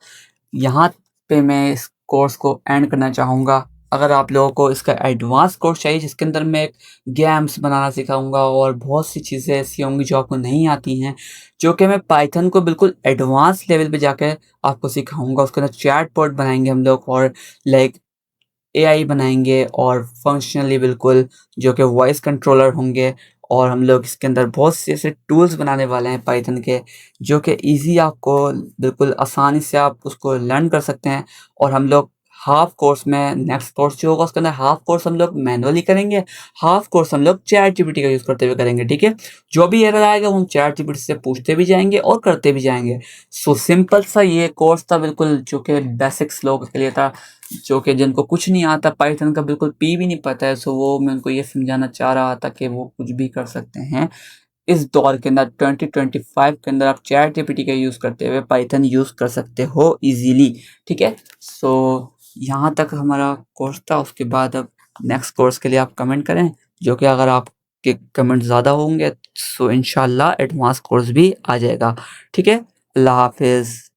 यहाँ पे मैं इस कोर्स को एंड करना चाहूँगा। अगर आप लोगों को इसका एडवांस कोर्स चाहिए जिसके अंदर मैं गेम्स बनाना सिखाऊँगा और बहुत सी चीज़ें ऐसी होंगी जो आपको नहीं आती हैं, जो कि मैं पाइथन को बिल्कुल एडवांस लेवल पे जाके आपको सिखाऊँगा। उसके अंदर चैटबॉट बनाएँगे हम लोग और लाइक एआई बनाएँगे और फंक्शनली बिल्कुल जो कि वॉइस कंट्रोलर होंगे और हम लोग इसके अंदर बहुत से ऐसे टूल्स बनाने वाले हैं पाइथन के, जो कि ईज़ी आपको बिल्कुल आसानी से आप उसको लर्न कर सकते हैं। और हम लोग हाफ कोर्स में नेक्स्ट कोर्स जो होगा उसके अंदर हाफ कोर्स हम लोग मैनुअली करेंगे, हाफ कोर्स हम लोग चैट जीपीटी का यूज़ करते हुए करेंगे, ठीक है? जो भी एरर आएगा वो हम चैट जीपीटी से पूछते भी जाएँगे और करते भी जाएँगे। सो सिंपल सा ये कोर्स था बिल्कुल, जो कि बेसिक्स लोगों के लिए था, जो कि जिनको कुछ नहीं आता पाइथन का, बिल्कुल पी भी नहीं पता है। सो वो मैं उनको ये समझाना चाह रहा था कि वो कुछ भी कर सकते हैं। इस दौर के अंदर 2025 के अंदर आप चैट जीपीटी का यूज़ करते हुए पाइथन यूज़ कर सकते हो ईज़िली, ठीक है? सो यहाँ तक हमारा कोर्स था। उसके बाद अब नेक्स्ट कोर्स के लिए आप कमेंट करें, जो कि अगर आपके कमेंट ज़्यादा होंगे सो इंशाल्लाह एडवांस कोर्स भी आ जाएगा, ठीक है? अल्लाह हाफ़िज़।